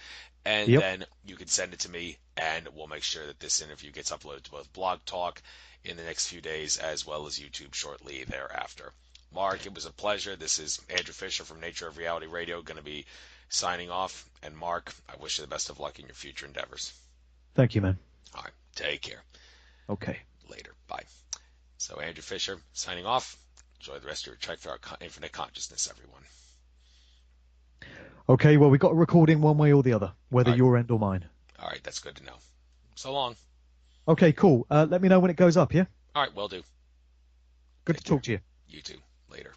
and then you can send it to me, and we'll make sure that this interview gets uploaded to both Blogtalk in the next few days as well as YouTube shortly thereafter. Mark, it was a pleasure. This is Andrew Fisher from Nature of Reality Radio, going to be signing off, and Mark, I wish you the best of luck in your future endeavors. Thank you, man. All right, take care. Okay. Later. Bye. So Andrew Fisher signing off. Enjoy the rest of your trek for our infinite consciousness, everyone. Okay, well, we got a recording one way or the other, whether your end or mine. All right, that's good to know. So long. Okay, cool. Let me know when it goes up, yeah? All right, will do. Good to talk to you. You too. Later.